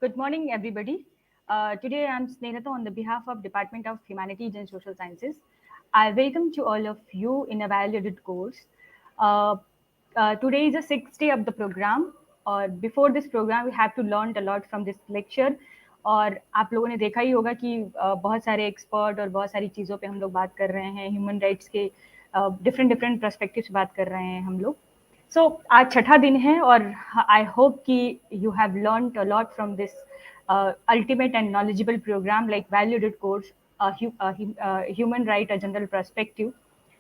Good morning, everybody. Today, I'm Sneh Lata on the behalf of Department of Humanities and Social Sciences. I welcome to all of you in a valued course. Uh, Today is the sixth day of the program. और before this program, we have to learn a lot from this lecture. और आप लोगों ने देखा ही होगा कि बहुत सारे एक्सपर्ट और बहुत सारी चीज़ों पे हम लोग बात कर रहे हैं, ह्यूमन राइट्स के डिफरेंट डिफरेंट पर्सपेक्टिव से बात कर रहे हैं हम लोग. सो आज छठा दिन है और आई होप कि you have learned a lot from this ultimate and knowledgeable program like valued course, human right, a general perspective.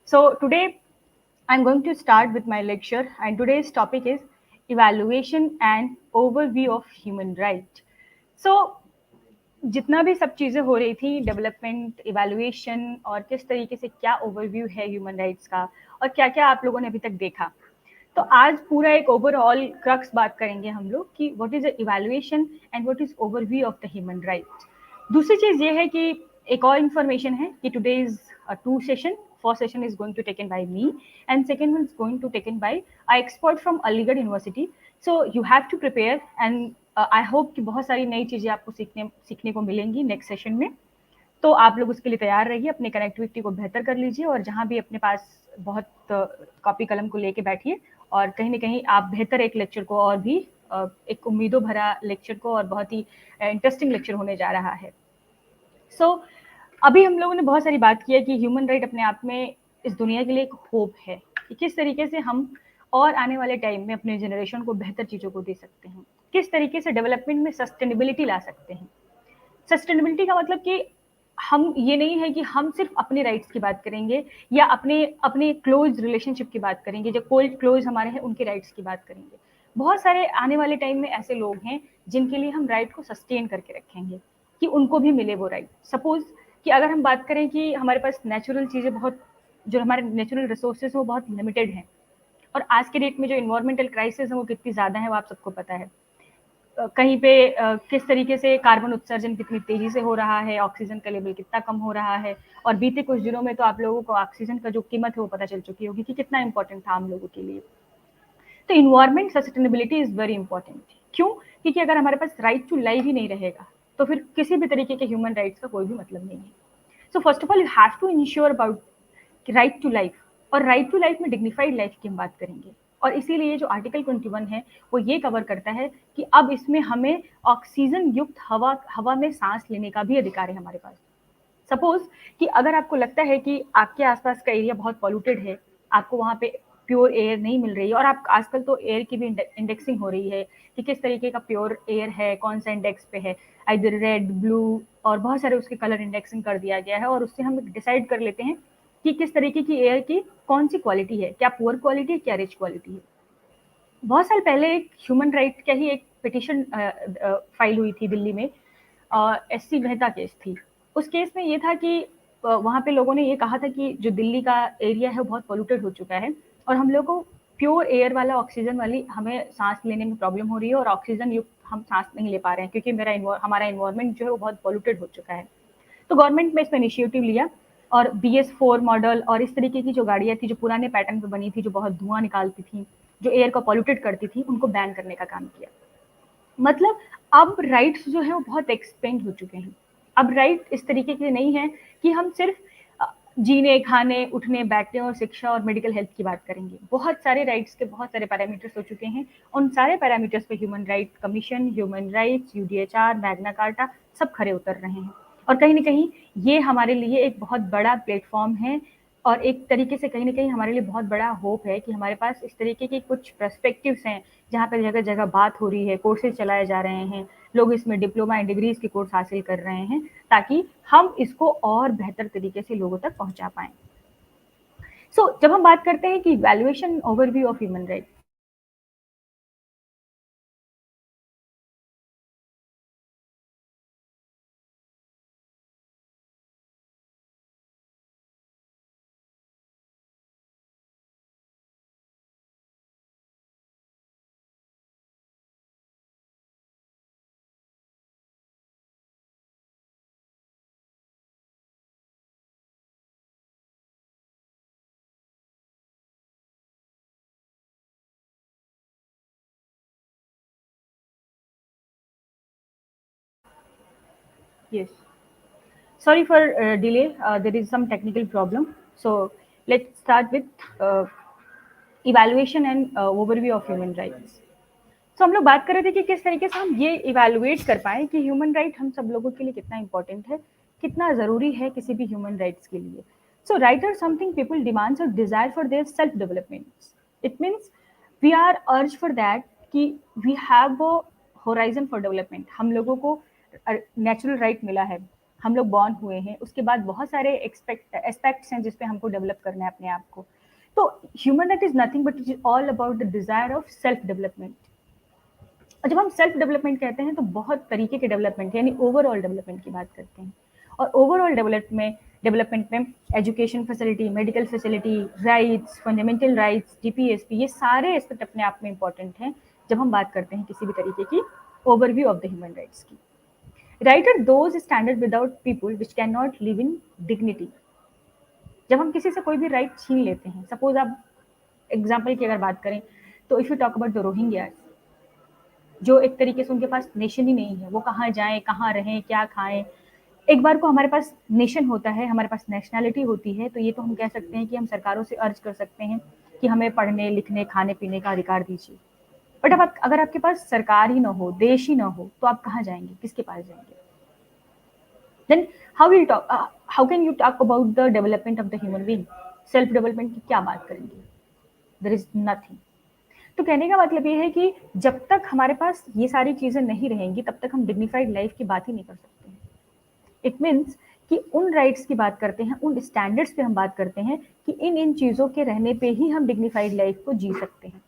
So today I'm going to start with my lecture, and today's topic is evaluation and overview of human right. So जितना भी सब चीज़ें हो रही थी, development, evaluation और किस तरीके से क्या ओवरव्यू है ह्यूमन राइट्स का और क्या-क्या आप लोगों ने अभी तक देखा. तो आज पूरा एक ओवरऑल क्रक्स बात करेंगे हम लोग कि what is the evaluation and what is overview of the human rights. दूसरी चीज़ ये है कि एक और इन्फॉर्मेशन है कि today is two session. First session is going to taken by me and second one is going to taken by a expert from Aligarh University. So you have to prepare and I hope कि बहुत सारी नई चीज़ें आपको सीखने को मिलेंगी next session में. तो आप लोग उसके लिए तैयार रहिए, अपनी कनेक्टिविटी को बेहतर कर लीजिए और जहाँ भी अपने पास बहुत कॉपी कलम को लेके बैठिए और कहीं ना कहीं आप बेहतर एक लेक्चर को और भी एक उम्मीदों भरा लेक्चर को और बहुत ही इंटरेस्टिंग लेक्चर होने जा रहा है. सो अभी हम लोगों ने बहुत सारी बात की है कि ह्यूमन राइट अपने आप में इस दुनिया के लिए एक होप है कि किस तरीके से हम और आने वाले टाइम में अपने जनरेशन को बेहतर चीज़ों को दे सकते हैं, किस तरीके से डेवलपमेंट में सस्टेनेबिलिटी ला सकते हैं. सस्टेनेबिलिटी का मतलब कि हम ये नहीं है कि हम सिर्फ अपने राइट्स की बात करेंगे या अपने अपने क्लोज रिलेशनशिप की बात करेंगे, जो कोल्ड क्लोज हमारे हैं उनके राइट्स की बात करेंगे. बहुत सारे आने वाले टाइम में ऐसे लोग हैं जिनके लिए हम राइट को सस्टेन करके रखेंगे कि उनको भी मिले वो राइट. सपोज कि अगर हम बात करें कि हमारे पास नेचुरल चीज़ें बहुत, जो हमारे नेचुरल रिसोर्सेज वो बहुत लिमिटेड हैं और आज के डेट में जो इन्वायरमेंटल क्राइसिस है वो कितनी ज़्यादा है वो आप सबको पता है. कहीं पे किस तरीके से कार्बन उत्सर्जन कितनी तेजी से हो रहा है, ऑक्सीजन का लेवल कितना कम हो रहा है और बीते कुछ दिनों में तो आप लोगों को ऑक्सीजन का जो कीमत है वो पता चल चुकी होगी कि कितना इंपॉर्टेंट था हम लोगों के लिए. तो environment sustainability is very important. क्यों? क्योंकि अगर हमारे पास राइट टू लाइफ ही नहीं रहेगा तो फिर किसी भी तरीके के ह्यूमन राइट्स का कोई भी मतलब नहीं है. So first of all you have to ensure about right to life. और राइट टू लाइफ में डिग्निफाइड लाइफ की हम बात करेंगे और इसीलिए जो आर्टिकल 21 है वो ये कवर करता है कि अब इसमें हमें ऑक्सीजन युक्त हवा हवा में सांस लेने का भी अधिकार है हमारे पास. सपोज कि अगर आपको लगता है कि आपके आसपास का एरिया बहुत पॉल्यूटेड है, आपको वहाँ पे प्योर एयर नहीं मिल रही है और आप आजकल तो एयर की भी इंडेक्सिंग हो रही है कि किस तरीके का प्योर एयर है, कौन सा इंडेक्स पे है, इधर रेड, ब्लू और बहुत सारे उसके कलर इंडेक्सिंग कर दिया गया है और उससे हम डिसाइड कर लेते हैं कि किस तरीके की एयर की कौन सी क्वालिटी है, क्या पुअर क्वालिटी है, क्या रिच क्वालिटी है. बहुत साल पहले एक ह्यूमन राइट का ही एक पिटिशन फाइल हुई थी दिल्ली में. एस सी मेहता केस थी. उस केस में ये था कि वहाँ पे लोगों ने ये कहा था कि जो दिल्ली का एरिया है वो बहुत पोल्यूटेड हो चुका है और हम लोग को प्योर एयर वाला ऑक्सीजन वाली हमें सांस लेने में प्रॉब्लम हो रही है और ऑक्सीजन युक्त हम सांस नहीं ले पा रहे हैं क्योंकि हमारा इन्वायरमेंट जो है वो बहुत पोल्यूटेड हो चुका है. तो गवर्नमेंट ने इसमें इनिशिएटिव लिया और BS4 मॉडल और इस तरीके की जो गाड़ियाँ थी जो पुराने पैटर्न पे बनी थी, जो बहुत धुआं निकालती थी, जो एयर को पॉल्यूटेड करती थी, उनको बैन करने का काम किया. मतलब अब राइट्स जो है वो बहुत एक्सपेंड हो चुके हैं. अब राइट इस तरीके के नहीं है कि हम सिर्फ जीने, खाने, उठने, बैठने और शिक्षा और मेडिकल हेल्थ की बात करेंगे. बहुत सारे राइट्स के बहुत सारे पैरामीटर्स हो चुके हैं. उन सारे पैरामीटर्स पे human right commission, human rights, UDHR, Magna carta सब खरे उतर रहे हैं और कहीं ना कहीं ये हमारे लिए एक बहुत बड़ा प्लेटफॉर्म है और एक तरीके से कहीं ना कहीं हमारे लिए बहुत बड़ा होप है कि हमारे पास इस तरीके के कुछ पर्सपेक्टिव्स हैं जहाँ पर जगह जगह बात हो रही है, कोर्सेज चलाए जा रहे हैं, लोग इसमें डिप्लोमा एंड डिग्रीज के कोर्स हासिल कर रहे हैं ताकि हम इसको और बेहतर तरीके से लोगों तक पहुंचा पाएं. जब हम बात करते हैं कि valuation overview of human right, Yes. Sorry for delay. There is some technical problem. So let's start with uh, evaluation and overview of human rights. तो हम लोग बात कर रहे थे कि किस तरीके से हम ये इवैल्यूएट कर पाएँ कि ह्यूमन राइट हम सब लोगों के लिए कितना इम्पोर्टेंट है, कितना ज़रूरी है किसी भी ह्यूमन राइट्स के लिए। So right are something people demands और desire for their self development. It means we are urge for that कि we have a horizon for development. हम लोगों को नेचुरल राइट मिला है, हम लोग बॉर्न हुए हैं, उसके बाद बहुत सारे एस्पेक्ट्स हैं जिस पे हमको डेवलप करना है अपने आप को। तो human right is nothing but it is all about the desire of self development. और जब हम सेल्फ डेवलपमेंट कहते हैं तो बहुत तरीके के डेवलपमेंट यानी ओवरऑल डेवलपमेंट की बात करते हैं। और ओवरऑल डेवलपमेंट में education facility, medical facility, rights, fundamental rights, GPSP, ये सारे एस्पेक्ट अपने आप में इंपॉर्टेंट हैं जब हम बात करते हैं किसी भी तरीके की overview of the human rights की। Right are those standard without people which can not live in dignity. जब हम किसी से कोई भी राइट छीन लेते हैं, सपोज आप एग्जाम्पल की अगर बात करें तो if you talk about the Rohingyas, जो एक तरीके से उनके पास नेशन ही नहीं है, वो कहाँ जाएँ, कहाँ रहें, क्या खाएँ। एक बार को हमारे पास नेशन होता है, हमारे पास नेशनैलिटी होती है, तो ये तो हम कह सकते हैं कि हम सरकारों से अर्ज कर सकते हैं कि हमें पढ़ने, लिखने, खाने-पीने का अधिकार दीजिए। बट अब आप अगर आपके पास सरकार ही ना हो, देश ही ना हो, तो आप कहाँ जाएँगे? किसके पास जाएँगे? Then how can you talk about the development of the human being? Self development की क्या बात करेंगे? There is nothing. तो कहने का मतलब ये है कि जब तक हमारे पास ये सारी चीज़ें नहीं रहेंगी, तब तक हम डिग्निफाइड लाइफ की बात ही नहीं कर सकते हैं। इट मीन्स कि उन राइट्स की बात करते हैं, उन स्टैंडर्ड्स पे हम बात करते हैं कि इन चीज़ों के रहने पे ही हम डिग्निफाइड लाइफ को जी सकते हैं।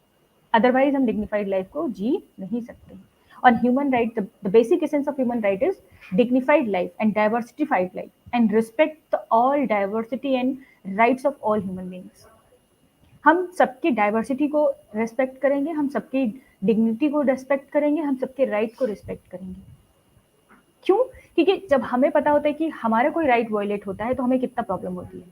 अदरवाइज हम डिग्निफाइड लाइफ को जी नहीं सकते हैं। और human right, the basic essence of human right is dignified life and diversified life and respect all diversity and rights of all human beings. हम सबकी डाइवर्सिटी को रेस्पेक्ट करेंगे, हम सबकी डिग्निटी को रेस्पेक्ट करेंगे, हम सबके राइट को रिस्पेक्ट करेंगे। क्यों? क्योंकि जब हमें पता होता है कि हमारा कोई राइट वायलेट होता है तो हमें कितना प्रॉब्लम होती है,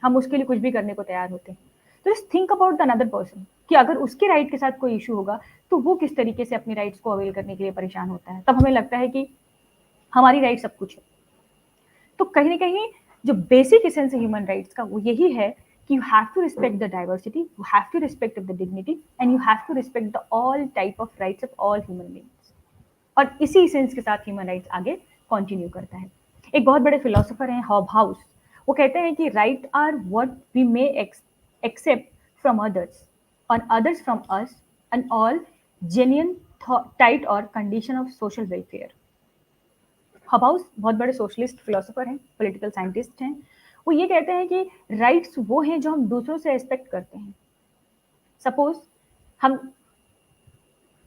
हम उसके लिए कुछ भी करने को तैयार होते हैं। तो just think about the another person कि अगर उसके राइट के साथ कोई इशू होगा तो वो किस तरीके से अपनी राइट्स को अवेल करने के लिए परेशान होता है। तब हमें लगता है कि हमारी राइट सब कुछ है। तो कहीं ना कहीं जो बेसिक एसेंस है ह्यूमन राइट्स का वो यही है कि you have to respect the diversity, you have to respect the dignity and you have to respect the all type of rights of all human beings. और इसी सेंस के साथ ह्यूमन राइट्स आगे कंटिन्यू करता है। एक बहुत बड़े फिलोसोफर हैं हॉबहाउस, वो कहते हैं कि right are what we may expect from others और others from us and all genuine tight और condition of social welfare. Hobhouse बहुत बड़े सोशलिस्ट फिलोसोफर हैं, पॉलिटिकल साइंटिस्ट हैं। वो ये कहते हैं कि राइट्स वो हैं जो हम दूसरों से एक्सपेक्ट करते हैं। सपोज हम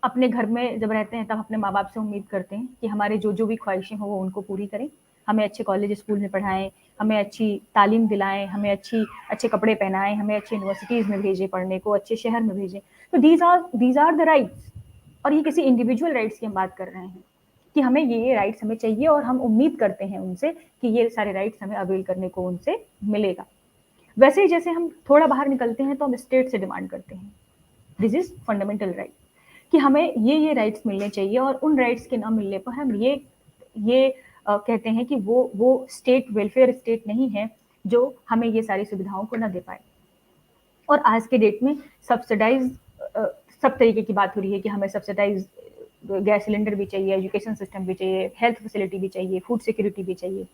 अपने घर में जब रहते हैं तब अपने माँ बाप से उम्मीद करते हैं कि हमारे जो जो भी ख्वाहिशें हो वो उनको पूरी करें, हमें अच्छे कॉलेज स्कूल में पढ़ाएं, हमें अच्छी तालीम दिलाएं, हमें अच्छे कपड़े पहनाएं, हमें अच्छी यूनिवर्सिटीज़ में भेजें पढ़ने को, अच्छे शहर में भेजें। तो दीज आर द राइट्स। और ये किसी इंडिविजुअल राइट्स की हम बात कर रहे हैं कि हमें ये राइट्स हमें चाहिए और हम उम्मीद करते हैं उनसे कि ये सारे राइट्स हमें अवेल करने को उनसे मिलेगा। वैसे ही जैसे हम थोड़ा बाहर निकलते हैं तो हम स्टेट से डिमांड करते हैं, दिस इज फंडामेंटल राइट, कि हमें ये राइट्स मिलने चाहिए और उन राइट्स के ना मिलने पर हम ये कहते हैं कि वो स्टेट वेलफेयर स्टेट नहीं है जो हमें ये सारी सुविधाओं को ना दे पाए। और आज के डेट में सब्सिडाइज सब तरीके की बात हो रही है कि हमें सब्सिडाइज गैस सिलेंडर भी चाहिए, एजुकेशन सिस्टम भी चाहिए, हेल्थ फैसिलिटी भी चाहिए, फूड सिक्योरिटी भी चाहिए।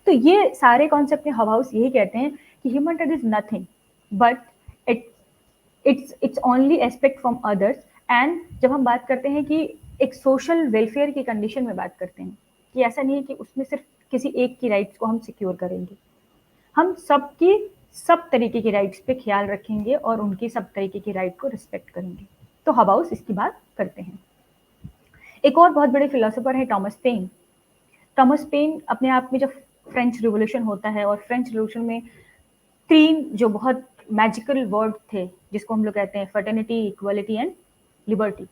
तो ये सारे कॉन्सेप्ट में हॉबहाउस यही कहते हैं कि human right is nothing but it it's only aspect from others. And जब हम बात करते हैं कि एक सोशल वेलफेयर की कंडीशन में बात करते हैं कि ऐसा नहीं है कि उसमें सिर्फ किसी एक की राइट्स को हम सिक्योर करेंगे, हम सबकी सब तरीके की राइट्स पे ख्याल रखेंगे और उनकी सब तरीके की राइट को रिस्पेक्ट करेंगे। तो हॉबहाउस इसकी बात करते हैं। एक और बहुत बड़े फिलोसोफर है टॉमस पेन। टॉमस पेन अपने आप में जब फ्रेंच रिवोल्यूशन होता है और फ्रेंच रिवोल्यूशन में तीन जो बहुत मैजिकल वर्ड थे जिसको हम लोग कहते हैं फर्टर्निटी, इक्वलिटी एंड लिबर्टी,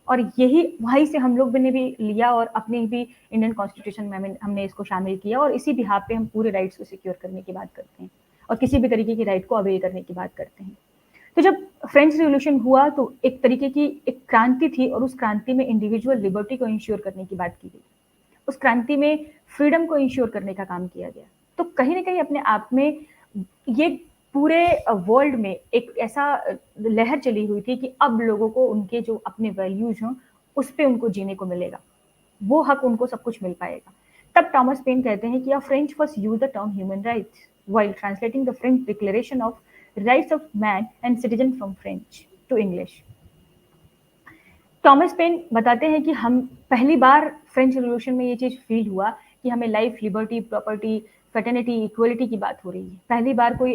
और यही वहीं से हम लोग ने भी लिया और अपने भी इंडियन कॉन्स्टिट्यूशन में हमने इसको शामिल किया और इसी बिहाफ पे हम पूरे राइट्स को सिक्योर करने की बात करते हैं और किसी भी तरीके की राइट को अवेल करने की बात करते हैं। तो जब फ्रेंच रिवोल्यूशन हुआ तो एक तरीके की एक क्रांति थी और उस क्रांति में इंडिविजुअल लिबर्टी को इंश्योर करने की बात की गई। उस क्रांति में फ्रीडम को इंश्योर करने का काम किया गया। तो कहीं ना कहीं अपने आप में ये पूरे वर्ल्ड में एक ऐसा लहर चली हुई थी कि अब लोगों को उनके जो अपने वैल्यूज हों उस पर उनको जीने को मिलेगा, वो हक उनको सब कुछ मिल पाएगा। तब थॉमस पेन कहते हैं कि a French first use the term human rights while translating the French Declaration of Rights of Man and Citizen from French to English। Thomas pen बताते हैं कि हम पहली बार फ्रेंच रिवॉल्यूशन में ये चीज फील हुआ कि हमें life, liberty, property, fraternity, equality की बात हो रही है। पहली बार कोई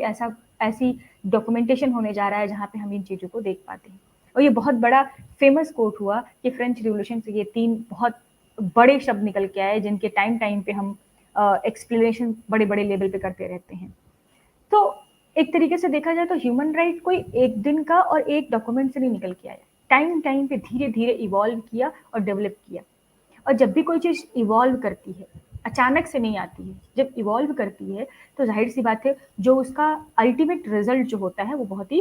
ऐसी डॉक्यूमेंटेशन होने जा रहा है जहाँ पे हम इन चीजों को देख पाते हैं। और ये बहुत बड़ा फेमस कोट हुआ कि फ्रेंच रिवॉल्यूशन से ये 3 बहुत बड़े शब्द निकल के आए जिनके टाइम टाइम पे हम एक्सप्लेनेशन बड़े बड़े लेवल पे करते रहते हैं। तो एक तरीके से देखा जाए तो ह्यूमन राइट कोई एक दिन का और एक डॉक्यूमेंट से नहीं निकल के आया, टाइम टाइम पे धीरे धीरे इवॉल्व किया और डेवलप किया। और जब भी कोई चीज इवॉल्व करती है, अचानक से नहीं आती है, जब इवॉल्व करती है तो जाहिर सी बात है जो उसका अल्टीमेट रिजल्ट जो होता है वो बहुत ही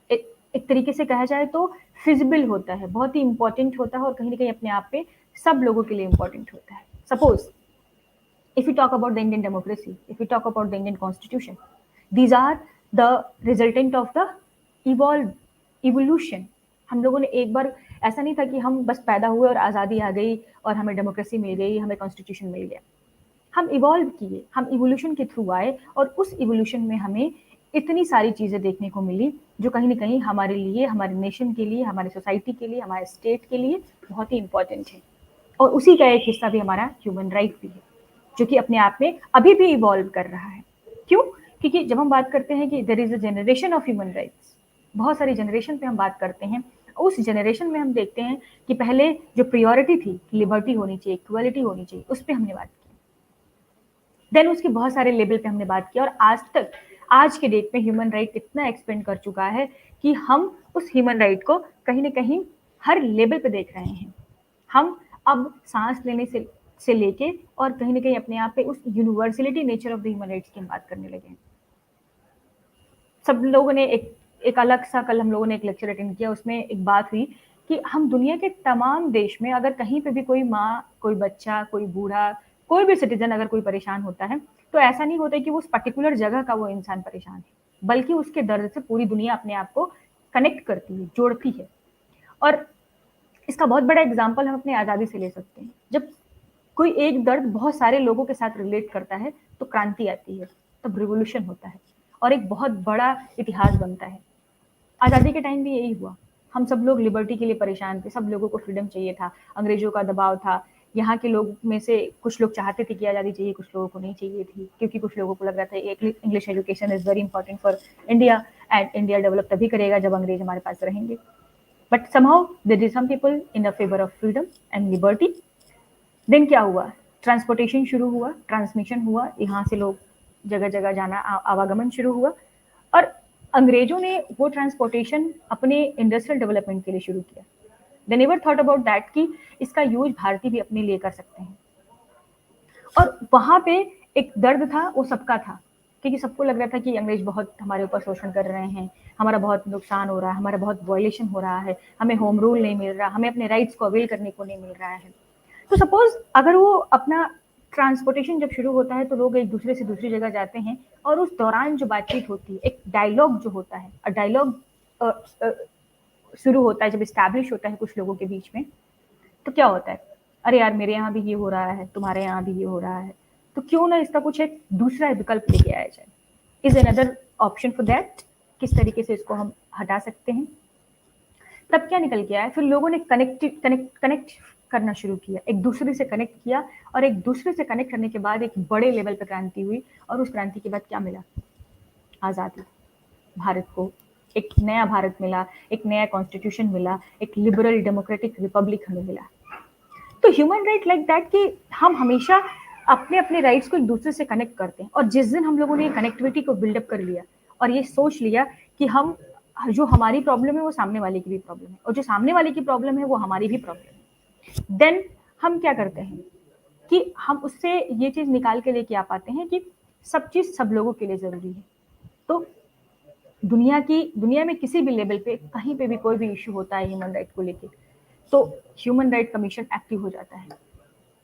एक तरीके से कहा जाए तो फिजिबल होता है, बहुत ही इंपॉर्टेंट होता है और कहीं ना कहीं अपने आप पे सब लोगों के लिए इंपॉर्टेंट होता है। Suppose if we talk about the Indian democracy, if we talk about the Indian constitution, these are the resultant of the evolution। हम लोगों ने एक बार ऐसा नहीं था कि हम बस पैदा हुए और आज़ादी आ गई और हमें डेमोक्रेसी मिल गई, हमें कॉन्स्टिट्यूशन मिल गया। हम इवॉल्व किए, हम इवोल्यूशन के थ्रू आए और उस इवोल्यूशन में हमें इतनी सारी चीज़ें देखने को मिली जो कहीं ना कहीं हमारे लिए, हमारे नेशन के लिए, हमारे सोसाइटी के लिए, हमारे स्टेट के लिए बहुत ही इंपॉर्टेंट है। और उसी का एक हिस्सा भी हमारा ह्यूमन राइट भी है जो कि अपने आप में अभी भी इवॉल्व कर रहा है। क्यों? क्योंकि जब हम बात करते हैं कि there is a generation of human rights, बहुत सारी जनरेशन पे हम बात करते हैं, उस जनरेशन में हम देखते हैं कि पहले जो प्रियोरिटी थी, लिबर्टी होनी चाहिए, इक्वलिटी होनी चाहिए, उस पर हमने बात की। देन उसके बहुत सारे लेवल पे हमने बात की और आज तक, आज के डेट में ह्यूमन राइट इतना एक्सपेंड कर चुका है कि हम उस ह्यूमन राइट को कहीं ना कहीं हर लेवल पे देख रहे हैं। हम अब सांस लेने से लेके और कहीं ना कहीं अपने आप पे उस universality nature of the human rights की हम बात करने लगे हैं। सब लोगों ने एक अलग सा, कल हम लोगों ने एक लेक्चर अटेंड किया, उसमें एक बात हुई कि हम दुनिया के तमाम देश में अगर कहीं पे भी कोई माँ, कोई बच्चा, कोई बूढ़ा, कोई भी सिटीजन अगर कोई परेशान होता है तो ऐसा नहीं होता कि वो उस पर्टिकुलर जगह का वो इंसान परेशान है, बल्कि उसके दर्द से पूरी दुनिया अपने आप को कनेक्ट करती है, जोड़ती है। और इसका बहुत बड़ा एग्जाम्पल हम अपनी आज़ादी से ले सकते हैं। जब कोई एक दर्द बहुत सारे लोगों के साथ रिलेट करता है तो क्रांति आती है, तब रिवोल्यूशन होता है और एक बहुत बड़ा इतिहास बनता है। आज़ादी के टाइम भी यही हुआ, हम सब लोग लिबर्टी के लिए परेशान थे, सब लोगों को फ्रीडम चाहिए था, अंग्रेजों का दबाव था। यहाँ के लोग में से कुछ लोग चाहते थे कि आज़ादी चाहिए, कुछ लोगों को नहीं चाहिए थी, क्योंकि कुछ लोगों को लग रहा था English education is very important for India and India develop तभी करेगा जब अंग्रेज हमारे पास रहेंगे। But somehow there is some people in a favor of freedom and liberty। देन क्या हुआ? ट्रांसपोर्टेशन शुरू हुआ, ट्रांसमिशन हुआ, यहाँ से लोग जगह जगह जाना, आवागमन शुरू हुआ और अंग्रेजों ने वो ट्रांसपोर्टेशन अपने इंडस्ट्रियल डेवलपमेंट के लिए शुरू किया। They never thought about that कि इसका यूज भारतीय भी अपने लिए कर सकते हैं। और वहां पे एक दर्द था, वो सबका था, क्योंकि सबको लग रहा था कि अंग्रेज बहुत हमारे ऊपर शोषण कर रहे हैं, हमारा बहुत नुकसान हो रहा है, हमारा बहुत वायलेशन हो रहा है, हमें होम रूल नहीं मिल रहा, हमें अपने राइट्स को अवेल करने को नहीं मिल रहा है। तो सपोज अगर वो अपना ट्रांसपोर्टेशन जब शुरू होता है तो लोग एक दूसरे से दूसरी जगह जाते हैं और उस दौरान जो बातचीत होती है, एक डायलॉग जो होता है, डायलॉग शुरू होता है, जब स्टैब्लिश होता है कुछ लोगों के बीच में, तो क्या होता है? अरे यार मेरे यहाँ भी ये हो रहा है, तुम्हारे यहाँ भी ये हो रहा है, तो क्यों ना इसका कुछ एक दूसरा विकल्प लेके आया जाए। Is another option for that, किस तरीके से इसको हम हटा सकते हैं। तब क्या निकल के आया? फिर लोगों ने कनेक्ट करना शुरू किया, एक दूसरे से कनेक्ट किया और एक दूसरे से कनेक्ट करने के बाद एक बड़े लेवल पर क्रांति हुई और उस क्रांति के बाद क्या मिला? आज़ादी। भारत को एक नया भारत मिला, एक नया कॉन्स्टिट्यूशन मिला, एक लिबरल डेमोक्रेटिक रिपब्लिक हमें मिला। तो ह्यूमन राइट लाइक दैट कि हम हमेशा अपने अपने राइट्स को एक दूसरे से कनेक्ट करते हैं। और जिस दिन हम लोगों ने कनेक्टिविटी को बिल्डअप कर लिया और ये सोच लिया कि हम, जो हमारी प्रॉब्लम है वो सामने वाले की भी प्रॉब्लम है और जो सामने वाले की प्रॉब्लम है वो हमारी भी प्रॉब्लम है, देन हम क्या करते हैं कि हम उससे ये चीज निकाल के लेके आ पाते हैं कि सब चीज सब लोगों के लिए जरूरी है। तो दुनिया में किसी भी लेवल पे कहीं पे भी कोई भी इश्यू होता है ह्यूमन राइट को लेके, तो ह्यूमन राइट कमीशन एक्टिव हो जाता है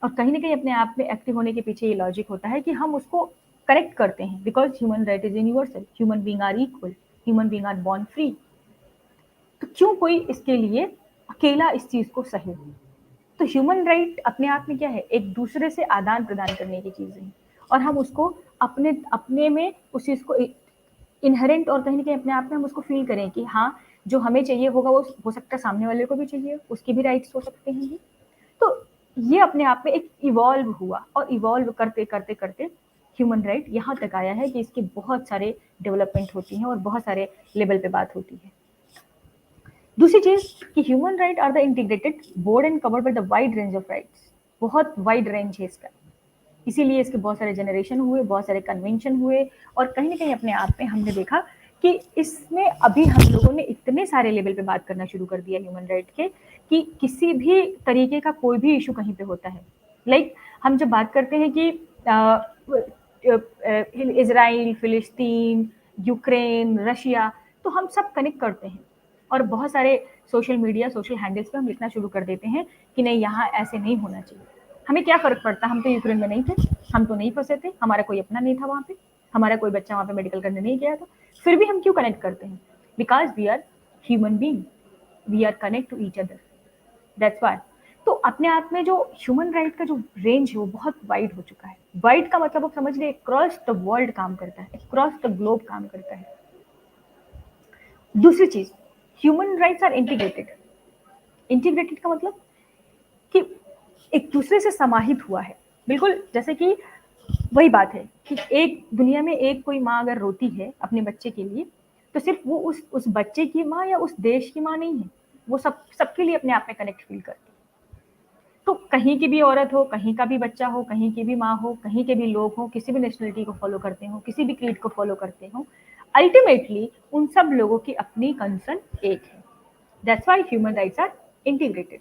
और कहीं ना कहीं अपने आप में एक्टिव होने के पीछे ये लॉजिक होता है कि हम उसको करेक्ट करते हैं, because human right is universal, human being are equal, human being are born free. तो क्यों कोई इसके लिए अकेला इस चीज को सहे? तो ह्यूमन राइट अपने आप में क्या है, एक दूसरे से आदान प्रदान करने की चीज है, और हम उसको अपने अपने में उस चीज को इनहेरेंट और कहीं ना कहीं अपने आप में हम उसको फील करें कि हाँ, जो हमें चाहिए होगा वो हो सकता है सामने वाले को भी चाहिए, उसके भी राइट्स हो सकते हैं। तो ये अपने आप में एक इवॉल्व हुआ, और इवॉल्व करते करते करते ह्यूमन राइट यहाँ तक आया है कि इसके बहुत सारे डेवलपमेंट होती हैं और बहुत सारे लेवल पे बात होती है। दूसरी चीज कि human right are the integrated board and covered by the wide range of rights. बहुत वाइड रेंज है इसका, इसीलिए इसके बहुत सारे जनरेशन हुए, बहुत सारे कन्वेंशन हुए, और कहीं ना कहीं अपने आप में हमने देखा कि इसमें अभी हम लोगों ने इतने सारे लेवल पे बात करना शुरू कर दिया ह्यूमन राइट के, कि किसी भी तरीके का कोई भी इशू कहीं पे होता है, लाइक हम जब बात करते हैं कि इजराइल, फिलिस्तीन, यूक्रेन, रशिया, तो हम सब कनेक्ट करते हैं, और बहुत सारे सोशल मीडिया, सोशल हैंडल्स पे हम लिखना शुरू कर देते हैं कि नहीं, यहाँ ऐसे नहीं होना चाहिए। हमें क्या फर्क पड़ता, हम तो यूक्रेन में नहीं थे, हम तो नहीं फंसे थे, हमारा कोई अपना नहीं था वहाँ पे, हमारा कोई बच्चा वहाँ पे मेडिकल करने नहीं गया था, फिर भी हम क्यों कनेक्ट करते हैं? Because we are human being, we are connect to each other, that's why. तो अपने आप में जो ह्यूमन राइट का जो रेंज है वो बहुत वाइड हो चुका है। वाइड का मतलब आप समझ लीजिए क्रॉस द वर्ल्ड काम करता है, क्रॉस द ग्लोब काम करता है। दूसरी चीज, human rights are integrated. Integrated का मतलब कि एक दूसरे से समाहित हुआ है, बिल्कुल जैसे कि वही बात है कि एक दुनिया में एक कोई माँ अगर रोती है अपने बच्चे के लिए, तो सिर्फ वो उस बच्चे की माँ या उस देश की माँ नहीं है, वो सबके लिए अपने आप में कनेक्ट फील करती है। तो कहीं की भी औरत हो, कहीं का भी बच्चा हो, कहीं की भी माँ हो, कहीं के भी लोग हो, किसी भी नेशनलिटी को फॉलो करते हो, किसी भी क्रीड को फॉलो करते हो, अल्टीमेटली उन सब लोगों की अपनी कंसर्न एक है। That's why human rights are integrated.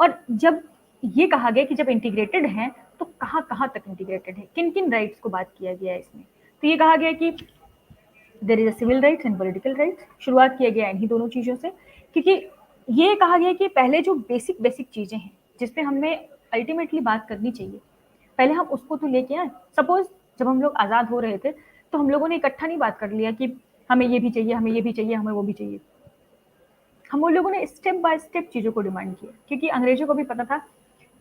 और जब ये कहा गया कि जब इंटीग्रेटेड है तो कहाँ कहाँ तक इंटीग्रेटेड है, किन किन राइट्स को बात किया गया है इसमें, तो ये कहा गया कि there is a civil rights and political rights. शुरुआत किया गया इन्हीं दोनों चीज़ों से, क्योंकि ये कहा गया कि पहले जो बेसिक बेसिक चीज़ें हैं जिसपे हमें अल्टीमेटली बात करनी चाहिए, पहले हम उसको तो लेके आए। सपोज जब हम लोग आज़ाद हो रहे थे तो हम लोगों ने इकट्ठा नहीं बात कर लिया कि हमें ये भी चाहिए, हमें ये भी चाहिए, हमें वो भी चाहिए। हम उन लोगों ने स्टेप बाय स्टेप चीज़ों को डिमांड किया, क्योंकि अंग्रेजों को भी पता था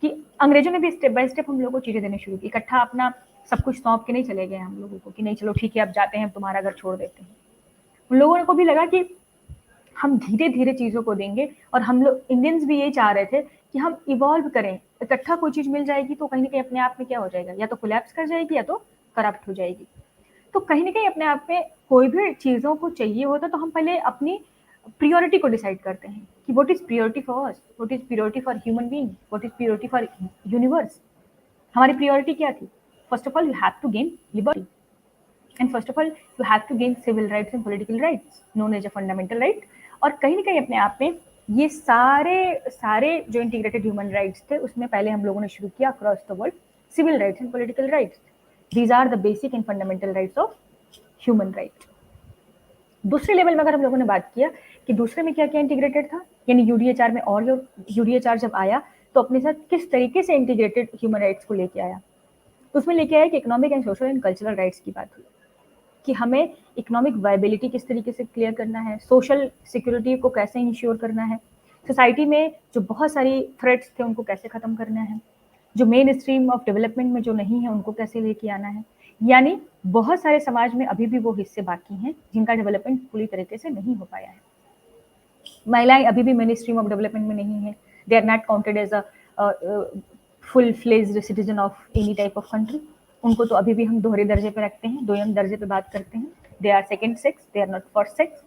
कि अंग्रेजों ने भी स्टेप बाय स्टेप हम लोगों को चीज़ें देने शुरू की। इकट्ठा अपना सब कुछ सौंप के नहीं चले गए हम लोगों को कि नहीं चलो ठीक है अब जाते हैं, तुम्हारा घर छोड़ देते हैं। उन लोगों को भी लगा कि हम धीरे धीरे चीज़ों को देंगे, और हम लोग इंडियंस भी यही चाह रहे थे कि हम इवॉल्व करें। इकट्ठा कोई चीज़ मिल जाएगी तो कहीं ना कहीं अपने आप में क्या हो जाएगा, या तो कोलैप्स कर जाएगी या तो करप्ट हो जाएगी। तो कहीं ना कहीं अपने आप में कोई भी चीज़ों को चाहिए होता तो हम पहले अपनी प्रियोरिटी को डिसाइड करते हैं कि what is priority for us, what is priority for human being, what is priority for universe. हमारी प्रियोरिटी क्या थी? First of all you have to gain liberty, and first of all you have to gain civil rights and political rights known as a fundamental right. और कहीं ना कहीं अपने आप में ये सारे सारे जो इंटीग्रेटेड ह्यूमन राइट्स थे उसमें पहले हम लोगों ने शुरू किया across the world civil rights and political rights. These are the basic and fundamental rights of human right. दूसरे लेवल में अगर हम लोगों ने बात किया कि दूसरे में क्या क्या इंटीग्रेटेड था, यानी यूडीएचआर में, और यूडीएचआर जब आया तो अपने साथ किस तरीके से इंटीग्रेटेड ह्यूमन राइट्स को लेके आया, तो उसमें लेके आया कि economic and social and cultural rights की बात हुई कि हमें इकोनॉमिक वायबिलिटी किस तरीके से क्लियर करना है, सोशल सिक्योरिटी को कैसे इंश्योर करना है, सोसाइटी में जो बहुत सारी थ्रेट्स थे उनको कैसे खत्म करना है, जो मेन स्ट्रीम ऑफ डेवलपमेंट में जो नहीं है उनको कैसे लेके आना है। यानी बहुत सारे समाज में अभी भी वो हिस्से बाकी हैं जिनका डेवलपमेंट पूरी तरीके से नहीं हो पाया है। महिलाएं अभी भी मेन स्ट्रीम ऑफ डेवलपमेंट में नहीं है, they are not counted as a full fledged citizen of any type of country. उनको तो अभी भी हम दोहरे दर्जे पे रखते हैं, दोयम दर्जे पे बात करते हैं, they are second sex, they are not first sex.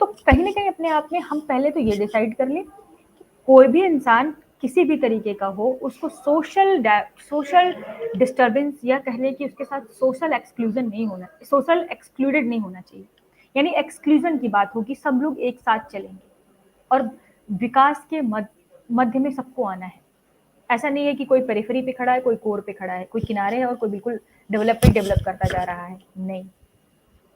तो कहीं ना कहीं अपने आप में हम पहले तो ये डिसाइड कर लें कोई भी इंसान किसी भी तरीके का हो उसको सोशल डिस्टर्बेंस या कह लें कि उसके साथ सोशल एक्सक्लूजन नहीं होना, सोशल एक्सक्लूडेड नहीं होना चाहिए। यानी एक्सक्लूजन की बात होगी, सब लोग एक साथ चलेंगे और विकास के मध्य में सबको आना है। ऐसा नहीं है कि कोई पेरिफेरी पे खड़ा है, कोई कोर पे खड़ा है, कोई किनारे है और कोई बिल्कुल डेवलप करता जा रहा है, नहीं।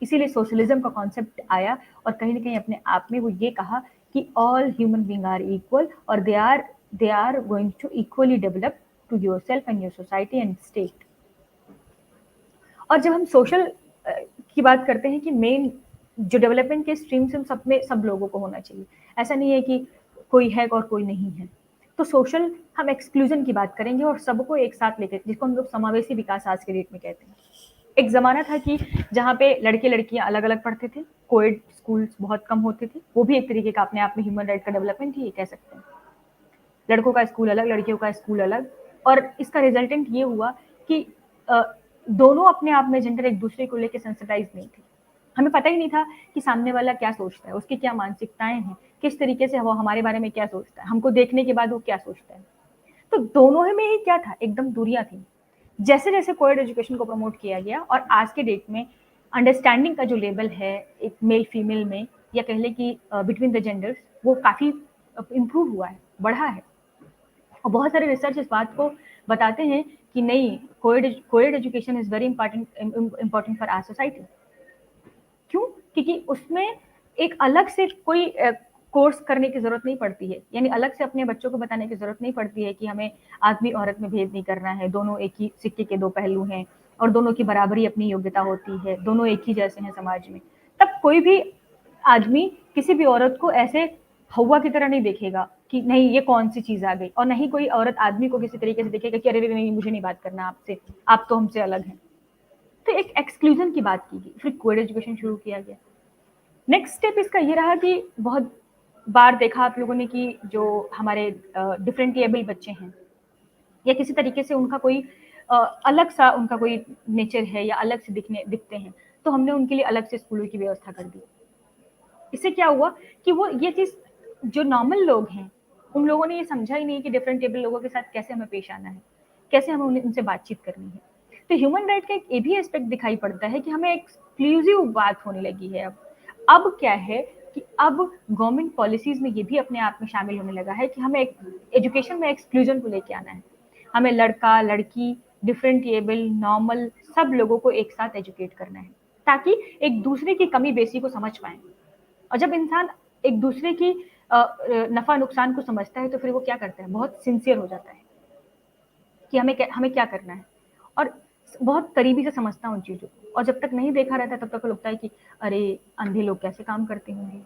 इसीलिए सोशलिज्म का कॉन्सेप्ट आया, और कहीं ना कहीं अपने आप में वो ये कहा कि all human being are equal और they are going to equally develop to yourself and your society and state. और जब हम सोशल की बात करते हैं कि मेन जो डेवलपमेंट के स्ट्रीम्स हैं सब में सब लोगों को होना चाहिए, ऐसा नहीं है कि कोई है और कोई नहीं है। तो सोशल हम एक्सक्लूजन की बात करेंगे और सबको एक साथ लेकर, जिसको हम लोग समावेशी विकास आज के डेट में कहते हैं। एक ज़माना था कि जहाँ पे लड़के-लड़कियाँ अलग-अलग पढ़ते थे, कोएड स्कूल्स बहुत कम होते थे, वो भी एक तरीके का अपने आप में ह्यूमन राइट का डेवलपमेंट ही कह सकते हैं। लड़कों का स्कूल अलग, लड़कियों का स्कूल अलग, और इसका रिजल्टेंट ये हुआ कि अ, दोनों अपने आप में जेंडर एक दूसरे को लेके सेंसिटाइज नहीं थे। हमें पता ही नहीं था कि सामने वाला क्या सोचता है, उसकी क्या मानसिकताएं हैं, किस तरीके से वो हमारे बारे में क्या सोचता है, हमको देखने के बाद वो क्या सोचता है। तो दोनों में ही क्या था, एकदम दूरियां थी। जैसे जैसे कोएड एजुकेशन को प्रमोट किया गया और आज के डेट में अंडरस्टैंडिंग का जो लेवल है एक मेल फीमेल में, या कह लें कि बिटवीन द जेंडर्स, वो काफ़ी इम्प्रूव हुआ है, बढ़ा है। और बहुत सारे रिसर्च इस बात को बताते हैं कि नहीं, coed education is very important for our society. क्यों? क्योंकि उसमें एक अलग से कोई कोर्स करने की जरूरत नहीं पड़ती है, यानी अलग से अपने बच्चों को बताने की जरूरत नहीं पड़ती है कि हमें आदमी औरत में भेद नहीं करना है, दोनों एक ही सिक्के के दो पहलू हैं और दोनों की बराबरी अपनी योग्यता होती है, दोनों एक ही जैसे हैं समाज में। तब कोई भी आदमी किसी भी औरत को ऐसे हवा की तरह नहीं देखेगा कि नहीं ये कौन सी चीज आ गई, और नहीं कोई औरत आदमी को किसी तरीके से देखेगा कि अरे नहीं, मुझे नहीं बात करना आपसे, आप तो हमसे अलग हैं। तो एक एक्सक्लूजन की बात की गई, फिर कोएड एजुकेशन शुरू किया गया। नेक्स्ट स्टेप इसका ये रहा कि बहुत बार देखा आप लोगों ने कि जो हमारे डिफरेंटिएबल बच्चे हैं या किसी तरीके से उनका कोई अलग सा उनका कोई नेचर है या अलग से दिखते हैं, तो हमने उनके लिए अलग से स्कूलों की व्यवस्था कर दी। इससे क्या हुआ कि वो ये चीज, जो नॉर्मल लोग हैं उन लोगों ने ये समझा ही नहीं कि डिफरेंट लोगों के साथ कैसे हमें पेश आना है, कैसे हमें उनसे बातचीत करनी है। तो ह्यूमन राइट का एक ये भी एस्पेक्ट दिखाई पड़ता है कि हमें एक्सक्लूसिव बात होने लगी है। अब क्या है कि अब गवर्नमेंट पॉलिसीज में ये भी अपने आप में शामिल होने लगा है कि हमें एजुकेशन में एक्सक्लूजन को लेके आना है। हमें लड़का लड़की डिफरेंटिएबल नॉर्मल सब लोगों को एक साथ एजुकेट करना है, ताकि एक दूसरे की कमी बेसी को समझ पाए। और जब इंसान एक दूसरे की नफा नुकसान को समझता है तो फिर वो क्या करता है, बहुत सिंसियर हो जाता है कि हमें क्या करना है, और बहुत करीबी से समझता है उन चीज़ों को। और जब तक नहीं देखा रहता तब तक लगता है कि अरे अंधे लोग कैसे काम करते होंगे,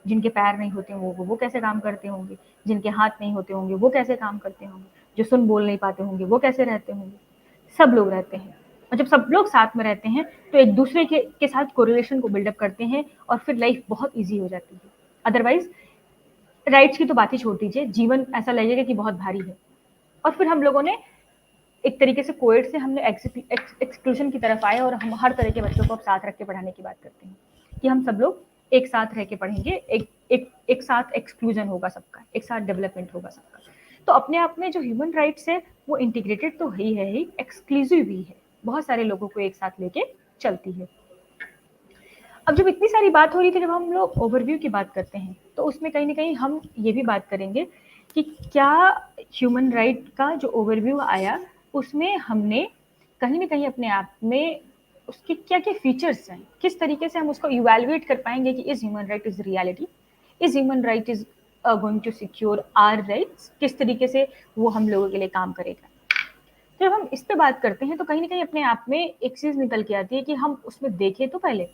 जिनके पैर नहीं होते वो कैसे काम करते होंगे, जिनके हाथ नहीं होते होंगे वो कैसे काम करते होंगे, जो सुन बोल नहीं पाते होंगे वो कैसे रहते होंगे। सब लोग रहते हैं, और जब सब लोग साथ में रहते हैं तो एक दूसरे के साथ कोरिलेशन को बिल्डअप करते हैं और फिर लाइफ बहुत ईजी हो जाती है। अदरवाइज राइट्स की तो बात ही छोड़ दीजिए, जीवन ऐसा लगेगा कि बहुत भारी है। और फिर हम लोगों ने एक तरीके से कोएड से हमने एक्सक्लूजन की तरफ आए और हम हर तरह के बच्चों को अब साथ रख के पढ़ाने की बात करते हैं कि हम सब लोग एक साथ रह के पढ़ेंगे, एक साथ एक्सक्लूजन होगा सबका, एक साथ डेवलपमेंट होगा सबका। तो अपने आप में जो ह्यूमन राइट्स है वो इंटीग्रेटेड तो ही है ही, एक्सक्लूसिव भी है, बहुत सारे लोगों को एक साथ लेके चलती है। अब जब इतनी सारी बात हो रही थी, जब हम लोग ओवरव्यू की बात करते हैं तो उसमें कहीं ना कहीं हम ये भी बात करेंगे कि क्या ह्यूमन राइट का जो ओवरव्यू आया उसमें हमने कहीं ना कहीं अपने आप में उसके क्या क्या फीचर्स हैं, किस तरीके से हम उसको इवेल्युएट कर पाएंगे कि is human right is reality, is human right is going to secure our rights, किस तरीके से वो हम लोगों के लिए काम करेगा। तो जब हम इस पे बात करते हैं तो कहीं ना कहीं अपने आप में एक चीज निकल के आती है कि हम उसमें देखें तो पहले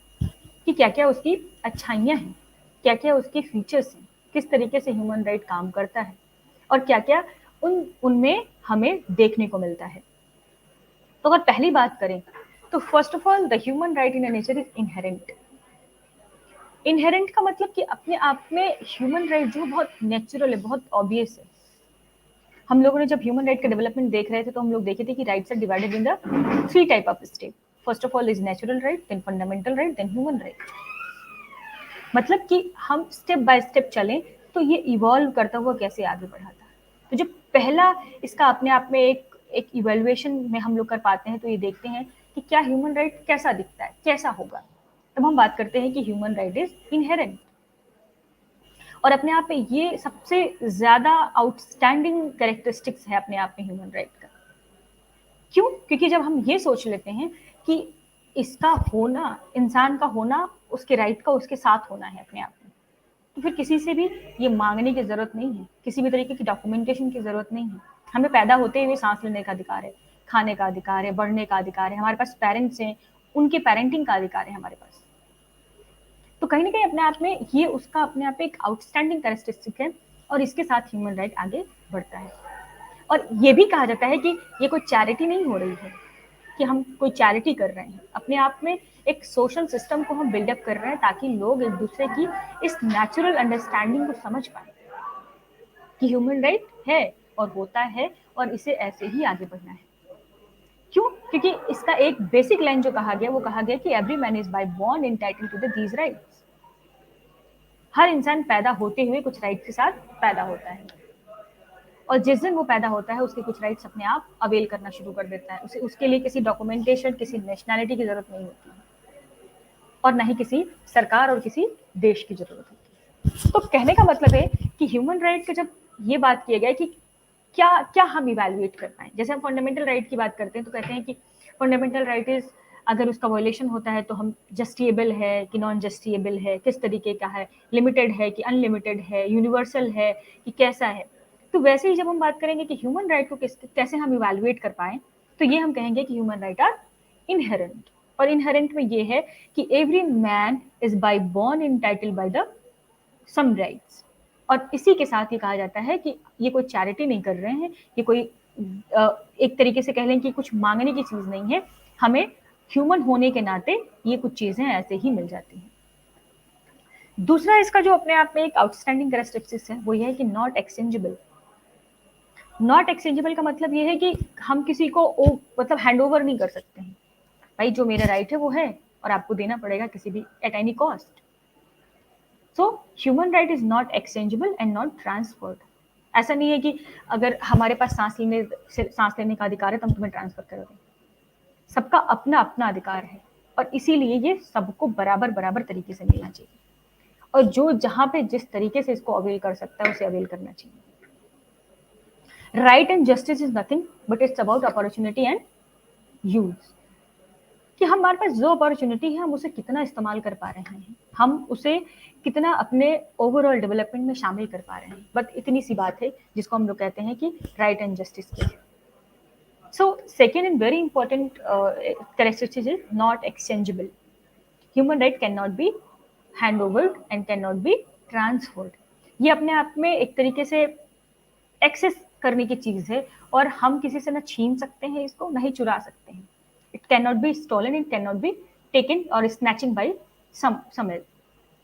कि क्या क्या उसकी अच्छाइयाँ हैं, क्या क्या उसके फीचर्स हैं, किस तरीके से ह्यूमन राइट काम करता है, और क्या क्या उनमें हमें देखने को मिलता है। तो अगर पहली बात करें तो first of all the human right in nature is inherent. Inherent का मतलब कि अपने आप में ह्यूमन राइट जो बहुत नेचुरल है, बहुत ऑब्वियस है। हम लोगों ने जब ह्यूमन राइट का डेवलपमेंट देख रहे थे तो हम लोग देखे थे कि rights are divided in the 3 type of step. First of all is natural right, then fundamental right, then human right. मतलब कि हम स्टेप बाय स्टेप चलें तो ये इवॉल्व करता हुआ कैसे आगे बढ़ाता है। तो जो पहला इसका अपने आप में एक इवेल्युएशन में हम लोग कर पाते हैं तो ये देखते हैं कि क्या ह्यूमन राइट कैसा दिखता है, कैसा होगा। तब हम बात करते हैं कि ह्यूमन राइट इज इनहेरेंट, और अपने आप में ये सबसे ज्यादा आउटस्टैंडिंग कैरेक्टरिस्टिक्स है अपने आप में ह्यूमन राइट का। क्यों? क्योंकि जब हम ये सोच लेते हैं कि इसका होना, इंसान का होना, उसके राइट का उसके साथ होना है अपने आप में, तो फिर किसी से भी ये मांगने की जरूरत नहीं है, किसी भी तरीके की डॉक्यूमेंटेशन की जरूरत नहीं है। हमें पैदा होते हुए सांस लेने का अधिकार है, खाने का अधिकार है, बढ़ने का अधिकार है, हमारे पास पेरेंट्स हैं, उनके पेरेंटिंग का अधिकार है हमारे पास। तो कहीं ना कहीं अपने आप में ये उसका अपने आप एक आउटस्टैंडिंग कैरेक्टरिस्टिक है, और इसके साथ ह्यूमन राइट आगे बढ़ता है। और ये भी कहा जाता है कि ये कोई चैरिटी नहीं हो रही है कि हम कोई चैरिटी कर रहे हैं, अपने आप में एक सोशल सिस्टम को हम बिल्डअप कर रहे हैं ताकि लोग एक दूसरे की इस नेचुरल अंडरस्टैंडिंग को समझ पाए कि ह्यूमन राइट है और होता है, और इसे ऐसे ही आगे बढ़ना है। क्यों? क्योंकि इसका एक बेसिक लाइन जो कहा गया, वो कहा गया कि every man is by born entitled to the these rights. हर इंसान पैदा होते हुए कुछ राइट के साथ पैदा होता है, और जिस दिन वो पैदा होता है उसके कुछ राइट्स अपने आप अवेल करना शुरू कर देता है। उसे उसके लिए किसी डॉक्यूमेंटेशन, किसी नेशनैलिटी की जरूरत नहीं होती है, और ना ही किसी सरकार और किसी देश की जरूरत होती है। तो कहने का मतलब है कि ह्यूमन राइट का जब ये बात किया गया कि क्या क्या हम इवेल्युएट कर पाए, जैसे हम फंडामेंटल राइट की बात करते हैं तो कहते हैं कि फंडामेंटल राइट इज, अगर उसका वायलेशन होता है तो हम जस्टिएबल है कि नॉन जस्टिएबल है, किस तरीके का है, लिमिटेड है कि अनलिमिटेड है, यूनिवर्सल है कि कैसा है। तो वैसे ही जब हम बात करेंगे कि ह्यूमन राइट को कैसे हम इवेल्युएट कर पाए, तो ये हम कहेंगे कि ह्यूमन राइट आर इनहेरेंट। और इनहेरेंट में ये है कि every man is by born entitled by the some rights. और इसी के साथ ये कहा जाता है कि ये कोई चैरिटी नहीं कर रहे हैं, ये कोई एक तरीके से कह लें कि कुछ मांगने की चीज नहीं है, हमें ह्यूमन होने के नाते ये कुछ चीजें ऐसे ही मिल जाती हैं। दूसरा इसका जो अपने आप में एक आउटस्टैंडिंग कैरेक्टरिस्टिक्स है वो ये है कि नॉट एक्सचेंजेबल। नॉट एक्सचेंजेबल का मतलब ये है कि हम किसी को मतलब हैंड ओवर नहीं कर सकते हैं, भाई जो मेरा राइट है वो है और आपको देना पड़ेगा किसी भी at any cost. So human right is not exchangeable and not transferred. ऐसा नहीं है कि अगर हमारे पास सांस लेने का अधिकार है तो हम तुम्हें ट्रांसफर कर दें। सबका अपना अपना अधिकार है, और इसीलिए ये सबको बराबर बराबर तरीके से मिलना चाहिए, और जो जहां पे जिस तरीके से इसको अवेल कर सकता है उसे अवेल करना चाहिए। Right and justice is nothing but it's about opportunity and use, कि हमारे पास जो अपॉर्चुनिटी है हम उसे कितना इस्तेमाल कर पा रहे हैं, हम उसे कितना अपने ओवरऑल डेवलपमेंट में शामिल कर पा रहे हैं। बट इतनी सी बात है जिसको हम लोग कहते हैं कि राइट एंड जस्टिस की। So second and very important characteristic is not exchangeable. Human right can not be hand overed and can not be transferred. ये अपने आप में एक तरीके से एक्सेस करने की चीज है, और हम किसी से ना छीन सकते हैं इसको, ना ही चुरा सकते हैं। It can not be stolen, it can not be taken और स्नैचिंग बाई सम एल्स।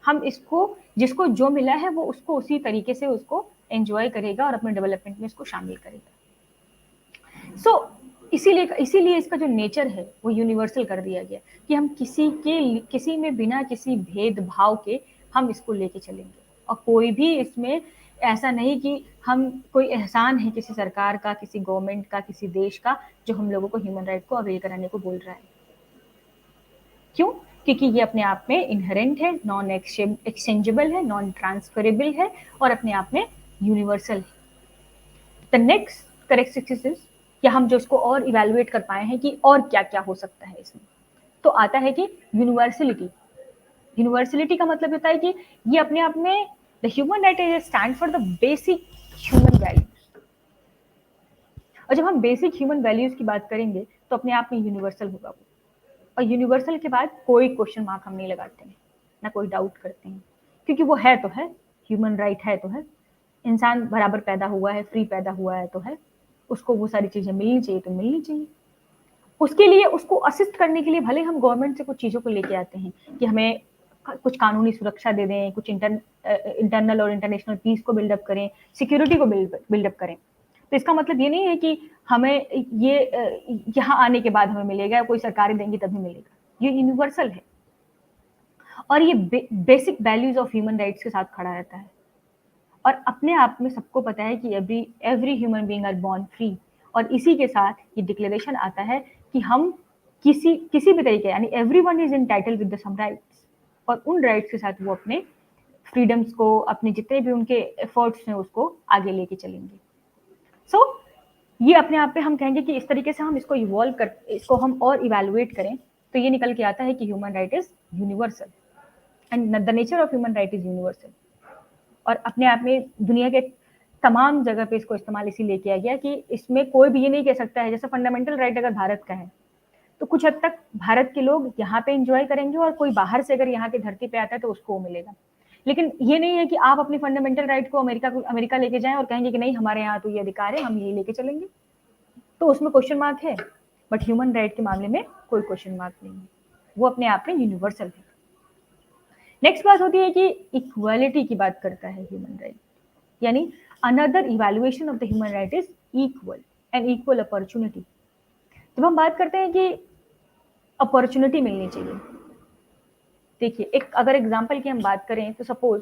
हम इसको, जिसको जो मिला है वो उसको उसी तरीके से उसको एंजॉय करेगा और अपने डेवलपमेंट में इसको शामिल करेगा। सो इसीलिए इसका जो नेचर है वो यूनिवर्सल कर दिया गया कि हम किसी में बिना किसी भेदभाव के हम इसको लेके चलेंगे, और कोई भी इसमें ऐसा नहीं कि हम कोई एहसान है किसी सरकार का, किसी गवर्नमेंट का, किसी देश का जो हम लोगों को ह्यूमन राइट को अवेल कराने को बोल रहा है। क्यों? क्योंकि ये अपने आप में इनहेरेंट है, नॉन एक्सचेंजेबल है, नॉन ट्रांसफरेबल है, और अपने आप में यूनिवर्सल है। द नेक्स्ट करेक्टरिस्टिक्स इज, या हम जो इसको और इवेलुएट कर पाए हैं कि और क्या क्या हो सकता है इसमें, तो आता है कि यूनिवर्सलिटी। यूनिवर्सलिटी का मतलब होता है कि ये अपने आप में the human right is stand for the basic human values. और जब हम बेसिक ह्यूमन वैल्यूज की बात करेंगे तो अपने आप में यूनिवर्सल होगा वो, और यूनिवर्सल के बाद कोई क्वेश्चन मार्क हम नहीं लगाते हैं, ना कोई डाउट करते हैं, क्योंकि वो है तो है, ह्यूमन राइट है तो है। इंसान बराबर पैदा हुआ है, फ्री पैदा हुआ है तो है, उसको वो सारी चीजें मिलनी चाहिए तो मिलनी चाहिए। उसके लिए उसको असिस्ट करने के लिए भले हम गवर्नमेंट से कुछ चीजों को लेके आते हैं कि हमें कुछ कानूनी सुरक्षा दे दें, कुछ इंटरनल और इंटरनेशनल पीस को बिल्डअप करें, सिक्योरिटी को बिल्डअप करें। तो इसका मतलब ये नहीं है कि हमें ये यहाँ आने के बाद हमें मिलेगा, कोई सरकारें देंगी तभी मिलेगा। ये यूनिवर्सल है, और ये basic values of human rights के साथ खड़ा रहता है। और अपने आप में सबको पता है कि every human being are born free, और इसी के साथ ये डिक्लेरेशन आता है कि हम किसी भी तरीके, यानी everyone is entitled with the some rights, और उन राइट्स के साथ वो अपने फ्रीडम्स को, अपने जितने भी उनके एफर्ट्स हैं उसको आगे लेके चलेंगे। सो ये अपने आप पे हम कहेंगे कि इस तरीके से हम इसको इवॉल्व कर, इसको हम और इवेलुएट करें तो ये निकल के आता है कि human right is universal and the nature of human right is universal. और अपने आप में दुनिया के तमाम जगह पे इसको इस्तेमाल इसीलिए किया गया कि इसमें कोई भी ये नहीं कह सकता है, जैसे फंडामेंटल राइट अगर भारत का है तो कुछ हद तक भारत के लोग यहाँ पे एंजॉय करेंगे और कोई बाहर से अगर यहाँ की धरती पे आता है तो उसको मिलेगा। लेकिन ये नहीं है कि आप अपनी फंडामेंटल राइट को अमेरिका लेके जाएं और कहेंगे कि नहीं हमारे यहाँ तो ये अधिकार है, हम ये लेके चलेंगे, तो उसमें क्वेश्चन मार्क है। बट ह्यूमन राइट के मामले में कोई क्वेश्चन मार्क नहीं है, वो अपने आप में यूनिवर्सल है। नेक्स्ट बात होती है कि इक्वालिटी की बात करता है ह्यूमन राइट, यानी another evaluation of the human right is equal and equal opportunity. जब हम बात करते हैं कि अपॉर्चुनिटी मिलनी चाहिए, देखिए एक अगर एग्जांपल की हम बात करें तो सपोज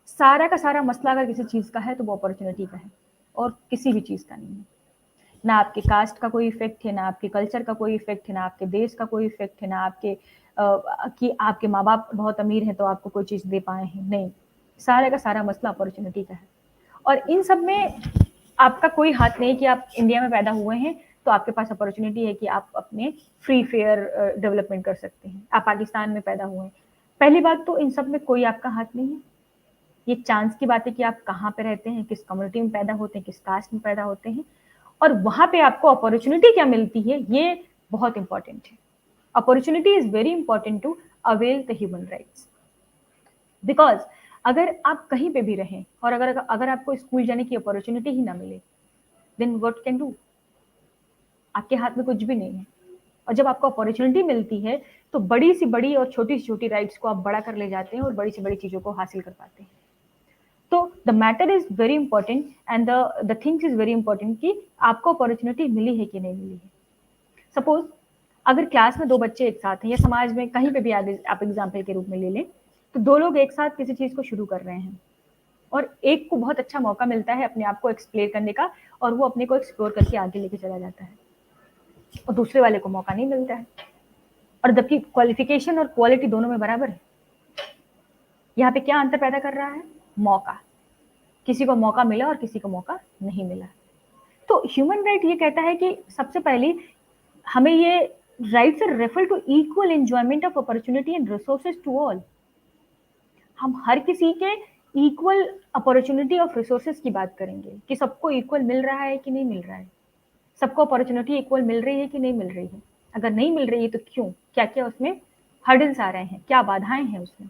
सारा का सारा मसला अगर किसी चीज का है तो वो अपॉर्चुनिटी का है और किसी भी चीज का नहीं है। ना आपके कास्ट का कोई इफेक्ट है, ना आपके कल्चर का कोई इफेक्ट है, ना आपके देश का कोई इफेक्ट है, ना आपके कि आपके माँ बाप बहुत अमीर हैं तो आपको कोई चीज दे पाए हैं, नहीं, सारे का सारा मसला अपॉर्चुनिटी का है। और इन सब में आपका कोई हाथ नहीं कि आप इंडिया में पैदा हुए हैं तो आपके पास अपॉर्चुनिटी है कि आप अपने फ्री फेयर डेवलपमेंट कर सकते हैं। आप पाकिस्तान में पैदा हुए हैं, पहली बात तो इन सब में कोई आपका हाथ नहीं है। ये चांस की बात है कि आप कहाँ पे रहते हैं, किस कम्युनिटी में पैदा होते हैं, किस कास्ट में पैदा होते हैं, और वहां पे आपको अपॉर्चुनिटी क्या मिलती है, ये बहुत इंपॉर्टेंट है। Opportunity is very important to avail the human rights, because अगर आप कहीं पे भी रहें और अगर आपको स्कूल जाने की अपॉर्चुनिटी ही ना मिले, देन व्हाट कैन डू, आपके हाथ में कुछ भी नहीं है। और जब आपको अपॉर्चुनिटी मिलती है तो बड़ी से बड़ी और छोटी से छोटी राइट्स को आप बड़ा कर ले जाते हैं और बड़ी से बड़ी चीजों को हासिल कर पाते हैं। तो the matter is very important and the things is very important कि आपको अपॉर्चुनिटी मिली है कि नहीं मिली है। सपोज अगर क्लास में दो बच्चे एक साथ हैं या समाज में कहीं पे भी आप एग्जाम्पल के रूप में ले लें, तो दो लोग एक साथ किसी चीज को शुरू कर रहे हैं और एक को बहुत अच्छा मौका मिलता है अपने आप को एक्सप्लेन करने का और वो अपने को एक्सप्लोर करके आगे लेके चला जाता है, और दूसरे वाले को मौका नहीं मिलता है, और जबकि क्वालिफिकेशन और क्वालिटी दोनों में बराबर है। यहाँ पे क्या अंतर पैदा कर रहा है, मौका, किसी को मौका मिला और किसी को मौका नहीं मिला। तो ह्यूमन राइट ये कहता है कि सबसे पहले हमें ये rights are refer to equal enjoyment of opportunity and resources to all. हम हर किसी के इक्वल अपॉर्चुनिटी ऑफ रिसोर्सेज की बात करेंगे कि सबको इक्वल मिल रहा है कि नहीं मिल रहा है, सबको अपॉर्चुनिटी इक्वल मिल रही है कि नहीं मिल रही है, अगर नहीं मिल रही है तो क्यों, क्या क्या उसमें हर्डल्स आ रहे हैं, क्या बाधाएं हैं उसमें।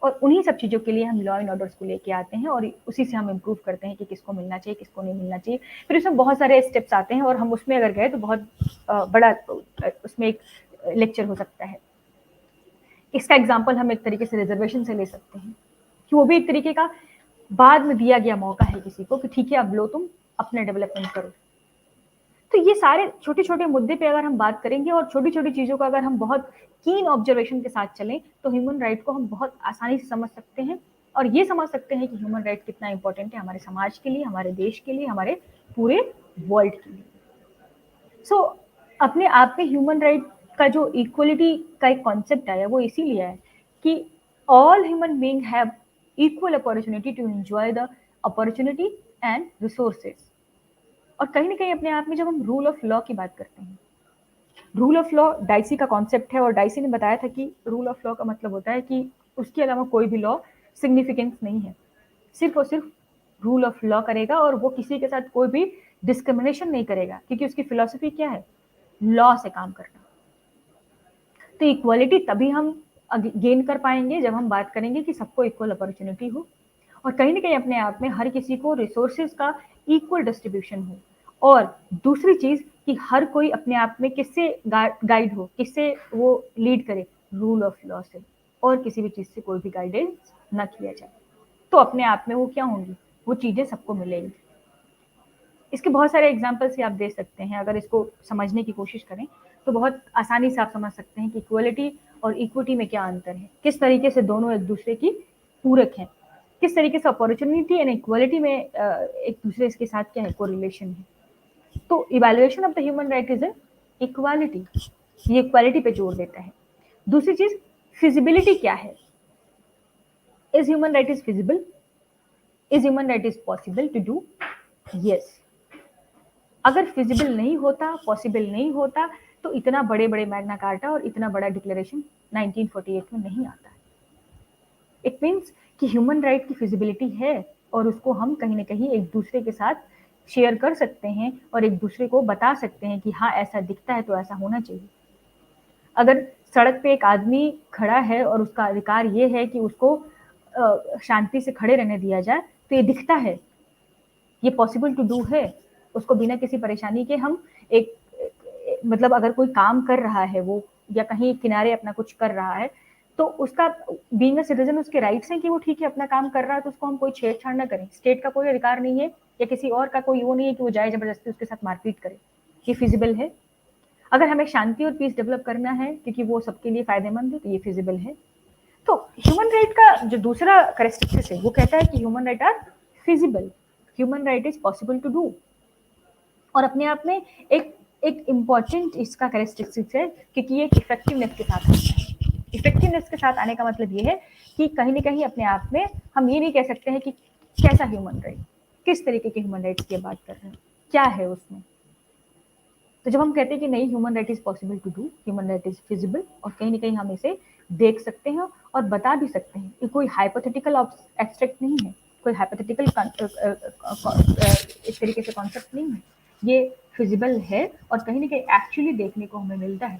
और उन्हीं सब चीज़ों के लिए हम लॉ एंड ऑर्डर्स को लेके आते हैं और उसी से हम इम्प्रूव करते हैं कि किसको मिलना चाहिए किसको नहीं मिलना चाहिए। फिर उसमें बहुत सारे स्टेप्स आते हैं और हम उसमें अगर गए तो बहुत बड़ा उसमें एक लेक्चर हो सकता है। इसका एग्जाम्पल हम एक तरीके से रिजर्वेशन से ले सकते हैं कि वो भी एक तरीके का बाद में दिया गया मौका है किसी को कि ठीक है अब लो तुम अपना डेवलपमेंट करो। तो ये सारे छोटे छोटे मुद्दे पे अगर हम बात करेंगे और छोटी छोटी चीज़ों का अगर हम बहुत कीन ऑब्जर्वेशन के साथ चलें तो ह्यूमन राइट को हम बहुत आसानी से समझ सकते हैं और ये समझ सकते हैं कि ह्यूमन राइट कितना इंपॉर्टेंट है हमारे समाज के लिए, हमारे देश के लिए, हमारे पूरे वर्ल्ड के लिए। सो अपने आप में ह्यूमन राइट का जो इक्वलिटी का एक कॉन्सेप्ट आया वो इसीलिए है कि all human being have equal opportunity to enjoy the opportunity and resources. और कहीं ना कहीं अपने आप में जब हम रूल ऑफ लॉ की बात करते हैं, रूल ऑफ लॉ डाइसी का कॉन्सेप्ट है और डाइसी ने बताया था कि रूल ऑफ लॉ का मतलब होता है कि उसके अलावा कोई भी लॉ सिग्निफिकेंस नहीं है, सिर्फ और सिर्फ रूल ऑफ लॉ करेगा और वो किसी के साथ कोई भी डिस्क्रिमिनेशन नहीं करेगा क्योंकि उसकी फिलॉसफी क्या है, लॉ से काम करना। तो इक्वालिटी तभी हम गेन कर पाएंगे जब हम बात करेंगे कि सबको इक्वल अपॉर्चुनिटी हो और कहीं ना कहीं अपने आप में हर किसी को रिसोर्सेज का इक्वल डिस्ट्रीब्यूशन हो, और दूसरी चीज कि हर कोई अपने आप में किससे गाइड हो, किससे वो लीड करे, रूल ऑफ लॉ से, और किसी भी चीज से कोई भी गाइडेंस ना किया जाए। तो अपने आप में वो क्या होंगी, वो चीजें सबको मिलेंगी। इसके बहुत सारे एग्जाम्पल से आप दे सकते हैं, अगर इसको समझने की कोशिश करें तो बहुत आसानी से आप समझ सकते हैं कि इक्वलिटी और इक्विटी में क्या अंतर है, किस तरीके से दोनों एक दूसरे की पूरक हैं, किस तरीके से अपॉर्चुनिटी एंड इक्वलिटी में एक दूसरे के साथ क्या है, कोरिलेशन है। तो evaluation of the human right is an equality, ये इक्वालिटी पे जोर देता है। दूसरी चीज फिजिबिलिटी क्या है, is human right is feasible, is human right is possible to do, yes. अगर फिजिबल नहीं होता, पॉसिबल नहीं होता तो इतना बड़े बड़े मैग्ना कार्टा और इतना बड़ा डिक्लेरेशन 1948 में नहीं आता। इट मीन्स कि ह्यूमन राइट की फिजिबिलिटी है, और उसको हम कहीं ना कहीं एक दूसरे के साथ शेयर कर सकते हैं और एक दूसरे को बता सकते हैं कि हाँ ऐसा दिखता है तो ऐसा होना चाहिए। अगर सड़क पे एक आदमी खड़ा है और उसका अधिकार ये है कि उसको शांति से खड़े रहने दिया जाए, तो ये दिखता है, ये पॉसिबल टू डू है। उसको बिना किसी परेशानी के हम एक मतलब अगर कोई काम कर रहा है वो या कहीं किनारे अपना कुछ कर रहा है, तो उसका बीइंग अ सिटीजन उसके राइट्स हैं कि वो ठीक है अपना काम कर रहा है, तो उसको हम कोई छेड़छाड़ ना करें। स्टेट का कोई अधिकार नहीं है या किसी और का कोई वो नहीं है कि वो जाए जबरदस्ती उसके साथ मारपीट करे। ये फिजिबल है। अगर हमें शांति और पीस डेवलप करना है क्योंकि वो सबके लिए फायदेमंद है, तो ये फिजिबल है। तो ह्यूमन राइट का जो दूसरा करेक्टरिस्टिक्स है वो कहता है कि human right are feasible, human right is possible to do. और अपने आप में एक एक इम्पॉर्टेंट इसका करेक्टरिस्टिक्स है क्योंकि ये एक इफेक्टिवनेस के साथ आता है। इफेक्टिवनेस के साथ आने का मतलब ये है कि कहीं ना कहीं अपने आप में हम ये नहीं कह सकते हैं कि कैसा ह्यूमन राइट, किस तरीके के ह्यूमन राइट्स की बात कर रहे हैं, क्या है उसमें। तो जब हम कहते हैं कि नहीं human right is possible to do, human right is feasible, और कहीं ना कहीं हम इसे देख सकते हैं और बता भी सकते हैं, ये कोई हाइपोथेटिकल एब्स्ट्रैक्ट नहीं है, कोई हाइपोथेटिकल इस तरीके से कॉन्सेप्ट नहीं है, ये फिजिबल है और कहीं ना कहीं एक्चुअली देखने को हमें मिलता है।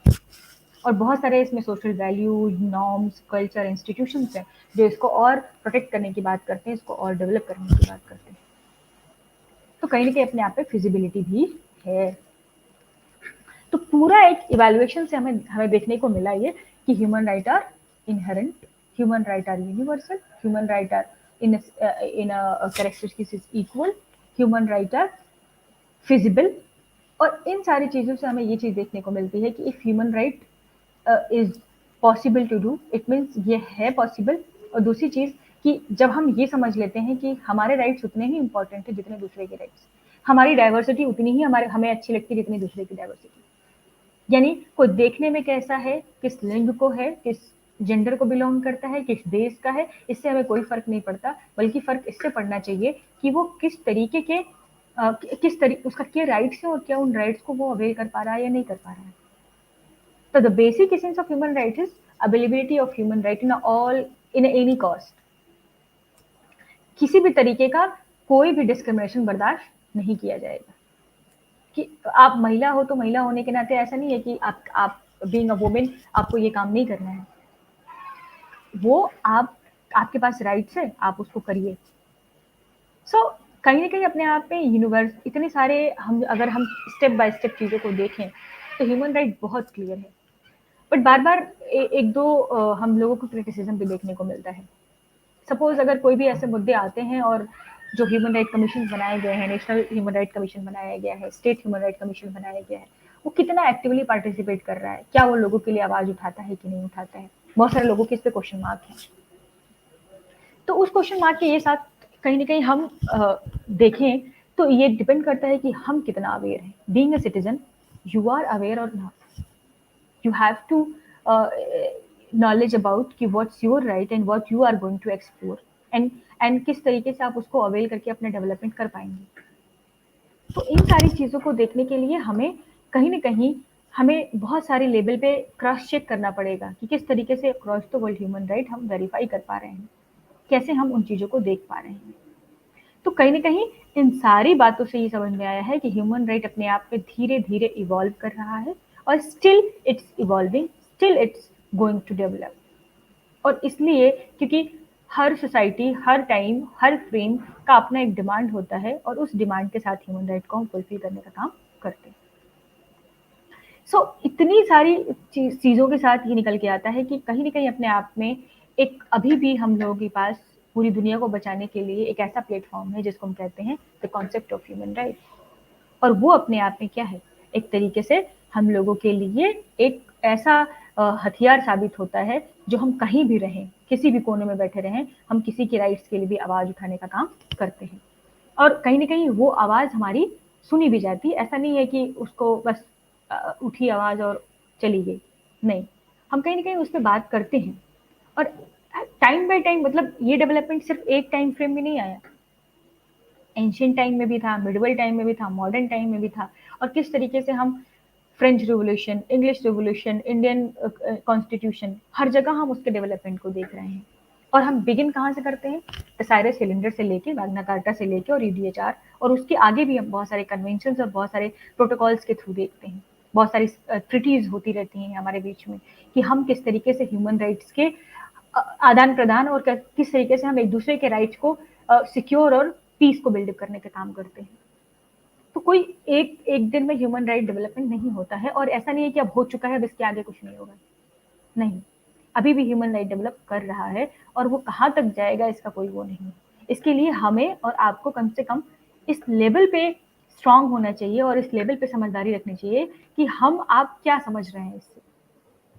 और बहुत सारे इसमें social values, norms, culture, institutions हैं जो इसको और प्रोटेक्ट करने की बात करते हैं, इसको और डेवलप करने की बात करते हैं। तो कहीं ना कहीं अपने आप पे फिजिबिलिटी भी है। तो पूरा एक इवैल्यूएशन से हमें हमें देखने को मिला ये कि human right are inherent, human right are universal, human right are in characteristics is equal, human right are feasible. और इन सारी चीज़ों से हमें ये चीज़ देखने को मिलती है कि if human right is possible to do, it means ये है पॉसिबल। और दूसरी चीज़ कि जब हम ये समझ लेते हैं कि हमारे राइट्स उतने ही इंपॉर्टेंट है जितने दूसरे के राइट्स, हमारी डाइवर्सिटी उतनी ही हमारे हमें अच्छी लगती है जितनी दूसरे की डाइवर्सिटी। यानी कोई देखने में कैसा है, किस लिंग को है, किस जेंडर को बिलोंग करता है, किस देश का है, इससे हमें कोई फर्क नहीं पड़ता, बल्कि फर्क इससे पड़ना चाहिए कि वो किस तरीके के किस तरीके उसका क्या राइट्स है और क्या उन राइट्स को वो अवेल कर पा रहा है या नहीं कर पा रहा है। तो the basic essence of human right is availability of human right in any cost. किसी भी तरीके का कोई भी डिस्क्रिमिनेशन बर्दाश्त नहीं किया जाएगा। कि आप महिला हो तो महिला होने के नाते ऐसा नहीं है कि आप बीइंग अ वुमेन आपको ये काम नहीं करना है, वो आप आपके पास राइट्स है, आप उसको करिए। सो कहीं ना कहीं अपने आप में यूनिवर्स इतने सारे हम अगर हम स्टेप बाय स्टेप चीज़ों को देखें तो ह्यूमन राइट बहुत क्लियर है। बट बार बार एक दो हम लोगों को क्रिटिसिज्म भी देखने को मिलता है। सपोज अगर कोई भी ऐसे मुद्दे आते हैं और जो ह्यूमन राइट कमीशन बनाए गए हैं, नेशनल ह्यूमन राइट कमीशन बनाया गया है, स्टेट ह्यूमन राइट कमीशन बनाया गया है, वो कितना एक्टिवली पार्टिसिपेट कर रहा है, क्या वो लोगों के लिए आवाज उठाता है कि नहीं उठाता है। बहुत सारे लोगों के इस पे क्वेश्चन मार्क है। तो उस क्वेश्चन मार्क के ये साथ कहीं ना कहीं हम देखें तो ये डिपेंड करता है कि हम कितना अवेयर हैं। Being a citizen, you are aware और not, you have to uh, knowledge about कि what's your right and what you are going to explore and किस तरीके से आप उसको अवेल करके अपने डेवलपमेंट कर पाएंगे। तो इन सारी चीज़ों को देखने के लिए हमें कहीं ना कहीं हमें बहुत सारे लेवल पे क्रॉस चेक करना पड़ेगा कि किस तरीके से across the world human right हम वेरीफाई कर पा रहे हैं, कैसे हम उन चीज़ों को देख पा रहे हैं। तो कहीं ना कहीं इन सारी बातों से ये समझ में आया है कि ह्यूमन राइट अपने आप में धीरे धीरे इवॉल्व कर रहा है और still it's evolving, still it's going to develop. और इसलिए क्योंकि हर सोसाइटी, हर टाइम, हर फ्रेम का अपना एक डिमांड होता है और उस डिमांड के साथ ह्यूमन राइट को हम फुलफिल करने का काम करते हैं। सो इतनी सारी चीज़ों के साथ ये निकल के आता है कि कहीं ना कहीं अपने आप में एक अभी भी हम लोगों के पास पूरी दुनिया को बचाने के लिए एक ऐसा प्लेटफॉर्म है जिसको हम कहते हैं the concept of human right. और वो अपने आप में क्या है, एक तरीके से हम लोगों के लिए एक ऐसा हथियार साबित होता है जो हम कहीं भी रहें, किसी भी कोने में बैठे रहें, हम किसी के राइट्स के लिए भी आवाज़ उठाने का काम करते हैं। और कहीं ना कहीं वो आवाज़ हमारी सुनी भी जाती है। ऐसा नहीं है कि उसको बस उठी आवाज़ और चली गई, नहीं, हम कहीं ना कहीं उस पर बात करते हैं। और टाइम बाय टाइम मतलब ये डेवलपमेंट सिर्फ एक टाइम फ्रेम में नहीं आया, एंशियंट टाइम में भी था, मिडिवल टाइम में भी था, मॉडर्न टाइम में भी था। और किस तरीके से हम French revolution, English revolution, Indian constitution, हर जगह हम उसके डेवलपमेंट को देख रहे हैं। और हम बिगिन कहाँ से करते हैं? साइरस सिलेंडर से लेके, मैग्ना कार्टा से लेके और यूडीएचआर, और उसके आगे भी हम बहुत सारे कन्वेंशन और बहुत सारे प्रोटोकॉल्स के थ्रू देखते हैं। बहुत सारी ट्रिटीज होती रहती हैं हमारे बीच में कि हम किस तरीके से ह्यूमन राइट्स के आदान प्रदान और किस तरीके से हम एक दूसरे के राइट्स को सिक्योर और पीस को बिल्डअप करने का काम करते हैं। तो कोई एक एक दिन में ह्यूमन राइट डेवलपमेंट नहीं होता है, और ऐसा नहीं है कि अब हो चुका है, अब इसके आगे कुछ नहीं होगा। नहीं, अभी भी ह्यूमन राइट डेवलप कर रहा है, और वो कहाँ तक जाएगा इसका कोई वो नहीं है। इसके लिए हमें और आपको कम से कम इस लेवल पे स्ट्रांग होना चाहिए और इस लेवल पे समझदारी रखनी चाहिए कि हम आप क्या समझ रहे हैं इससे।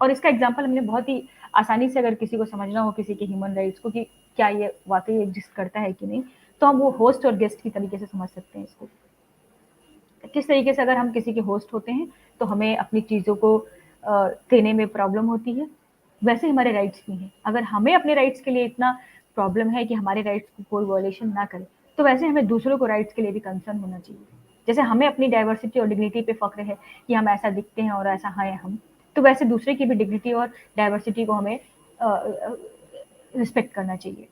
और इसका एग्जाम्पल हमने बहुत ही आसानी से, अगर किसी को समझना हो किसी के ह्यूमन राइट्स को कि क्या ये वाकई एग्जिस्ट करता है कि नहीं, तो हम वो होस्ट और गेस्ट की तरीके से समझ सकते हैं इसको। किस तरीके से अगर हम किसी के होस्ट होते हैं तो हमें अपनी चीज़ों को देने में प्रॉब्लम होती है, वैसे हमारे राइट्स भी हैं। अगर हमें अपने राइट्स के लिए इतना प्रॉब्लम है कि हमारे राइट्स को कोई वॉयलेशन ना करे, तो वैसे हमें दूसरों को राइट्स के लिए भी कंसर्न होना चाहिए। जैसे हमें अपनी डाइवर्सिटी और डिग्निटी पे फ़ख्र है कि हम ऐसा दिखते हैं और ऐसा हैं हम, तो वैसे दूसरे की भी डिग्निटी और डाइवर्सिटी को हमें रिस्पेक्ट करना चाहिए।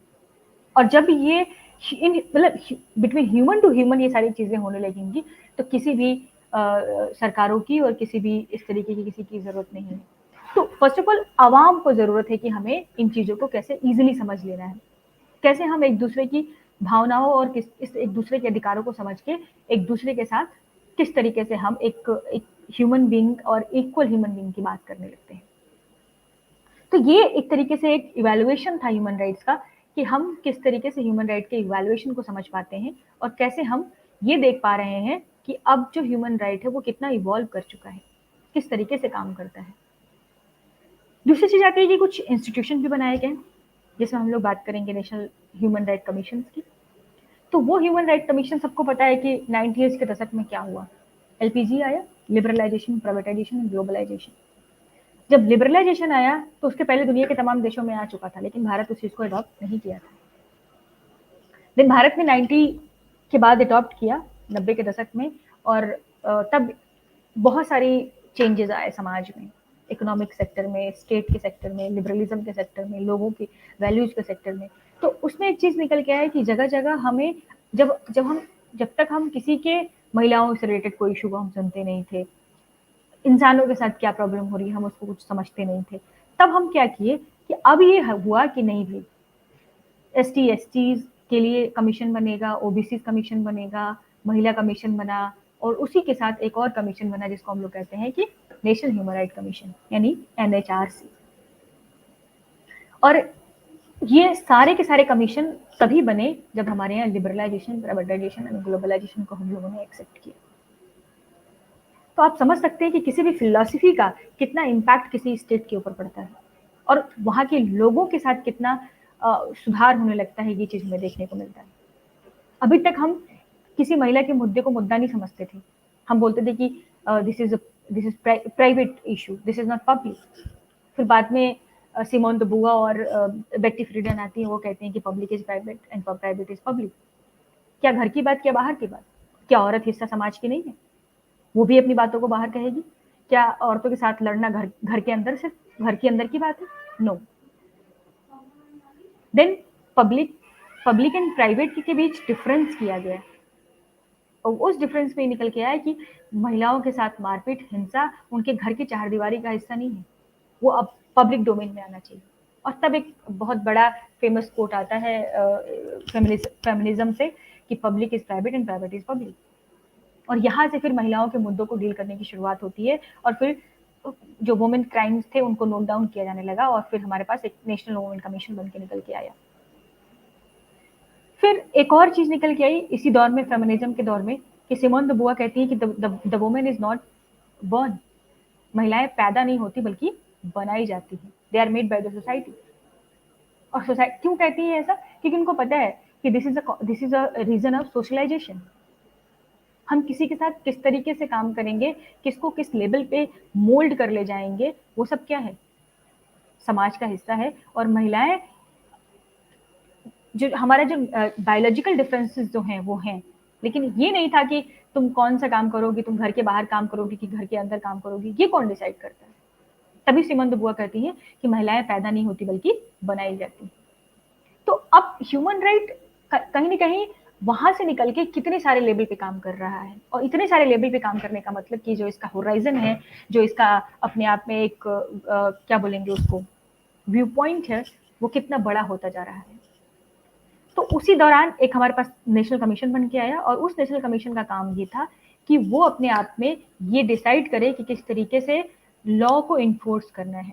और जब ये इन मतलब बिटवीन ह्यूमन टू ह्यूमन ये सारी चीज़ें होने लगेंगी, तो किसी भी सरकारों की और किसी भी इस तरीके की किसी की ज़रूरत नहीं है। तो फर्स्ट ऑफ ऑल आवाम को ज़रूरत है कि हमें इन चीज़ों को कैसे ईज़िली समझ लेना है। कैसे हम एक दूसरे की भावनाओं और इस एक दूसरे के अधिकारों को समझ के एक दूसरे के साथ किस तरीके से हम एक ह्यूमन बीइंग और इक्वल ह्यूमन बीइंग की बात करने लगते हैं। तो ये एक तरीके से एक इवैल्यूएशन था ह्यूमन राइट्स का कि हम किस तरीके से ह्यूमन राइट के इवैल्यूएशन को समझ पाते हैं और कैसे हम ये देख पा रहे हैं कि अब जो ह्यूमन राइट है वो कितना इवॉल्व कर चुका है, किस तरीके से काम करता है। दूसरी चीज़ आती है कि कुछ इंस्टीट्यूशन भी बनाए गए, जिसमें हम लोग बात करेंगे नेशनल ह्यूमन राइट कमीशन की। तो वो ह्यूमन राइट कमीशन सबको पता है कि 90s के दशक में क्या हुआ। एलपीजी आया, लिबरलाइजेशन, प्राइवेटाइजेशन, ग्लोबलाइजेशन। जब लिबरलाइजेशन आया तो उसके पहले दुनिया के तमाम देशों में आ चुका था, लेकिन भारत उस चीज़ को अडॉप्ट नहीं किया था। लेकिन भारत ने 90 के बाद अडॉप्ट किया, 90 के दशक में, और तब बहुत सारी चेंजेस आए समाज में, इकोनॉमिक सेक्टर में, स्टेट के सेक्टर में, लिबरलिज्म के सेक्टर में, लोगों की वैल्यूज के सेक्टर में। तो उसमें एक चीज़ निकल के आया कि जगह जगह हमें जब तक हम किसी के महिलाओं से रिलेटेड कोई इशू को हम सुनते नहीं थे, इंसानों के साथ क्या प्रॉब्लम हो रही है हम उसको कुछ समझते नहीं थे, तब हम क्या किए कि अब ये हुआ कि नहीं भाई, एसटी एसटीज के लिए कमीशन बनेगा, ओबीसी कमीशन बनेगा, महिला कमीशन बना, और उसी के साथ एक और कमीशन बना जिसको हम लोग कहते हैं कि नेशनल ह्यूमन राइट कमीशन, यानी एनएचआरसी। और ये सारे के सारे कमीशन तभी बने जब हमारे यहाँ लिबरलाइजेशन, प्राइवेटाइजेशन एंड ग्लोबलाइजेशन को हम लोगों ने एक्सेप्ट किया। तो आप समझ सकते हैं कि किसी भी फिलॉसफी का कितना इम्पैक्ट किसी स्टेट के ऊपर पड़ता है और वहाँ के लोगों के साथ कितना सुधार होने लगता है, ये चीज़ हमें देखने को मिलता है। अभी तक हम किसी महिला के मुद्दे को मुद्दा नहीं समझते थे। हम बोलते थे कि this is private issue, this is not public. फिर बाद में सिमोन द बुआ और बेट्टी फ्रीडन आती है, वो कहते हैं कि public is private and private is public. क्या घर की बात, क्या बाहर की बात? क्या औरत हिस्सा समाज की नहीं है? वो भी अपनी बातों को बाहर कहेगी। क्या औरतों के साथ लड़ना घर के अंदर सिर्फ घर के अंदर की बात है? No. Then public public and private के बीच डिफरेंस किया गया, और उस डिफरेंस में निकल के आया कि महिलाओं के साथ मारपीट, हिंसा उनके घर की चारदीवारी का हिस्सा नहीं है, वो अब पब्लिक डोमेन में आना चाहिए। और तब एक बहुत बड़ा फेमस कोट आता है फेमिनिज्म से कि public is private and private is public. और यहाँ से फिर महिलाओं के मुद्दों को डील करने की शुरुआत होती है, और फिर जो वुमेन क्राइम्स थे उनको नोट डाउन किया जाने लगा, और फिर हमारे पास एक नेशनल वुमेन कमीशन बन के निकल के आया। फिर एक और चीज निकल के आई इसी दौर में, फेमिनिज्म के दौर में, कि सिमोन द बुआ कहती है कि the women is not born, महिलाएं पैदा नहीं होती बल्कि बनाई जाती हैं, they are made by the society. और सोसाइटी क्यों कहती है ऐसा? क्योंकि उनको पता है कि this is a reason of socialisation. हम किसी के साथ किस तरीके से काम करेंगे, किसको किस लेवल पे मोल्ड कर ले जाएंगे, वो सब क्या है, समाज का हिस्सा है। और महिलाएं, जो हमारा जो बायोलॉजिकल डिफरेंसेस जो हैं वो हैं, लेकिन ये नहीं था कि तुम कौन सा काम करोगी, तुम घर के बाहर काम करोगी कि घर के अंदर काम करोगी, ये कौन डिसाइड करता है? तभी सिमोन द बुआ कहती है कि महिलाएं पैदा नहीं होती बल्कि बनाई जाती। तो अब ह्यूमन राइट कहीं ना कहीं वहां से निकल के कितने सारे लेवल पे काम कर रहा है, और इतने सारे लेवल पे काम करने का मतलब कि जो इसका होराइजन है, जो इसका अपने आप में एक क्या बोलेंगे उसको, व्यू पॉइंट है, वो कितना बड़ा होता जा रहा है। तो उसी दौरान एक हमारे पास नेशनल कमीशन बन के आया, और उस नेशनल कमीशन का काम ये था कि वो अपने आप में ये डिसाइड करे कि किस तरीके से लॉ को इन्फोर्स करना है।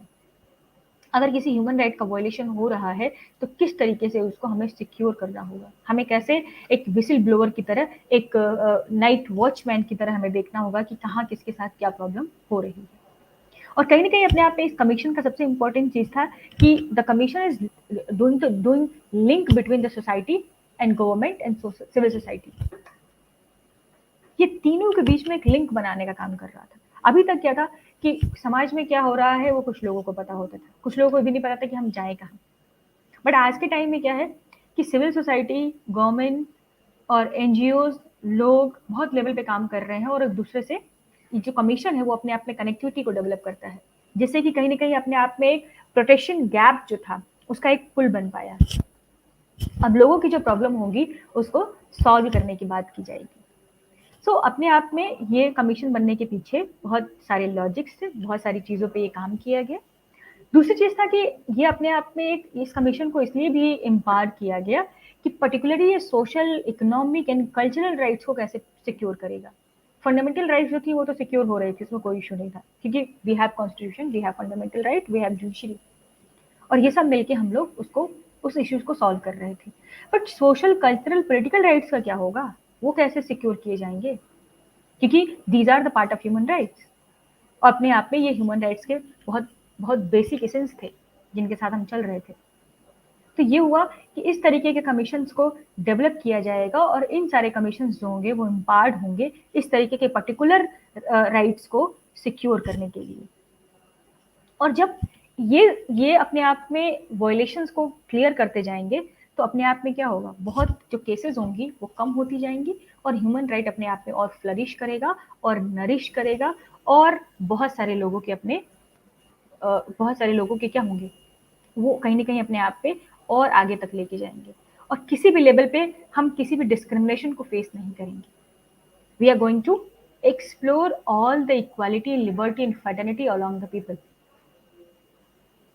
अगर किसी ह्यूमन राइट का वायलेशन हो रहा है तो किस तरीके से उसको हमें सिक्योर करना होगा, हमें कैसे एक विसिल ब्लोअर की तरह, एक नाइट वॉचमैन की तरह हमें देखना होगा कि कहाँ किसके साथ क्या प्रॉब्लम हो रही है। और कहीं ना कहीं अपने आप में इस कमीशन का सबसे इंपॉर्टेंट चीज था कि the commission is doing link between the society and government and civil society. ये तीनों के बीच में एक लिंक बनाने का काम कर रहा था। अभी तक क्या था कि समाज में क्या हो रहा है वो कुछ लोगों को पता होता था, कुछ लोगों को भी नहीं पता था कि हम जाए कहाँ। बट आज के टाइम में क्या है कि सिविल सोसाइटी, गवर्नमेंट और एनजीओज, लोग बहुत लेवल पे काम कर रहे हैं, और एक दूसरे से जो कमीशन है वो अपने आप में कनेक्टिविटी को डेवलप करता है, जिससे कि कहीं ना कहीं अपने आप में एक प्रोटेक्शन गैप जो था उसका एक पुल बन पाया। अब लोगों की जो प्रॉब्लम होगी उसको सॉल्व करने की बात की जाएगी। अपने आप में ये कमीशन बनने के पीछे बहुत सारे लॉजिक्स थे, बहुत सारी चीज़ों पे ये काम किया गया। दूसरी चीज़ था कि ये अपने आप में एक इस कमीशन को इसलिए भी इम्पावर किया गया कि पर्टिकुलरली ये social, economic and cultural rights को कैसे सिक्योर करेगा। फंडामेंटल राइट्स जो थी वो तो सिक्योर हो रही थी, उसमें कोई इशू नहीं था, क्योंकि we have constitution, we have fundamental right, we have judiciary, और ये सब मिलके हम लोग उसको, उस इश्यूज को सॉल्व कर रहे थे। But social, cultural, political rights का क्या होगा, वो कैसे सिक्योर किए जाएंगे, क्योंकि these are the part of human rights. और अपने आप में ये ह्यूमन राइट्स के बहुत बहुत बेसिक एसेंस थे जिनके साथ हम चल रहे थे। तो ये हुआ कि इस तरीके के कमीशंस को डेवलप किया जाएगा, और इन सारे कमीशंस जो होंगे वो एम्पावर्ड होंगे इस तरीके के पर्टिकुलर राइट्स को सिक्योर करने के लिए। और जब ये अपने आप में वायलेशंस को क्लियर करते जाएंगे तो अपने आप में क्या होगा, बहुत जो केसेस होंगी वो कम होती जाएंगी, और ह्यूमन राइट अपने आप में और फ्लरिश करेगा और नरिश करेगा, और बहुत सारे लोगों के अपने बहुत सारे लोगों के क्या होंगे, वो कहीं ना कहीं अपने आप पे और आगे तक लेके जाएंगे, और किसी भी लेवल पे हम किसी भी डिस्क्रिमिनेशन को फेस नहीं करेंगे। We are going to explore all the equality, liberty and fraternity along the people.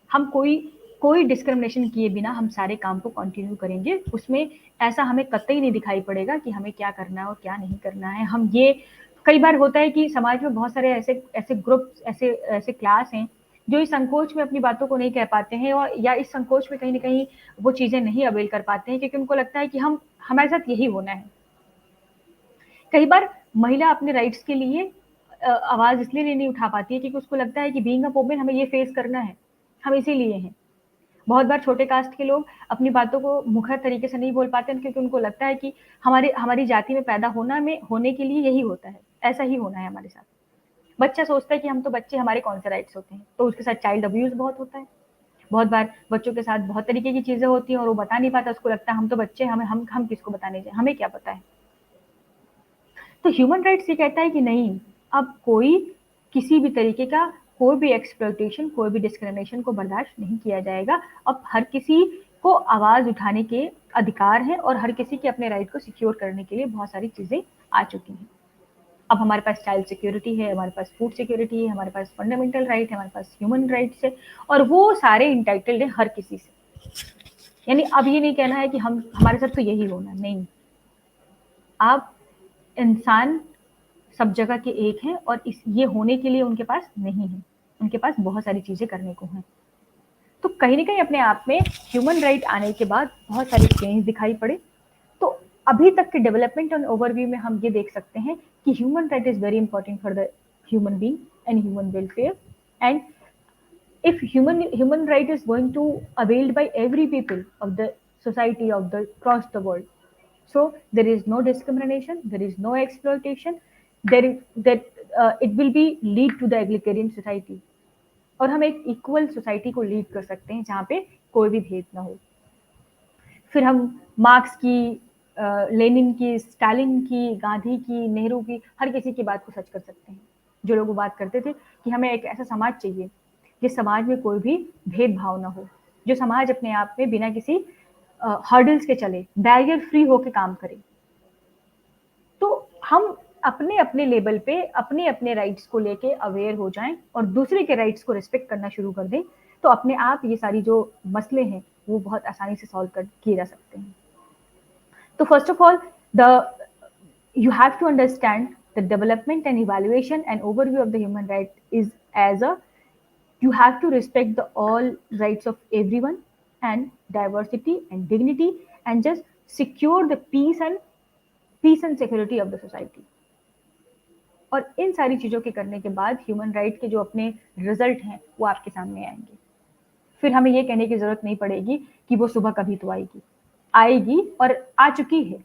हम कोई कोई डिस्क्रिमिनेशन किए बिना हम सारे काम को कंटिन्यू करेंगे, उसमें ऐसा हमें कतई नहीं दिखाई पड़ेगा कि हमें क्या करना है और क्या नहीं करना है। हम ये, कई बार होता है कि समाज में बहुत सारे ऐसे ऐसे ग्रुप, ऐसे ऐसे क्लास हैं जो इस संकोच में अपनी बातों को नहीं कह पाते हैं, और या इस संकोच में कहीं ना कहीं वो चीजें नहीं अवेल कर पाते हैं, क्योंकि उनको लगता है कि हम, हमारे साथ यही होना है। कई बार महिला अपने राइट्स के लिए आवाज इसलिए नहीं उठा पाती है क्योंकि उसको लगता है कि बीइंग अ वुमेन हमें ये फेस करना है, हम इसीलिए हैं। बहुत बार छोटे कास्ट के लोग अपनी बातों को मुखर तरीके से नहीं बोल पाते हैं, क्योंकि उनको लगता है कि हमारी हमारी जाति में पैदा होने के लिए यही होता है, ऐसा ही होना है हमारे साथ। बच्चा सोचता है कि हम तो बच्चे, हमारे कौन से राइट्स होते हैं, तो उसके साथ चाइल्ड अब्यूज बहुत होता है। बहुत बार बच्चों के साथ बहुत तरीके की चीजें होती हैं और वो बता नहीं पाता, उसको लगता है हम तो बच्चे, हम किसको बताने जाए, हमें क्या पता है। तो ह्यूमन राइट्स ये कहता है कि नहीं, अब कोई किसी भी तरीके का कोई भी एक्सप्लॉयटेशन, कोई भी डिस्क्रिमिनेशन को बर्दाश्त नहीं किया जाएगा। अब हर किसी को आवाज उठाने के अधिकार है, और हर किसी के अपने राइट को सिक्योर करने के लिए बहुत सारी चीजें आ चुकी हैं। अब हमारे पास चाइल्ड सिक्योरिटी है, हमारे पास फूड सिक्योरिटी है, हमारे पास फंडामेंटल राइट है, हमारे पास ह्यूमन राइट्स है, और वो सारे इंटाइटल्ड है हर किसी से। यानी अब ये नहीं कहना है कि हम, हमारे साथ तो यही होना, नहीं। आप, इंसान सब जगह के एक हैं, और इस ये होने के लिए उनके पास नहीं है, उनके पास बहुत सारी चीजें करने को हैं। तो कहीं ना कहीं अपने आप में ह्यूमन राइट आने के बाद बहुत सारे चेंज दिखाई पड़े। तो अभी तक के डेवलपमेंट एंड ओवरव्यू में हम ये देख सकते हैं कि human right is very important for the human being and human welfare. And if human right is going to availed by every people of the society, of the across the world, so there is no discrimination, there is no exploitation, there is that it will be lead to the egalitarian society, और हम एक equal society को lead कर सकते हैं जहाँ पे कोई भी भेद ना हो। फिर हम मार्क्स की, लेनिन की, स्टालिन की, गांधी की, नेहरू की, हर किसी की बात को सच कर सकते हैं। जो लोग बात करते थे कि हमें एक ऐसा समाज चाहिए जिस समाज में कोई भी भेदभाव ना हो, जो समाज अपने आप में बिना किसी हर्डल्स के चले, बैरियर फ्री होके काम करें, तो हम अपने अपने लेवल पे अपने अपने राइट्स को लेके अवेयर हो जाएं और दूसरे के राइट्स को रिस्पेक्ट करना शुरू कर दें, तो अपने आप ये सारी जो मसले हैं वो बहुत आसानी से सॉल्व कर किए जा सकते हैं. तो first of all, the you have to understand the development and evaluation and overview of the human right is as a, you have to respect the all rights of everyone and diversity and dignity and just secure the peace and security of the society. और इन सारी चीज़ों के करने के बाद human right के जो अपने रिजल्ट हैं वो आपके सामने आएंगे. फिर हमें ये कहने की ज़रूरत नहीं पड़ेगी कि वो सुबह कभी तो आएगी, आएगी और आ चुकी है.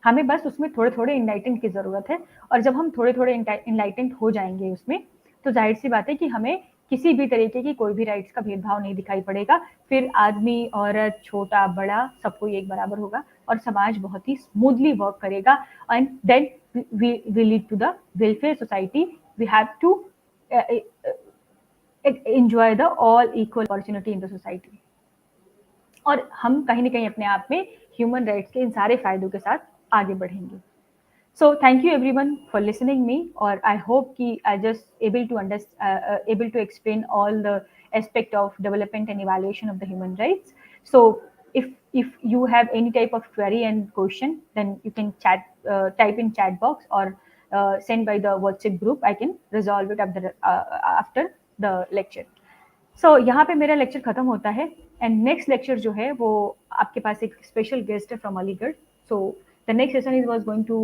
हमें बस उसमें थोड़े-थोड़े इनलाइटमेंट की ज़रूरत है, और जब हम थोड़े-थोड़े इनलाइटमेंट हो जाएँगे उसमें, तो ज़ाहिर-सी बात है कि हमें किसी भी तरीके की कोई भी राइट्स का भेदभाव नहीं दिखाई पड़ेगा. फिर आदमी, औरत, छोटा, बड़ा सब कोई एक बराबर होगा और समाज बहुत ही स्मूथली वर्क करेगा. And then we lead to the welfare society. We have to enjoy the all equal opportunity in the society. और हम कहीं ना कहीं अपने आप में ह्यूमन राइट्स के इन सारे फायदों के साथ आगे बढ़ेंगे. So thank you everyone for listening me, or I hope ki I just able to able to explain all the aspect of development and evaluation of the human rights. So if you have any type of query and question, then you can type in chat box or send by the WhatsApp group. I can resolve it after the lecture. सो यहाँ पे मेरा lecture खत्म होता है. And next lecture जो है वो आपके पास एक स्पेशल गेस्ट है from Aligarh. So the next session is was going to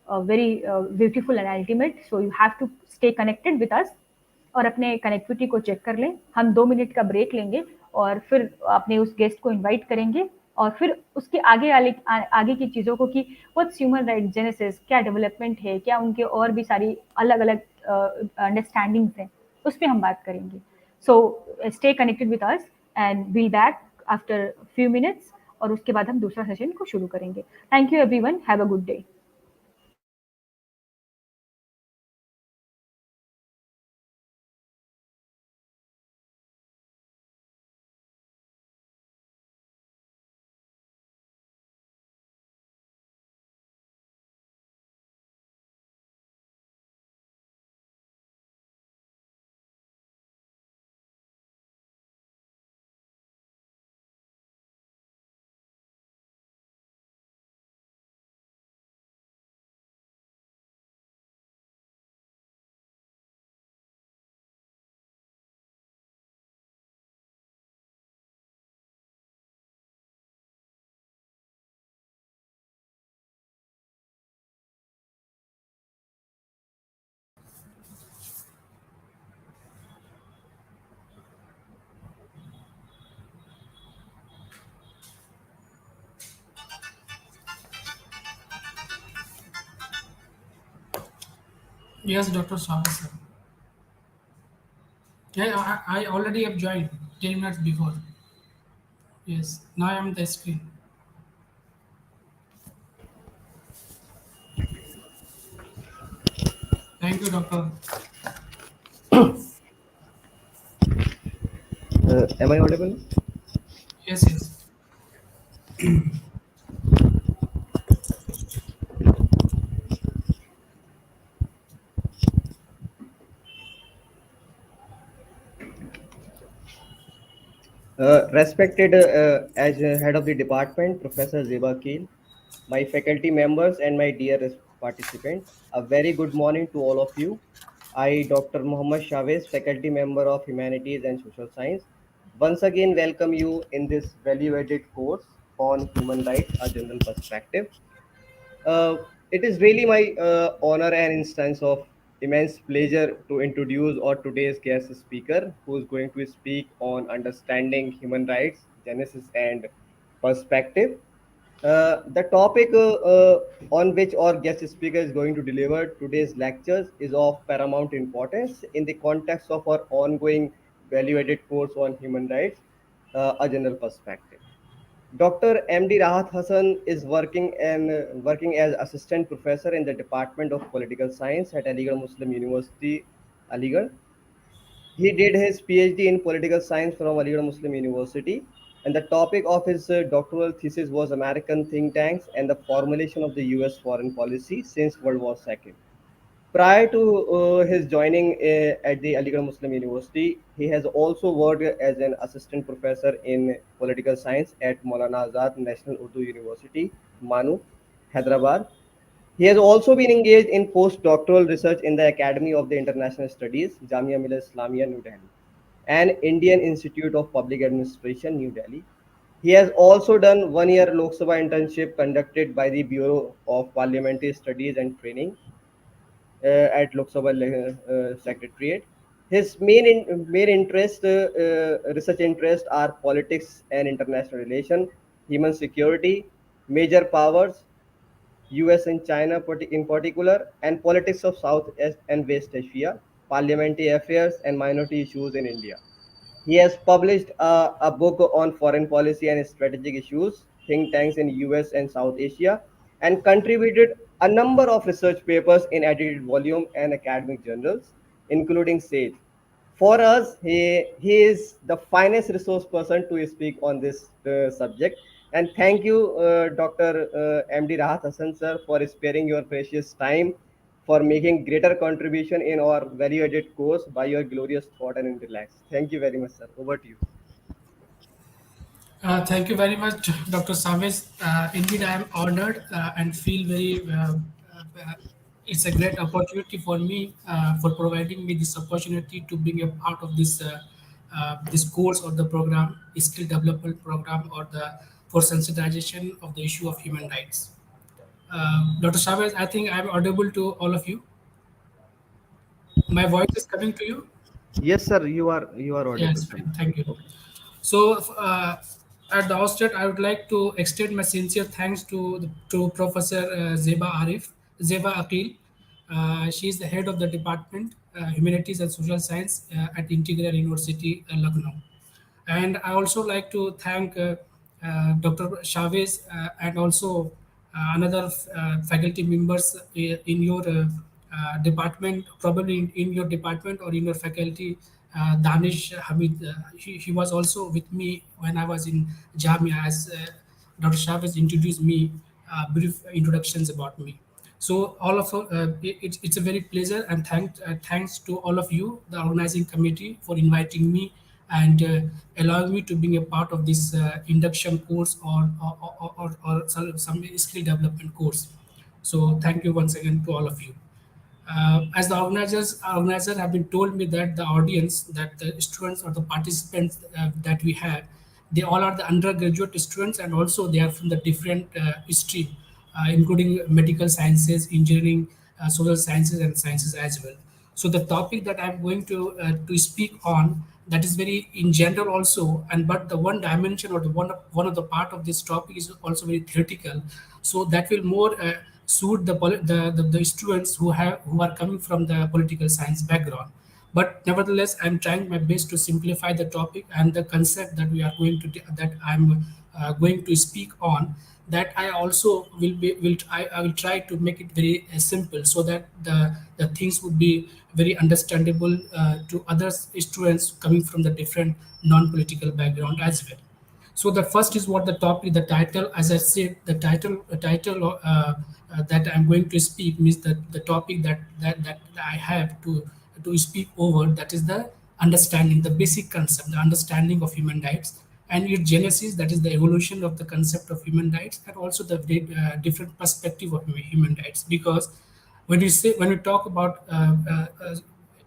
very beautiful and ultimate. So you have to stay connected with us और अपने कनेक्टिविटी को चेक कर लें. हम 2 मिनट का ब्रेक लेंगे और फिर अपने उस गेस्ट को इनवाइट करेंगे और फिर उसके आगे की चीज़ों को कि व्हाट्स ह्यूमन राइट जेनेसिस, क्या डेवलपमेंट है, क्या उनके और भी सारी अलग अलग अंडरस्टैंडिंग्स हैं, उस पर हम बात करेंगे. So stay connected with us and we'll back after few minutes और उसके बाद हम दूसरा सेशन को शुरू करेंगे. Thank you everyone, have a good day. Yes, Dr. Swami sir. Yeah, I already have joined 10 minutes before. Yes, now I am the screen. Thank you, Doctor. Am I audible? Yes, yes. Respected as head of the department, Professor Zeba Keel, my faculty members, and my dear participants, a very good morning to all of you. I, Dr. Muhammad Chavez, faculty member of Humanities and Social Science, once again welcome you in this value-added course on human rights, a general perspective. It is really my honor and instance of immense pleasure to introduce our today's guest speaker, who is going to speak on understanding human rights, genesis and perspective. The topic on which our guest speaker is going to deliver today's lectures is of paramount importance in the context of our ongoing value-added course on human rights, a general perspective. Dr. MD Rahat Hasan is working as assistant professor in the Department of Political Science at Aligarh Muslim University, Aligarh. He did his PhD in political science from Aligarh Muslim University. And the topic of his doctoral thesis was American think tanks and the formulation of the US foreign policy since World War II. Prior to his joining at the Aligarh Muslim University, he has also worked as an assistant professor in political science at Maulana Azad National Urdu University, Manu, Hyderabad. He has also been engaged in postdoctoral research in the Academy of the International Studies, Jamia Millia Islamia, New Delhi, and Indian Institute of Public Administration, New Delhi. He has also done 1 year Lok Sabha internship conducted by the Bureau of Parliamentary Studies and Training at Lok Sabha Secretariat. His main interest, research interest, are politics and international relation, human security, major powers, US and China in particular, and politics of South and West Asia, parliamentary affairs, and minority issues in India. He has published a book on foreign policy and strategic issues, think tanks in US and South Asia, and contributed a number of research papers in edited volume and academic journals, including SAGE. For us, he is the finest resource person to speak on this subject. And thank you, Dr. MD Rahat Hasan, sir, for sparing your precious time for making greater contribution in our value-added course by your glorious thought and intellect. Thank you very much, sir. Over to you. Thank you very much, Dr. Savez. Indeed, I am honored and feel very. It's a great opportunity for me for providing me this opportunity to being a part of this course or the program, skill development program, or the for sensitization of the issue of human rights. Dr. Chavez, I think I'm audible to all of you. My voice is coming to you. Yes, sir. You are audible, Yes, sir. fine. Thank you. Okay. So, at the outset, I would like to extend my sincere thanks to Professor Zeba Akil. She is the head of the Department Humanities and Social Science at Integral University, Lucknow. And I also like to thank Dr. Chavez and also another faculty members in your department, probably in your department or in your faculty. Danish Hamid, he was also with me when I was in Jamia, as Dr. Chavez introduced me, brief introductions about me. So all of it's a very pleasure and thanks to all of you, the organizing committee, for inviting me and allowing me to be a part of this induction course or some skill development course. So thank you once again to all of you. As the organizer have been told me that the audience, that the students or the participants that we have, they all are the undergraduate students and also they are from the different stream, including medical sciences, engineering, social sciences, and sciences as well. So the topic that I'm going to speak on, that is very in general also, and but the one dimension or the one of the part of this topic is also very theoretical. So that will more suit the students who are coming from the political science background. But nevertheless, I'm trying my best to simplify the topic and the concept that we are going to that I'm going to speak on. That I also I will try to make it very simple so that the things would be very understandable to other students coming from the different non-political background as well. So the first is what the topic, the title, as I said, the title that I'm going to speak means that the topic that I have to speak over, that is the understanding, the basic concept, the understanding of human rights and its genesis, that is the evolution of the concept of human rights, and also the different perspective of human rights. Because when we talk about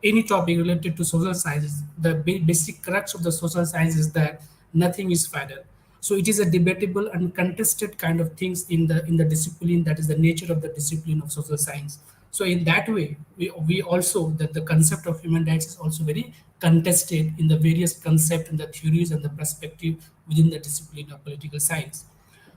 any topic related to social sciences, the basic crux of the social science is that nothing is final. So it is a debatable and contested kind of things in the discipline, that is the nature of the discipline of social science. So in that way, we also that the concept of human rights is also very contested in the various concept and the theories and the perspective within the discipline of political science.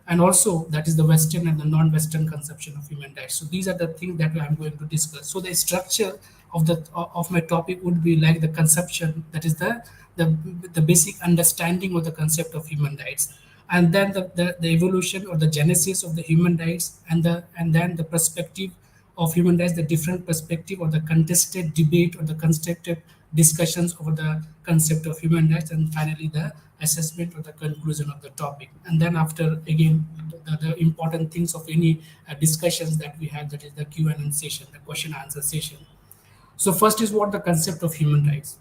And also that is the Western and the non-Western conception of human rights. So these are the things that I'm going to discuss. So the structure of my topic would be like the conception, that is the, the basic understanding of the concept of human rights, and then the evolution or the genesis of the human rights, and then the perspective of human rights, the different perspective or the contested debate or the constructive discussions over the concept of human rights, and finally the assessment or the conclusion of the topic. And then after, again, the important things of any discussions that we have, that is the Q&A session, the question answer session. So first is what the concept of human rights.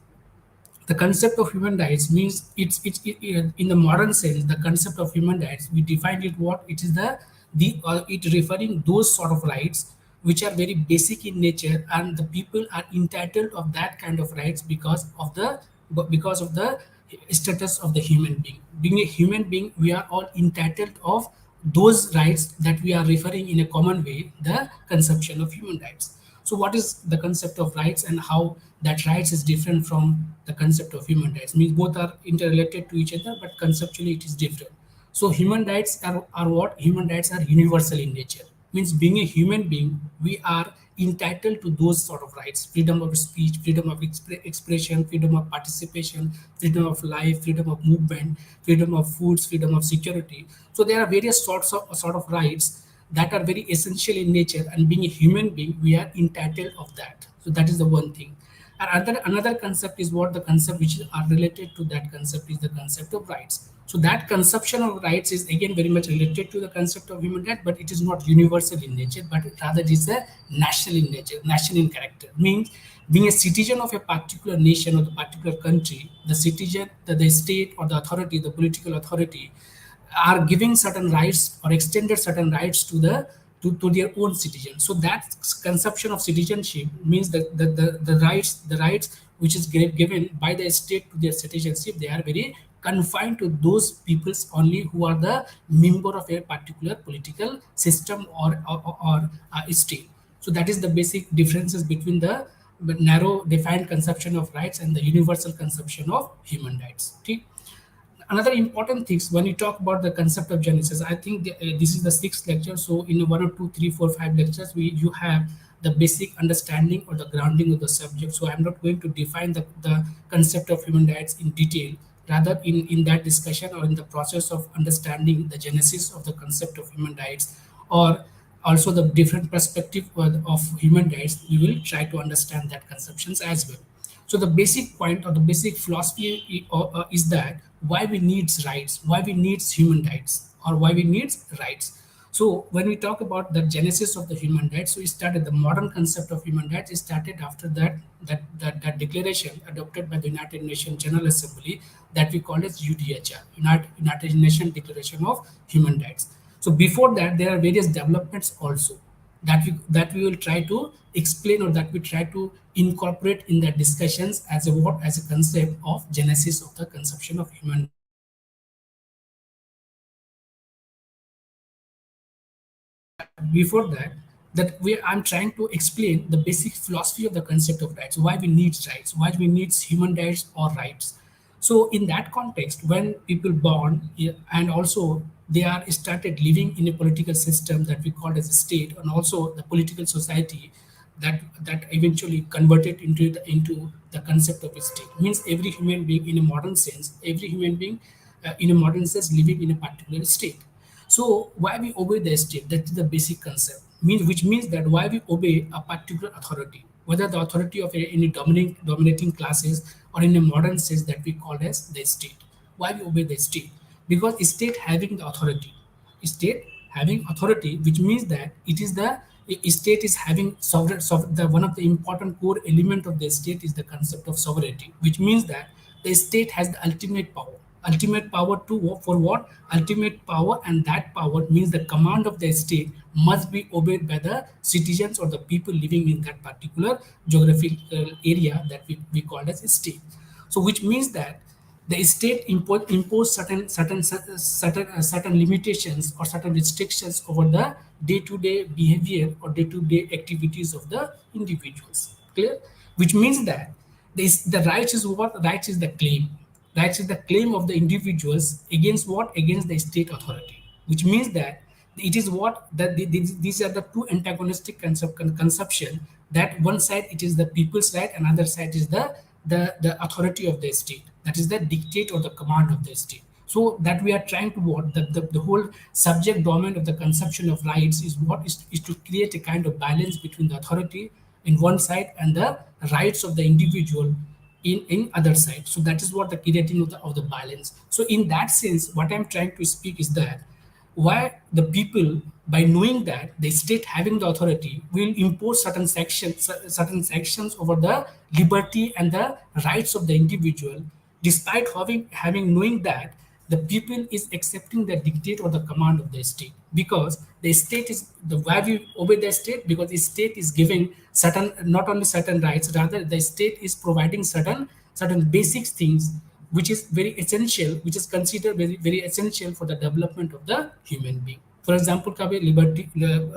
The concept of human rights means in the modern sense, the concept of human rights, we define it what it is, it referring those sort of rights which are very basic in nature, and the people are entitled of that kind of rights because of the status of the human being. Being a human being, we are all entitled of those rights that we are referring in a common way, the conception of human rights. So what is the concept of rights, and how that rights is different from the concept of human rights? Means both are interrelated to each other, but conceptually it is different. So human rights are what? Human rights are universal in nature. Means being a human being, we are entitled to those sort of rights: freedom of speech, freedom of expression, freedom of participation, freedom of life, freedom of movement, freedom of foods, freedom of security. So there are various sort of rights that are very essential in nature, and being a human being, we are entitled of that. So that is the one thing. And another concept is what? The concept which are related to that concept is the concept of rights. So that conception of rights is again very much related to the concept of human right, but it is not universal in nature, but rather it is a national in nature, national in character. Means being a citizen of a particular nation or the particular country, the citizen, the state or the authority, the political authority, are giving certain rights or extended certain rights to their own citizens. So that conception of citizenship means that the rights which is given by the state to their citizenship, they are very confined to those peoples only who are the member of a particular political system or state. So that is the basic differences between the narrow defined conception of rights and the universal conception of human rights. Okay? Another important things when you talk about the concept of genesis, I think this is the sixth lecture. So in one or two, three, four, five lectures, you have the basic understanding or the grounding of the subject. So I'm not going to define the concept of human rights in detail. Rather, in that discussion or in the process of understanding the genesis of the concept of human rights, or also the different perspective of human rights, we will try to understand that conceptions as well. So the basic point or the basic philosophy is that why we needs rights, why we needs human rights, or why we needs rights. So when we talk about the genesis of the human rights, so it started, the modern concept of human rights is started after that declaration adopted by the United Nations General Assembly that we call as UDHR, United Nations Declaration of Human Rights. So before that, there are various developments also that we will try to explain, or that we try to incorporate in the discussions as a what, as a concept of genesis of the conception of human rights. But before that, I'm trying to explain the basic philosophy of the concept of rights, why we need rights, why we need human rights or rights. So in that context, when people born, and also they are started living in a political system that we call as a state, and also the political society that eventually converted into the concept of a state. Means every human being in a modern sense, every human being in a modern sense living in a particular state. So why we obey the state? That is the basic concept. Which means that why we obey a particular authority, whether the authority of any dominating classes, or in a modern sense that we call as the state. Why we obey the state? Because state having the authority, state having authority, which means that it is the state is having sovereign. The one of the important core element of the state is the concept of sovereignty, which means that the state has the ultimate power. Ultimate power to for what? Ultimate power, and that power means the command of the state must be obeyed by the citizens or the people living in that particular geographical area that we call as a state. So which means that the state impose certain limitations or certain restrictions over the day-to-day behavior or day-to-day activities of the individuals. Clear? Which means that the rights is what? Rights is the claim. Rights is the claim of the individuals against what? Against the state authority. Which means that it is what that these are the two antagonistic conception, that one side it is the people's right, another side is the authority of the state, that is the dictate or the command of the state. So that we are trying to what the whole subject domain of the conception of rights is what is to create a kind of balance between the authority in one side and the rights of the individual in other side. So that is what the creating of the balance. So in that sense, what I'm trying to speak is that why the people, by knowing that the state having the authority, will impose certain sections over the liberty and the rights of the individual, despite having knowing that the people is accepting the dictate or the command of the state, because the state is the why we obey the state, because the state is giving certain, not only certain rights, rather the state is providing certain basic things which is very essential, which is considered very essential for the development of the human being. For example, kabe liberty,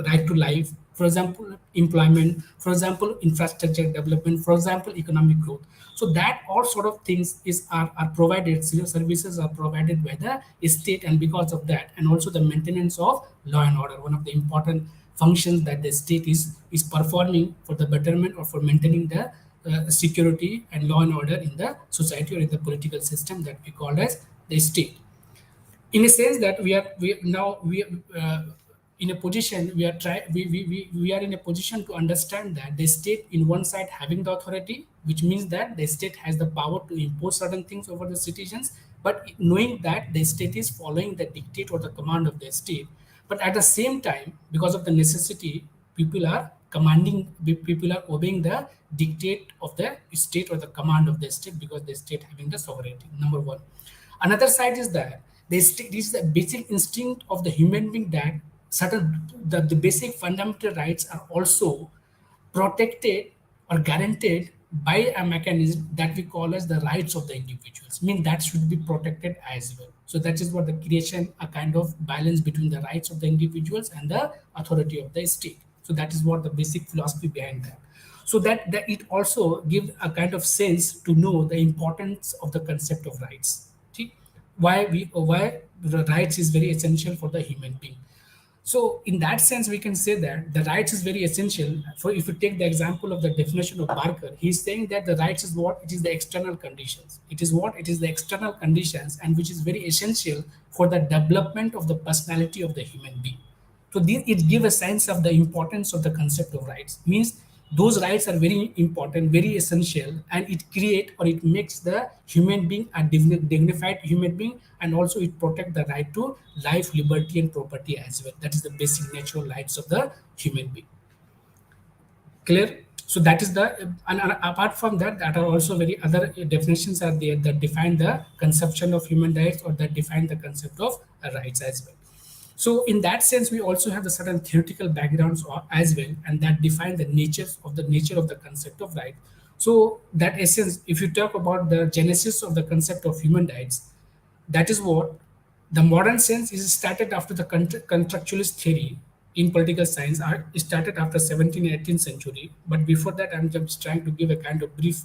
right to life. For example, employment. For example, infrastructure development. For example, economic growth. So that all sort of things are provided. Services are provided by the state, and because of that, and also the maintenance of law and order, one of the important functions that the state is performing for the betterment or for maintaining the security and law and order in the society or in the political system that we call as the state. In a sense that we now we in a position, we are in a position to understand that the state in one side having the authority, which means that the state has the power to impose certain things over the citizens, but knowing that the state is following the dictate or the command of the state. But at the same time, because of the necessity, people are people are obeying the dictate of the state or the command of the state, because the state having the sovereignty, number one. Another side is that this is the basic instinct of the human being, that the basic fundamental rights are also protected or guaranteed by a mechanism that we call as the rights of the individuals. I mean, that should be protected as well. So that is what the creation, a kind of balance between the rights of the individuals and the authority of the state. So that is what the basic philosophy behind that. So that it also gives a kind of sense to know the importance of the concept of rights. See, why the rights is very essential for the human being. So in that sense, we can say that the rights is very essential. For if you take the example of the definition of Barker, he's saying that the rights is what? It is the external conditions. It is what? It is the external conditions, and which is very essential for the development of the personality of the human being. So it gives a sense of the importance of the concept of rights. Means those rights are very important, very essential, and it create or it makes the human being a dignified human being, and also it protect the right to life, liberty, and property as well. That is the basic natural rights of the human being. Clear? So that is the, and apart from that, that are also very other definitions are there that define the conception of human rights, or that define the concept of rights as well. So in that sense, we also have the certain theoretical backgrounds as well, and that define the nature of the concept of right. So that essence, if you talk about the genesis of the concept of human rights, that is what the modern sense is started after the contractualist theory in political science are started after 17th and 18th century. But before that, I'm just trying to give a kind of brief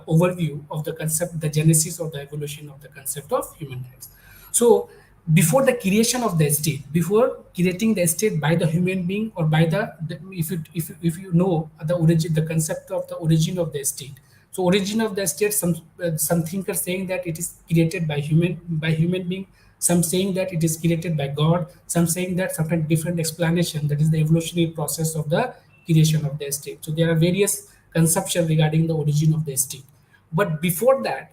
overview of the concept, the genesis or the evolution of the concept of human rights. So before the creation of the state, before creating the state by the human being, or by the if you know the origin, the concept of the origin of the state. So origin of the state, some thinkers saying that it is created by human being, some saying that it is created by God, some saying that certain different explanation, that is the evolutionary process of the creation of the state. So there are various conceptions regarding the origin of the state. But before that,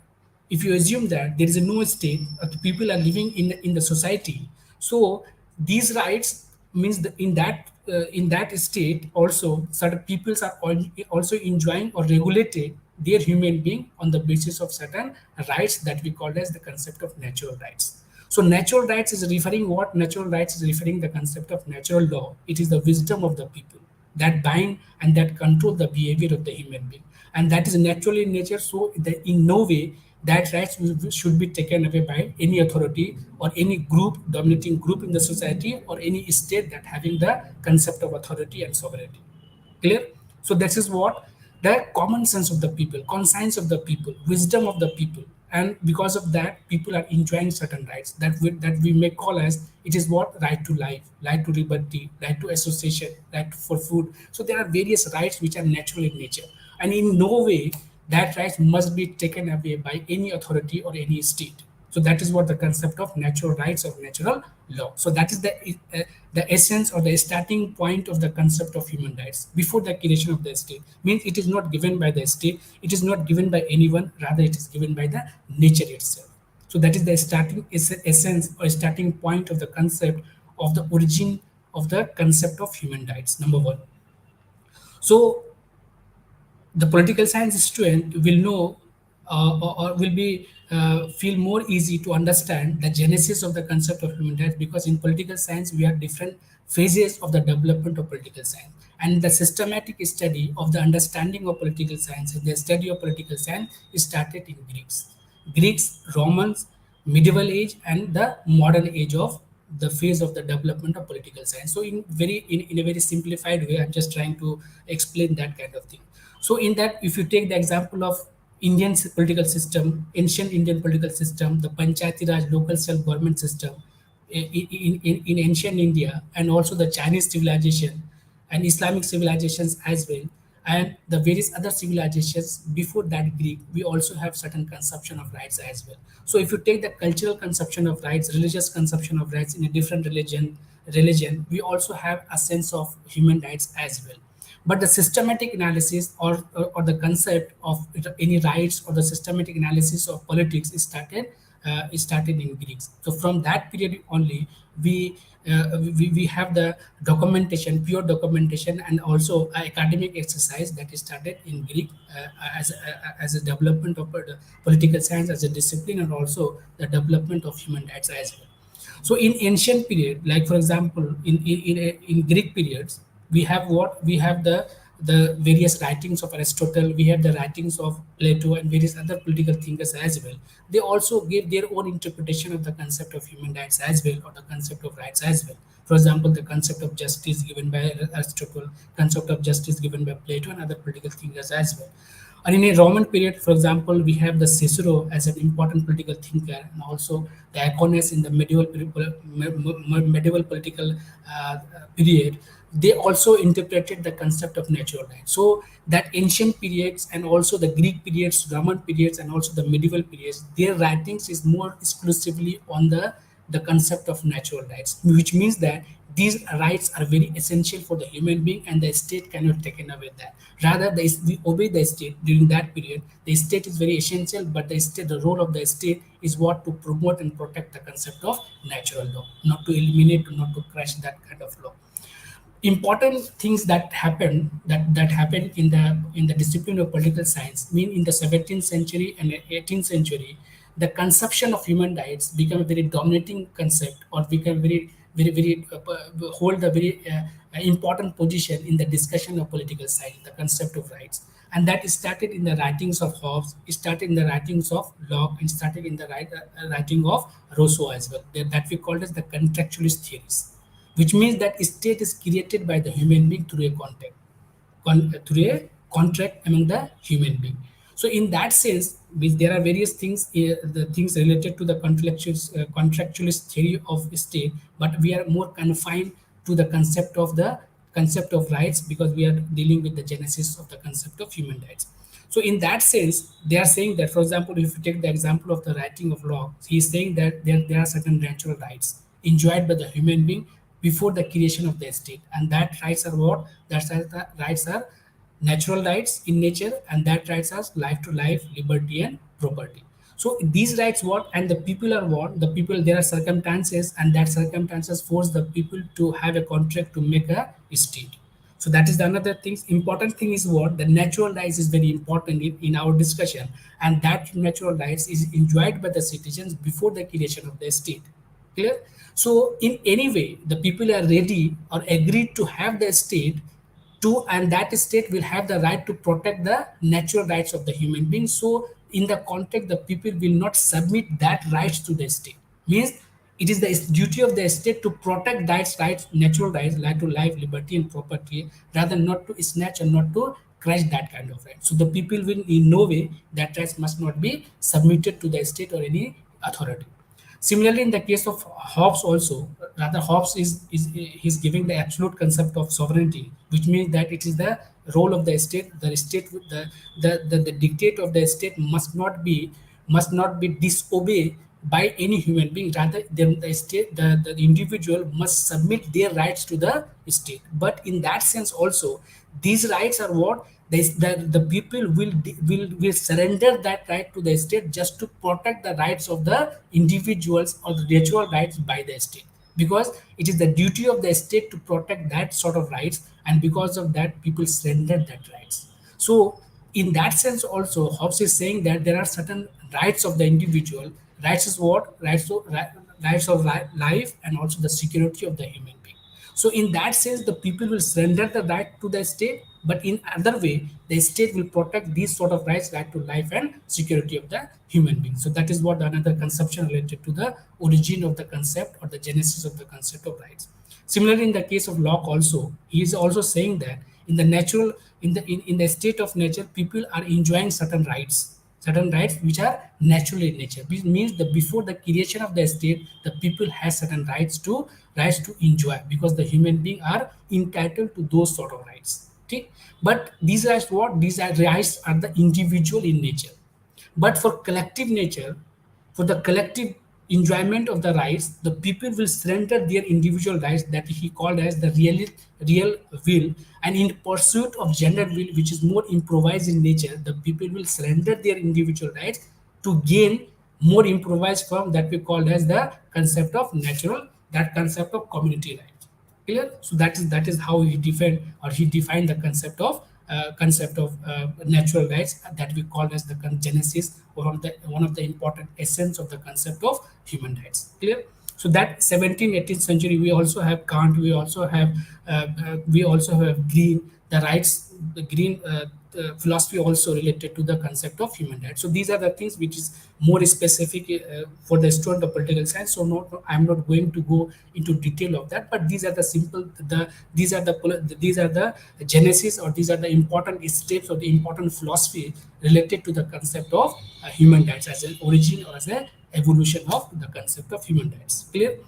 if you assume that there is a no state, people are living in the society, so these rights means in that state also certain peoples are also enjoying or regulated their human being on the basis of certain rights that we call as the concept of natural rights. So natural rights is referring what? Natural rights is referring the concept of natural law. It is the wisdom of the people that bind and that control the behavior of the human being, and that is naturally in nature. So in no way that rights should be taken away by any authority or any group, dominating group in the society, or any state that having the concept of authority and sovereignty. Clear? So this is what the common sense of the people, conscience of the people, wisdom of the people, and because of that, people are enjoying certain rights that we may call as it is what? Right to life, right to liberty, right to association, right for food. So there are various rights which are natural in nature, and in no way that rights must be taken away by any authority or any state. So that is what the concept of natural rights or natural law. So that is the essence or the starting point of the concept of human rights before the creation of the state. Means it is not given by the state, it is not given by anyone, rather it is given by the nature itself. So that is the starting essence or starting point of the concept of the origin of the concept of human rights. Number one. So the political science student will know or will be feel more easy to understand the genesis of the concept of human rights, because in political science we have different phases of the development of political science, and the systematic study of the understanding of political science and the study of political science is started in Greeks, Romans, medieval age, and the modern age of the phase of the development of political science. So, in a very simplified way, I'm just trying to explain that kind of thing. So, in that, if you take the example of Indian political system, ancient Indian political system, the Panchayati Raj local self government system in ancient India, and also the Chinese civilization and Islamic civilizations as well, and the various other civilizations before that Greek, we also have certain conception of rights as well. So if you take the cultural conception of rights, religious conception of rights in a different religion, we also have a sense of human rights as well. But the systematic analysis or the concept of any rights or the systematic analysis of politics is started in Greeks. So from that period only, we we have the documentation, pure documentation, and also academic exercise that is started in Greek as a development of political science as a discipline, and also the development of human rights as well. So in ancient period, like for example, in Greek periods, we have what we have the various writings of Aristotle, we have the writings of Plato and various other political thinkers as well. They also gave their own interpretation of the concept of human rights as well, or the concept of rights as well. For example, the concept of justice given by Aristotle, concept of justice given by Plato and other political thinkers as well. And in a Roman period, for example, we have the Cicero as an important political thinker, and also the Aeneas in the medieval political period. They also interpreted the concept of natural right. So that ancient periods and also the Greek periods, Roman periods, and also the medieval periods, their writings is more exclusively on the concept of natural rights, which means that these rights are very essential for the human being, and the state cannot take away that. Rather, we obey the state during that period. The state is very essential, but the role of the state is what to promote and protect the concept of natural law, not to eliminate, not to crush that kind of law. Important things that happened in the discipline of political science mean in the 17th century and 18th century, the conception of human rights became a very dominating concept, or became very hold a very important position in the discussion of political science, the concept of rights. And that started in the writings of Hobbes, it started in the writings of Locke, and started in the writing of Rousseau as well, that we called as the contractualist theories, which means that state is created by the human being through a through a contract among the human being. So in that sense, there are various things, the things related to the contractualist theory of state, but we are more confined to the concept of rights, because we are dealing with the genesis of the concept of human rights. So in that sense, they are saying that, for example, if you take the example of the writing of Locke, he is saying that there are certain natural rights enjoyed by the human being before the creation of the state, and that rights are what? That rights are natural rights in nature, and that rights are life to life, liberty, and property. So these rights what? And the people are what? The people, there are circumstances, and that circumstances force the people to have a contract to make a state. So that is the another thing. Important thing is what? The natural rights is very important in our discussion, and that natural rights is enjoyed by the citizens before the creation of the state. Clear? So in any way, the people are ready or agreed to have the state to, and that state will have the right to protect the natural rights of the human being. So in the context, the people will not submit that rights to the state. Means it is the duty of the state to protect that rights, natural rights, like to life, liberty, and property, rather not to snatch or not to crush that kind of right. So the people will in no way that rights must not be submitted to the state or any authority. Similarly, in the case of Hobbes also, rather Hobbes is he's giving the absolute concept of sovereignty, which means that it is the role of the state. The state, the dictate of the state must not be disobey by any human being. Rather, the state, the individual must submit their rights to the state. But in that sense, also, these rights are what the people will surrender that right to the state just to protect the rights of the individuals or the natural rights by the state, because it is the duty of the state to protect that sort of rights, and because of that people surrender that rights. So in that sense also, Hobbes is saying that there are certain rights of the individual. Rights is what? Rights of life, and also the security of the human being. So in that sense, the people will surrender the right to the state, but in other way, the state will protect these sort of rights, right to life and security of the human being. So that is what another conception related to the origin of the concept or the genesis of the concept of rights. Similarly, in the case of Locke, also he is also saying that in the natural, in the state of nature, people are enjoying certain rights which are natural in nature, which means that before the creation of the state, the people has certain rights to enjoy, because the human being are entitled to those sort of rights. Okay, but these rights, what these are rights are the individual in nature. But for collective nature, for the collective enjoyment of the rights, the people will surrender their individual rights that he called as the real will. And in pursuit of general will, which is more improvised in nature, the people will surrender their individual rights to gain more improvised form that we called as the concept of natural, that concept of community rights. Clear? So that is how he defined the concept of natural rights that we call as the genesis, or one of the important essence of the concept of human rights. Clear? So that 17th 18th century, we also have Kant, we also have Green, the rights, the Green philosophy also related to the concept of human rights. So these are the things which is more specific for the student of political science. So I'm not going to go into detail of that, but these are the simple, these are the genesis, or these are the important steps or the important philosophy related to the concept of human rights as an origin or as an evolution of the concept of human rights. Clear?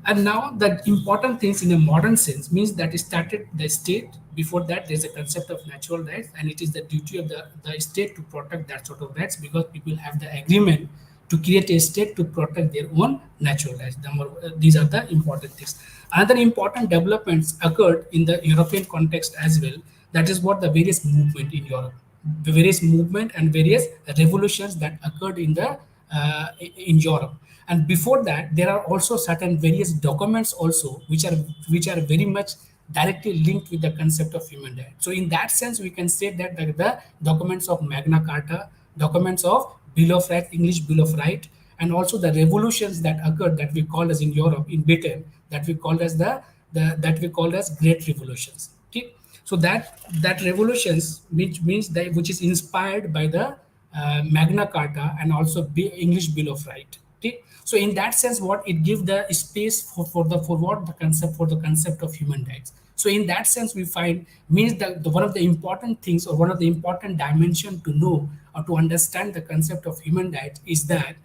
And now the important things in a modern sense means that it started the state. Before that, there's a concept of natural rights, and it is the duty of the state to protect that sort of rights, because people have the agreement to create a state to protect their own natural rights. These are the important things. Another important developments occurred in the European context as well. That is what the various movement in Europe, the various movement and various revolutions that occurred in Europe. And before that, there are also certain various documents also which are very much directly linked with the concept of human rights. So in that sense, we can say that the documents of Magna Carta, documents of Bill of Rights, English Bill of Rights, and also the revolutions that occurred that we call as in Europe, in Britain, that we called as that we called as Great Revolutions. Okay? So that revolutions, which means that which is inspired by the Magna Carta and also English Bill of Rights. Okay? So in that sense, what it gives the space for the concept of human rights. So in that sense, we find means that one of the important things, or one of the important dimension to know or to understand the concept of human rights is that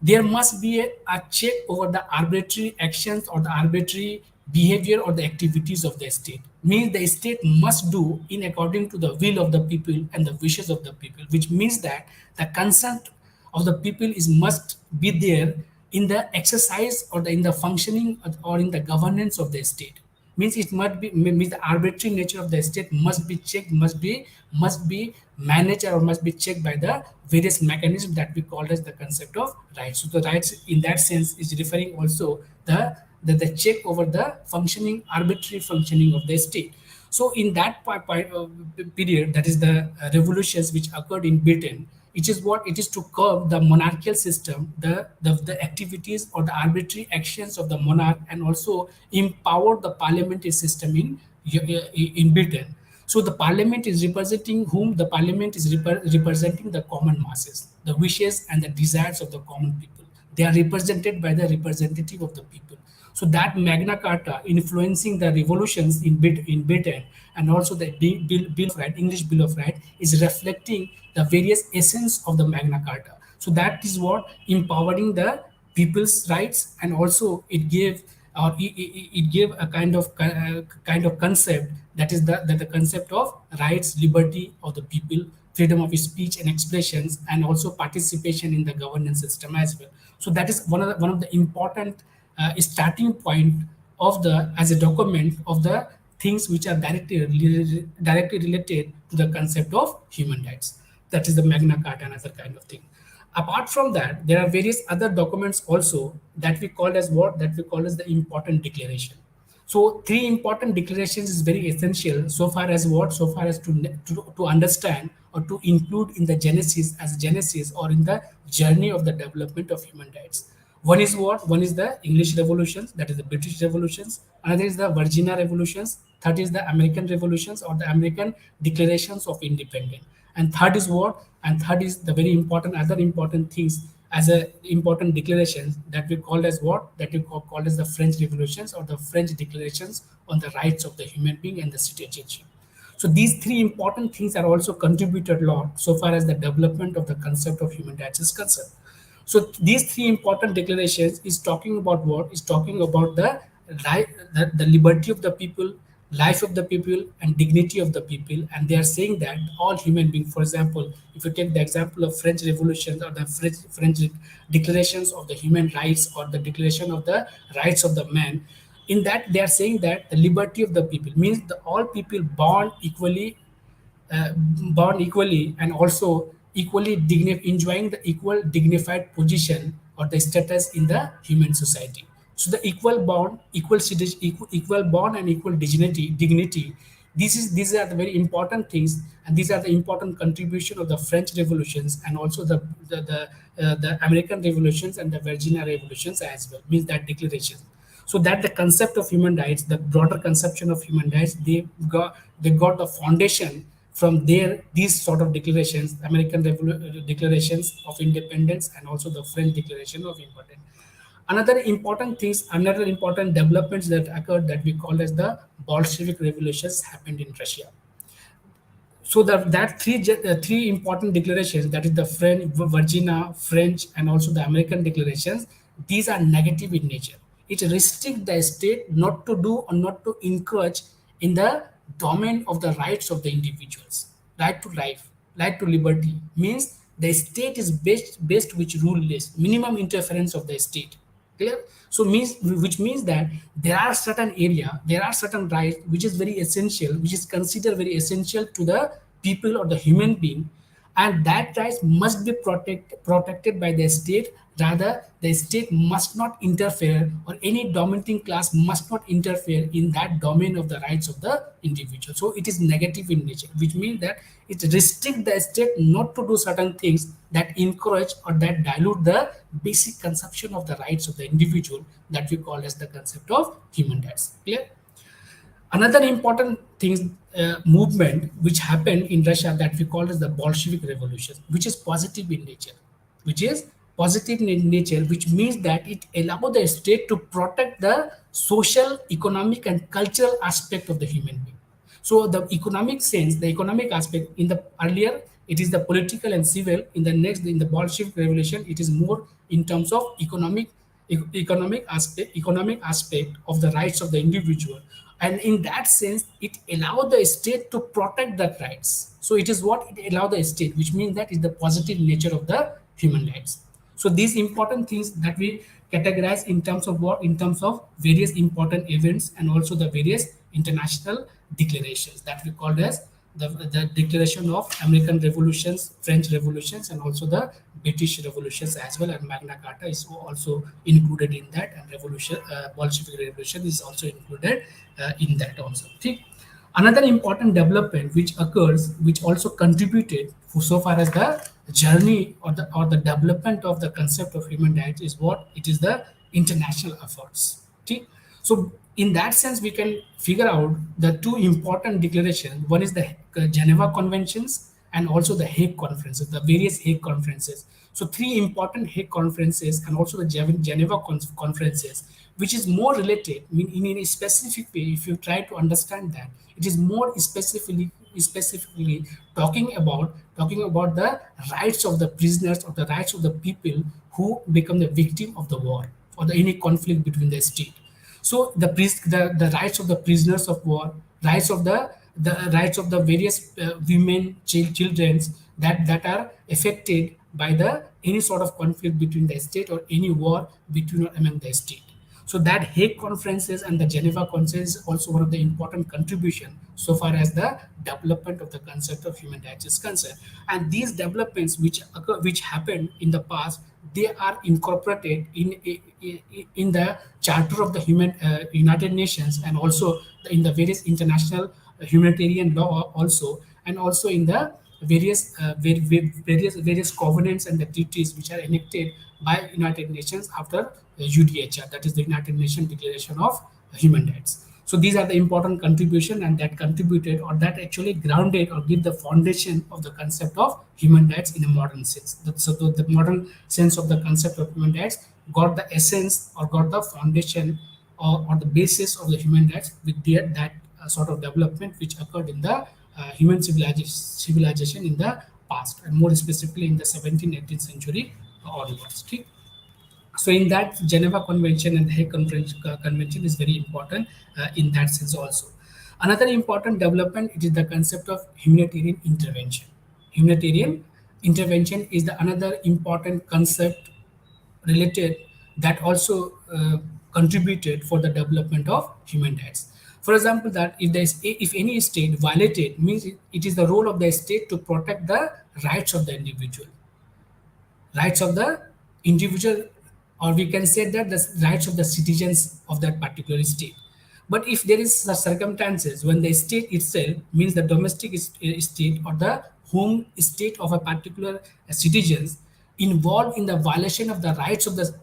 there must be a check over the arbitrary actions or the arbitrary behavior or the activities of the state. Means the state must do in according to the will of the people and the wishes of the people, which means that the consent of the people is must be there in the exercise or in the functioning or in the governance of the state. Means it must be, means the arbitrary nature of the state must be checked, must be managed, or must be checked by the various mechanisms that we call as the concept of rights. So the rights in that sense is referring also the check over the functioning, arbitrary functioning of the state. So in that period, that is the revolutions which occurred in Britain, it is what it is to curb the monarchical system, the activities or the arbitrary actions of the monarch, and also empower the parliamentary system in Britain. So the parliament is representing whom? The parliament is representing the common masses, the wishes and the desires of the common people. They are represented by the representative of the people. So that Magna Carta influencing the revolutions in Britain, and also the Bill of Rights, English Bill of Rights, is reflecting the various essence of the Magna Carta. So that is what empowering the people's rights, and also it gave a kind of concept, that is the concept of rights, liberty of the people, freedom of speech and expressions, and also participation in the governance system as well. So that is one of the important starting point of the as a document of the things which are directly related to the concept of human rights. That is the Magna Carta and other kind of thing. Apart from that, there are various other documents also that we call as what that we call as the important declaration. So three important declarations is very essential so far as what so far as to understand or to include in the genesis or in the journey of the development of human rights. One is what? One is the English revolutions, that is the British revolutions. Another is the Virginia revolutions. Third is the American revolutions or the American declarations of independence. And third is what? And third is the very important other important things as a important declarations that we call as what? That we call as the French revolutions or the French declarations on the rights of the human being and the citizenship. So these three important things are also contributed a lot so far as the development of the concept of human rights is concerned. So these three important declarations is talking about what? Is talking about the right, the liberty of the people, life of the people, and dignity of the people. And they are saying that all human beings, for example, if you take the example of French Revolution or the French declarations of the human rights or the declaration of the rights of the man, in that they are saying that the liberty of the people means the all people born equally and also enjoying the equal dignified position or the status in the human society. So the equal born, equal born and equal dignity. These are the very important things, and these are the important contribution of the French revolutions and also the American revolutions and the Virginia revolutions as well. Means that declaration, so that the concept of human rights, the broader conception of human rights, they got the foundation from there. These sort of declarations, American declarations of independence and also the French declaration of independence. Another important developments that occurred that we call as the Bolshevik revolutions happened in Russia. So that three important declarations, that is the Virginia, French, and also the American declarations, these are negative in nature. It restricts the state not to do or not to encourage in the domain of the rights of the individuals. Right to life, right to liberty means the state is based which rule list, minimum interference of the state. Clear? So means which means that there are certain rights which is very essential, which is considered very essential to the people or the human being, and that rights must be protected by the state. Rather, the state must not interfere, or any dominating class must not interfere in that domain of the rights of the individual. So it is negative in nature, which means that it restricts the state not to do certain things that encourage or that dilute the basic conception of the rights of the individual, that we call as the concept of human rights. Clear? Another important thing, movement which happened in Russia that we call as the Bolshevik Revolution, which is positive in nature, which is positive in nature, which means that it allows the state to protect the social, economic, and cultural aspect of the human being. So the economic sense, the economic aspect in the earlier, it is the political and civil. In the Bolshevik Revolution, it is more in terms of economic aspect of the rights of the individual, and in that sense it allowed the state to protect that rights. So it is what it allowed the state, which means that is the positive nature of the human rights. So these important things that we categorize in terms of what? In terms of various important events and also the various international declarations that we called as the declaration of American revolutions, French revolutions, and also the British revolutions as well. And Magna Carta is also included in that, and Bolshevik revolution is also included in that also. Okay? Another important development which occurs, which also contributed so far as the journey or the development of the concept of human rights, is what? It is the international efforts. Okay? So in that sense, we can figure out the two important declarations. One is the Geneva Conventions and also the Hague Conferences, the various Hague Conferences. So three important Hague Conferences and also the Geneva Conferences, which is more related in a specific way. If you try to understand that, it is more specifically talking about the rights of the prisoners or the rights of the people who become the victim of the war or any conflict between the state. So the rights of the prisoners of war, rights of the the rights of the various women, children that are affected by the any sort of conflict between the state or any war between or among the state. So that Hague conferences and the Geneva conference is also one of the important contribution so far as the development of the concept of human rights is concerned. And these developments which happened in the past, they are incorporated in the Charter of the United Nations, and also in the various international humanitarian law also, and also in the various covenants and the treaties which are enacted by United Nations after UDHR, that is the United Nations Declaration of Human Rights. So these are the important contribution, and that contributed or that actually grounded or give the foundation of the concept of human rights in a modern sense. So the modern sense of the concept of human rights got the essence or got the foundation or the basis of the human rights with that sort of development which occurred in the human civilization in the past, and more specifically in the 17th, 18th century onwards. Okay? So in that Geneva Convention and the Hague Convention is very important in that sense also. Another important development it is the concept of humanitarian intervention. Humanitarian intervention is the another important concept related that also contributed for the development of human rights. For example, that if any state violated means it is the role of the state to protect the rights of the individual, rights of the individual, or we can say that the rights of the citizens of that particular state. But if there is the circumstances when the state itself means the domestic state or the home state of a particular citizens involved in the violation of the rights of the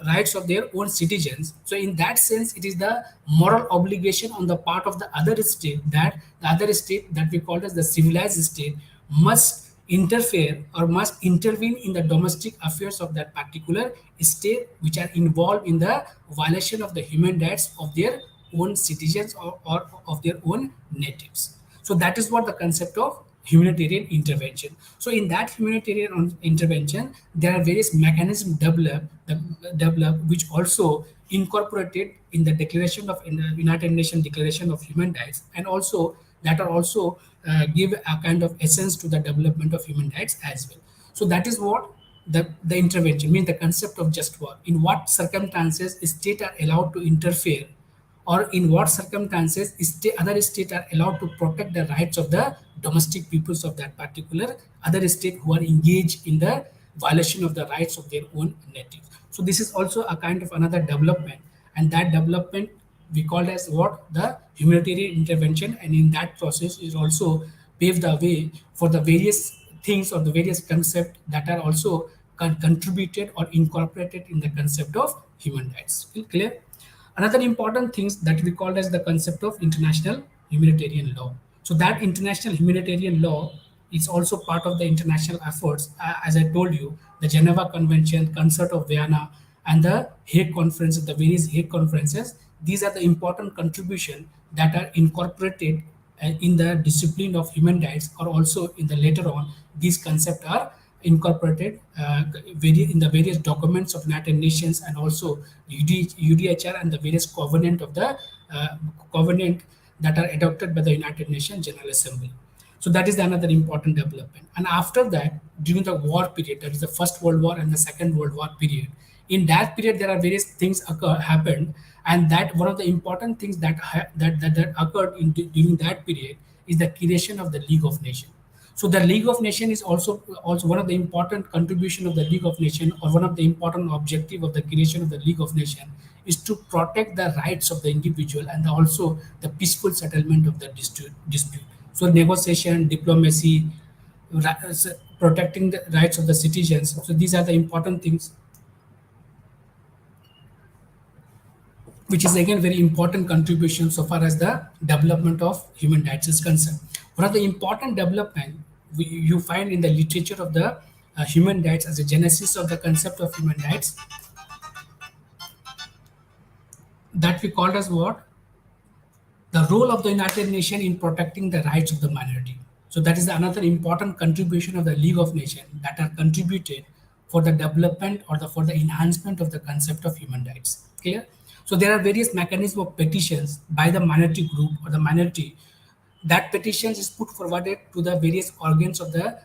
rights of their own citizens, so in that sense it is the moral obligation on the part of the other state, that the other state that we call as the civilized state must interfere or must intervene in the domestic affairs of that particular state which are involved in the violation of the human rights of their own citizens, or of their own natives. So that is what the concept of humanitarian intervention. So in that humanitarian intervention, there are various mechanisms developed which also incorporated in the declaration of in the United Nations Declaration of Human Rights, and also that are also give a kind of essence to the development of human rights as well. So that is what the intervention means, the concept of just war. In what circumstances states are allowed to interfere, or in what circumstances other states are allowed to protect the rights of the domestic peoples of that particular other state who are engaged in the violation of the rights of their own natives. So this is also a kind of another development, and that development we call as what the humanitarian intervention, and in that process is also paved the way for the various things or the various concepts that are also contributed or incorporated in the concept of human rights. Clear? Another important things that we call as the concept of international humanitarian law. So that international humanitarian law is also part of the international efforts. As I told you, the Geneva Convention, Concert of Vienna, and the Hague Conference, the various Hague conferences. These are the important contribution that are incorporated in the discipline of human rights, or also in the later on these concepts are incorporated in the various documents of United Nations, and also UDHR and the various uh, covenant that are adopted by the United Nations General Assembly. So that is another important development. And after that, during the war period, that is the First World War and the Second World War period, in that period there are various things happened, and that one of the important things that occurred during that period is the creation of the League of Nations. So the League of Nations is also one of the important contribution of the League of Nations, or one of the important objective of the creation of the League of Nations is to protect the rights of the individual, and also the peaceful settlement of the dispute. So negotiation, diplomacy, protecting the rights of the citizens. So these are the important things, which is again very important contribution so far as the development of human rights is concerned. One of the important development you find in the literature of the human rights as a genesis of the concept of human rights, that we called as what, the role of the United Nations in protecting the rights of the minority. So that is another important contribution of the League of Nations that are contributed for the development or for the enhancement of the concept of human rights. Clear? So there are various mechanisms of petitions by the minority group or the minority. That petitions is put forwarded to the various organs of the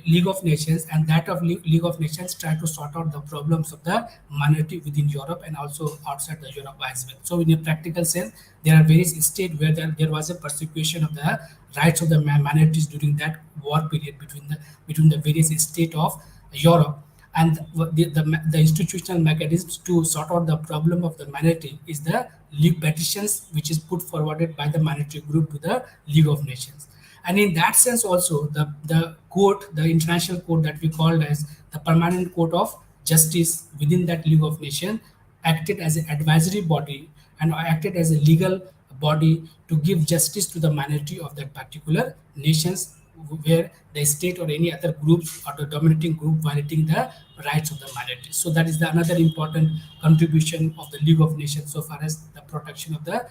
League of Nations, and that of League of Nations try to sort out the problems of the minority within Europe and also outside the Europe as well. So in a practical sense, there are various states where there was a persecution of the rights of the minorities during that war period between the various states of Europe. And the institutional mechanisms to sort out the problem of the minority is the league petitions, which is put forwarded by the minority group to the League of Nations. And in that sense also, the court, the international court that we called as the permanent court of justice within that League of Nations, acted as an advisory body and acted as a legal body to give justice to the minority of that particular nations where the state or any other groups or the dominating group violating the rights of the minorities. So that is the another important contribution of the League of Nations so far as the protection of the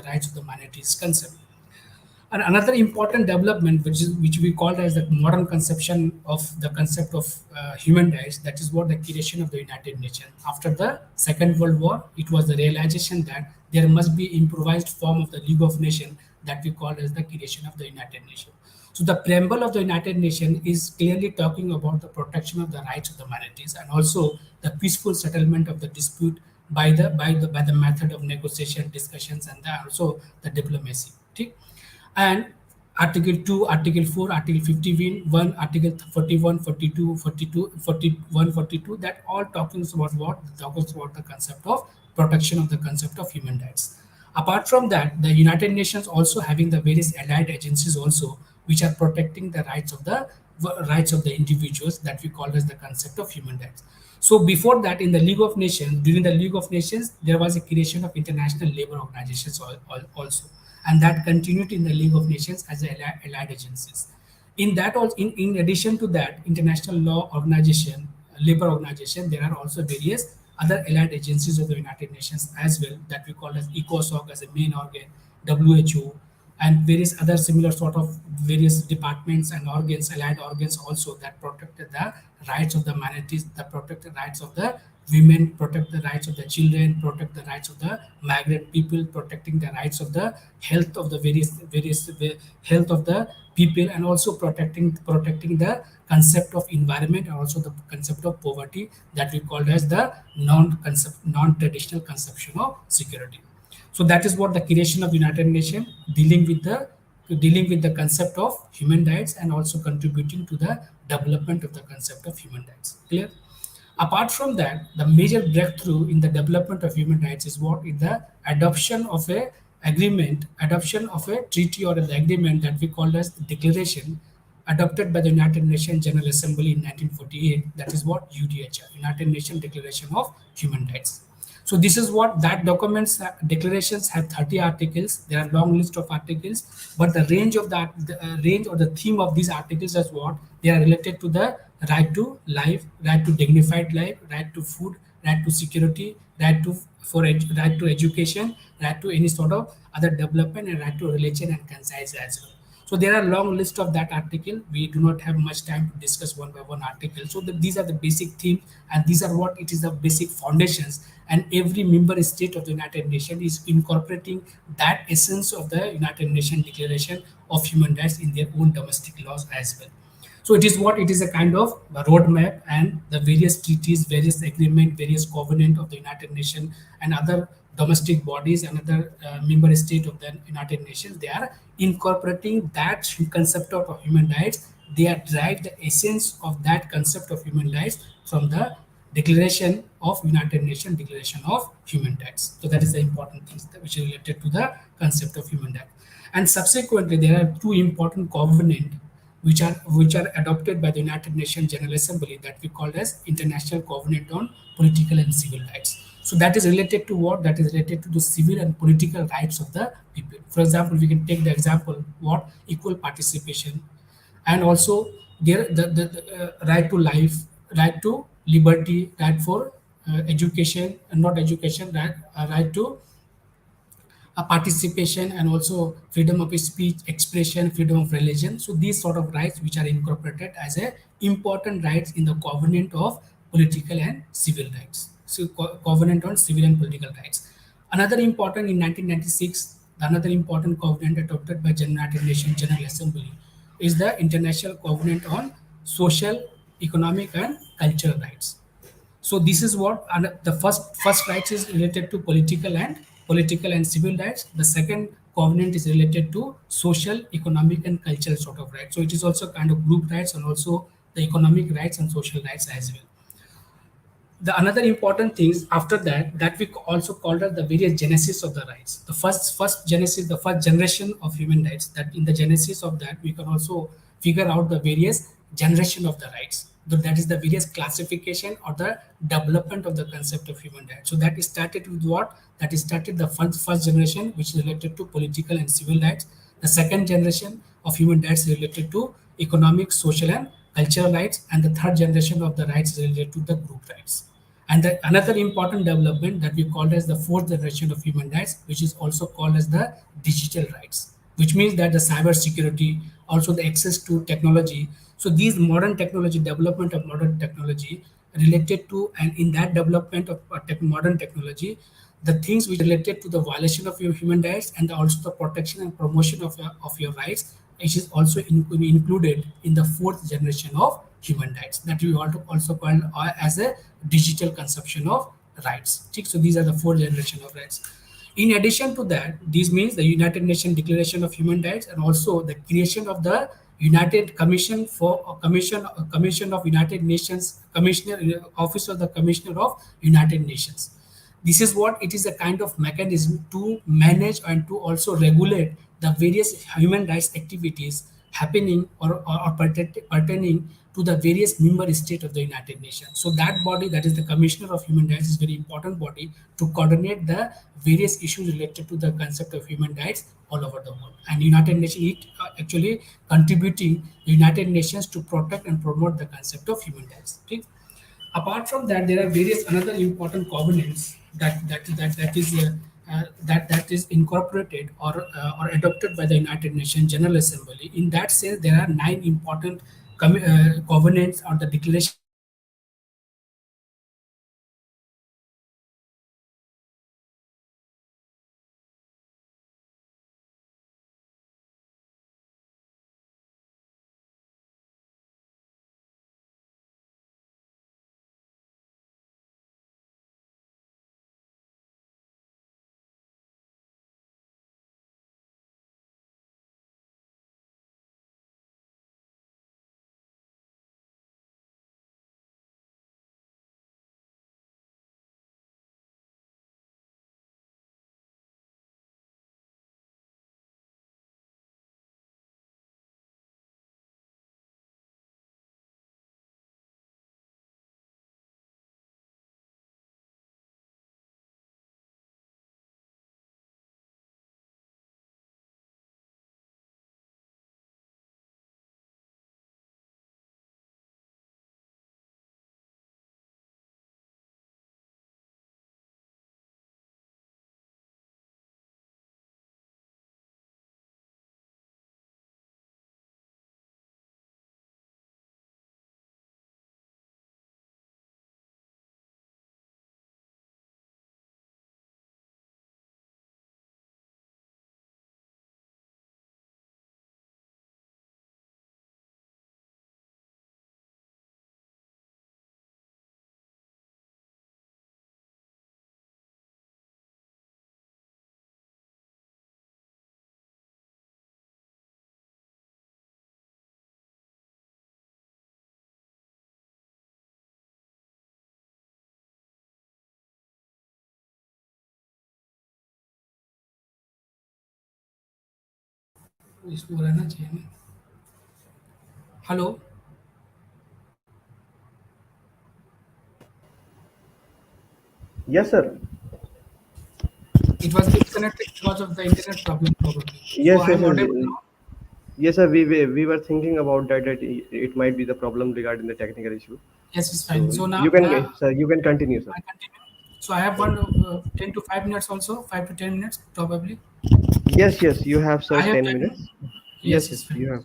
rights of the minorities is concerned. And another important development, which we call as the modern conception of the concept of human rights, that is what the creation of the United Nations. After the Second World War, it was the realization that there must be improvised form of the League of Nations that we call as the creation of the United Nations. So the preamble of the United Nations is clearly talking about the protection of the rights of the minorities and also the peaceful settlement of the dispute by the method of negotiation, discussions, and also the diplomacy. Okay? And Article 2, Article 4, Article 51, Article 41, 42, 42, 41, 42, that all talking about what? Talks about the concept of protection of the concept of human rights. Apart from that, the United Nations also having the various allied agencies also, which are protecting the rights of the individuals that we call as the concept of human rights. So before that, in the League of Nations, during the League of Nations, there was a creation of international labor organizations also, and that continued in the League of Nations as allied agencies. In that, also, in addition to that, international law organization, labor organization, there are also various other allied agencies of the United Nations as well that we call as ECOSOC as a main organ, WHO, and various other similar sort of various departments and organs, allied organs also that protected the rights of the minorities, that protect the rights of the women, protect the rights of the children, protect the rights of the migrant people, protecting the rights of the health of the various health of the people, and also protecting the concept of environment and also the concept of poverty that we called as the non-traditional conception of security. So that is what the creation of United Nations dealing with the concept of human rights and also contributing to the development of the concept of human rights. Clear? Apart from that, the major breakthrough in the development of human rights is what? In the adoption of a treaty or an agreement that we call as the declaration adopted by the United Nations General Assembly in 1948. That is what UDHR, United Nations Declaration of Human Rights. So this is what that documents declarations have 30 articles. There are long list of articles, but the range of that the range or the theme of these articles is what they are related to the right to life, right to dignified life, right to food, right to security, right to education, right to any sort of other development, and right to religion and conscience as well. So there are long list of that article. We do not have much time to discuss one by one article. So these are the basic themes, and these are what it is the basic foundations. And every member state of the United Nations is incorporating that essence of the United Nations Declaration of Human Rights in their own domestic laws as well. So it is what it is a kind of a roadmap, and the various treaties, various agreement, various covenant of the United Nations and other domestic bodies and other member state of the United Nations, they are incorporating that concept of human rights. They are derived the essence of that concept of human rights from the Declaration of United Nations Declaration of Human Rights. So that is the important things which is related to the concept of human rights. And subsequently, there are two important covenant which are adopted by the United Nations General Assembly that we call as International Covenant on Political and Civil Rights. So that is related to what? That is related to the civil and political rights of the people. For example, we can take the example what equal participation, and also the right to life, right to liberty, right for education, and not education, right to participation, and also freedom of speech, expression, freedom of religion. So these sort of rights which are incorporated as a important rights in the covenant of political and civil rights. covenant on civil and political rights. Another important in 1996, another important covenant adopted by United Nations General Assembly is the International Covenant on Social, Economic, and Cultural Rights. So this is what, and the first rights is related to political and civil rights. The second covenant is related to social, economic, and cultural sort of rights. So it is also kind of group rights and also the economic rights and social rights as well. The another important things after that we also called it the various genesis of the rights. The first genesis, the first generation of human rights, that in the genesis of that we can also figure out the various generation of the rights. That is the various classification or the development of the concept of human rights. So that is started with what? That is started the first generation, which is related to political and civil rights. The second generation of human rights is related to economic, social, and cultural rights, and the third generation of the rights is related to the group rights. And another important development that we call as the fourth generation of human rights, which is also called as the digital rights, which means that the cyber security, also the access to technology. So these modern technology, development of modern technology related to, and in that development of modern technology, the things which related to the violation of your human rights and also the protection and promotion of your rights, which is also included in the fourth generation of human rights that we also call as a digital conception of rights. So these are the four generation of rights. In addition to that, this means the United Nations Declaration of Human Rights and also the creation of the United Commission for Commission of United Nations Commissioner, Office of the Commissioner of United Nations. This is what it is, a kind of mechanism to manage and to also regulate the various human rights activities happening or pertaining to the various member state of the United Nations. So that body, that is the Commissioner of Human Rights, is very important body to coordinate the various issues related to the concept of human rights all over the world. And United Nations it actually contributing the United Nations to protect and promote the concept of human rights. Okay? Apart from that, there are various another important covenants that is incorporated or adopted by the United Nations General Assembly. In that sense, there are nine important covenants or the declaration of human rights that is adopted by the United Nations General Assembly. So these are the important covenants that we call as the इसमें रहना चाहिए ना. Hello, Yes, sir. it was disconnected because of the internet problem probably. So Yes, I yes, am yes. audible now. Yes, sir. We were thinking about that it might be the problem regarding the technical issue. Yes, it's fine. So So you now can, sir, you can continue, sir. I continue. So I have one 10 to 5 minutes also, 5 to 10 minutes probably. Yes, yes. You have I searched have 10 10. minutes. Yes, Yes, it's yes. fine. You have.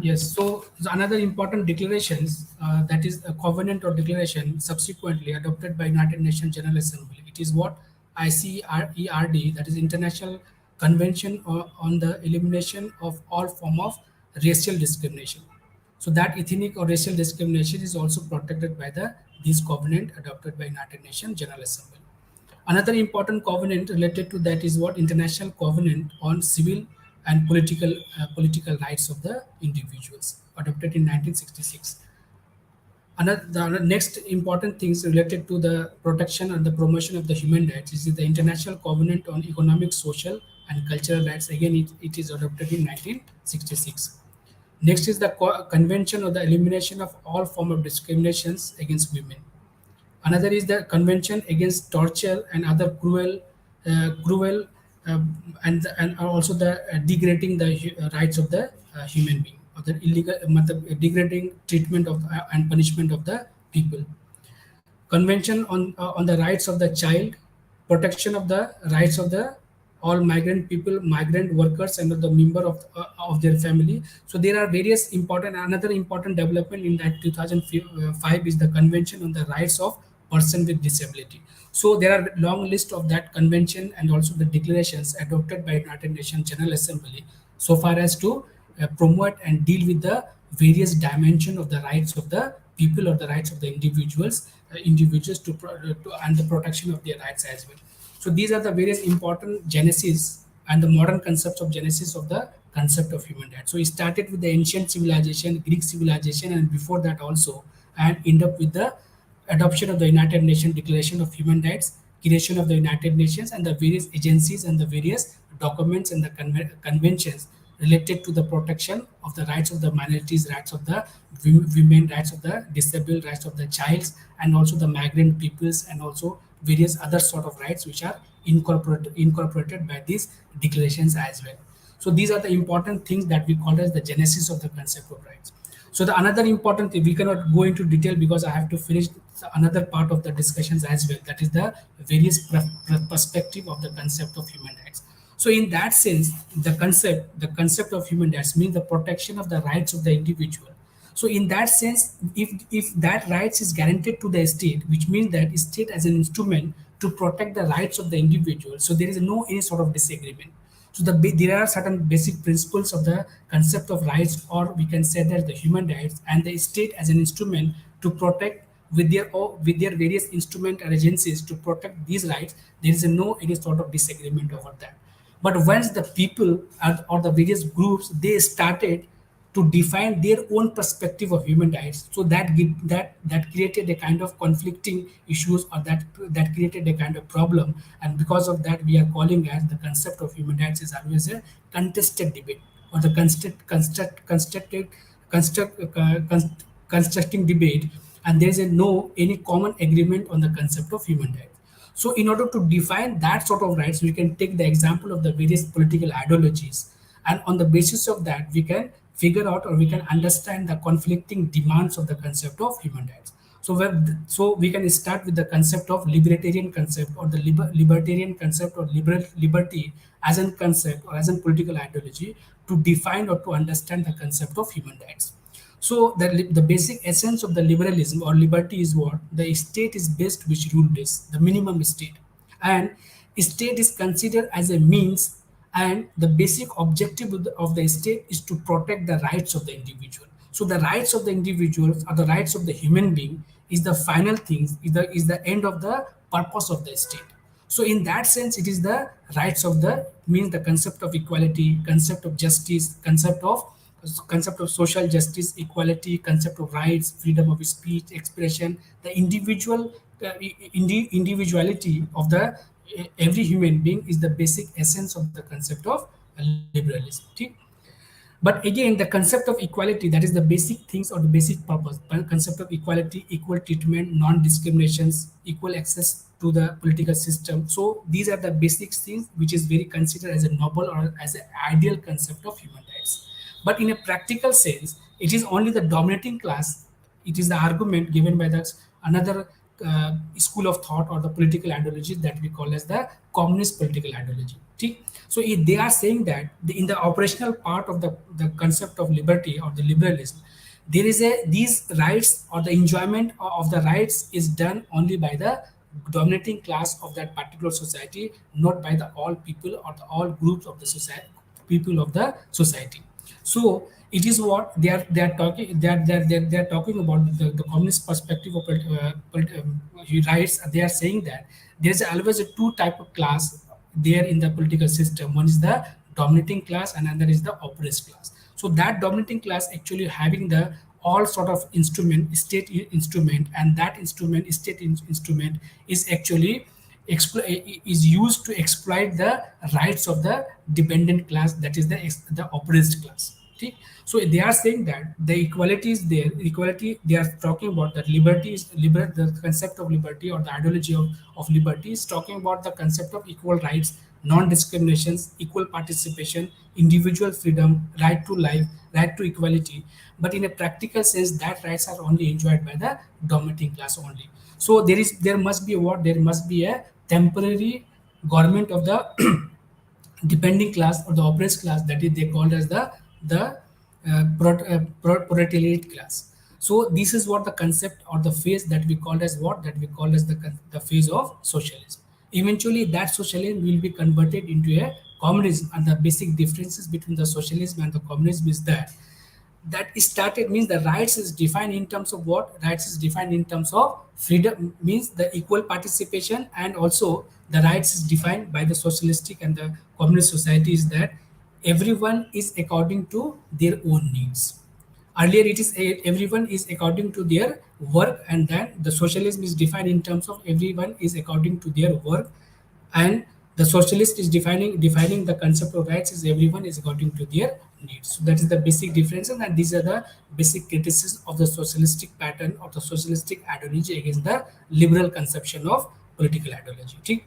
Yes, so another important declarations, that is a covenant or declaration subsequently adopted by United Nations General Assembly. It is what ICERD, that is International Convention on the Elimination of All Form of Racial Discrimination. So that ethnic or racial discrimination is also protected by the this covenant adopted by United Nations General Assembly. Another important covenant related to that is what International Covenant on Civil and Political Rights of the Individuals, adopted in 1966. The next important things related to the protection and the promotion of the human rights is the International Covenant on Economic, Social, and Cultural Rights. Again, it is adopted in 1966. Next is the Convention on the Elimination of All Form of Discriminations against Women. Another is the Convention Against Torture and Other cruel, and also the degrading the rights of the human being, or the illegal, degrading treatment of and punishment of the people. Convention on the rights of the child, protection of the rights of the all migrant people, migrant workers, and the member of their family. So there are various important. Another important development in that 2005 is the Convention on the Rights of Person with Disability. So there are long list of that convention and also the declarations adopted by United Nations General Assembly, so far as to promote and deal with the various dimension of the rights of the people or the rights of the individuals and the protection of their rights as well. So these are the various important genesis and the modern concepts of genesis of the concept of human rights. So it started with the ancient civilization, Greek civilization, and before that also, and end up with the adoption of the United Nations Declaration of Human Rights, creation of the United Nations, and the various agencies and the various documents and the conventions related to the protection of the rights of the minorities, rights of the women, rights of the disabled, rights of the childs, and also the migrant peoples, and also various other sort of rights which are incorporated by these declarations as well. So these are the important things that we call as the genesis of the concept of rights. So the another important thing, we cannot go into detail because I have to finish another part of the discussions as well. That is the various perspective of the concept of human rights. So in that sense, the concept of human rights means the protection of the rights of the individual. So in that sense, if that rights is guaranteed to the state, which means that state as an instrument to protect the rights of the individual, so there is no any sort of disagreement. So there are certain basic principles of the concept of rights, or we can say that the human rights, and the state as an instrument to protect with their various instrument and agencies to protect these rights. There is no any sort of disagreement over that. But once the people or the various groups they started to define their own perspective of human rights, so that created a kind of conflicting issues, or that created a kind of problem. And because of that, we are calling as the concept of human rights is always a contested debate, or the constructing debate, and there is no any common agreement on the concept of human rights. So, in order to define that sort of rights, we can take the example of the various political ideologies, and on the basis of that, we can figure out or we can understand the conflicting demands of the concept of human rights. So we can start with the concept of libertarian concept, or the libertarian concept, or liberty as a concept or as a political ideology to define or to understand the concept of human rights. So the basic essence of the liberalism or liberty is what? The state is best which rule this, the minimum state. And state is considered as a means, and the basic objective of the state is to protect the rights of the individual. So the rights of the individuals, or the rights of the human being, is the final thing, is the end of the purpose of the state. So in that sense, it is the rights of the means the concept of equality, concept of justice, concept of social justice, equality, concept of rights, freedom of speech, expression, the individuality of the every human being is the basic essence of the concept of liberalism. Okay? But again, the concept of equality, that is the basic things or the basic purpose. Concept of equality, equal treatment, non-discriminations, equal access to the political system. So these are the basic things which is very considered as a noble or as an ideal concept of human rights. But in a practical sense, it is only the dominating class. It is the argument given by the another school of thought or the political ideology that we call as the communist political ideology. Okay? So if they are saying that in the operational part of the concept of liberty or the liberalism, there is a these rights or the enjoyment of the rights is done only by the dominating class of that particular society, not by the all people or the all groups of the society, people of the society. So it is what they are talking they are talking about the communist perspective of rights. They are saying that there is always a two type of class there in the political system. One is the dominating class and another is the oppressed class. So that dominating class actually having the all sort of instrument, instrument, and that instrument, instrument is actually is used to exploit the rights of the dependent class, that is the oppressed class. Okay? So they are saying that the equality is there. Equality, they are talking about that liberty is the concept of liberty or the ideology of liberty is talking about the concept of equal rights, non-discriminations, equal participation, individual freedom, right to life, right to equality. But in a practical sense, that rights are only enjoyed by the dominating class only. So there must be what there must be a temporary government of the depending class or the oppressed class, that is they called as the proletariat class. So this is what the concept or the phase that we called as what that we call as the phase of socialism. Eventually that socialism will be converted into a communism, and the basic differences between the socialism and the communism is that is started means the rights is defined in terms of what rights is defined in terms of freedom, means the equal participation, and also the rights is defined by the socialistic and the communist societies that everyone is according to their own needs. Earlier it is everyone is according to their work, and then the socialism is defined in terms of everyone is according to their work, and the socialist is defining the concept of rights is everyone is according to their needs. So that is the basic differences, and these are the basic criticisms of the socialistic pattern or the socialistic ideology against the liberal conception of political ideology. Okay?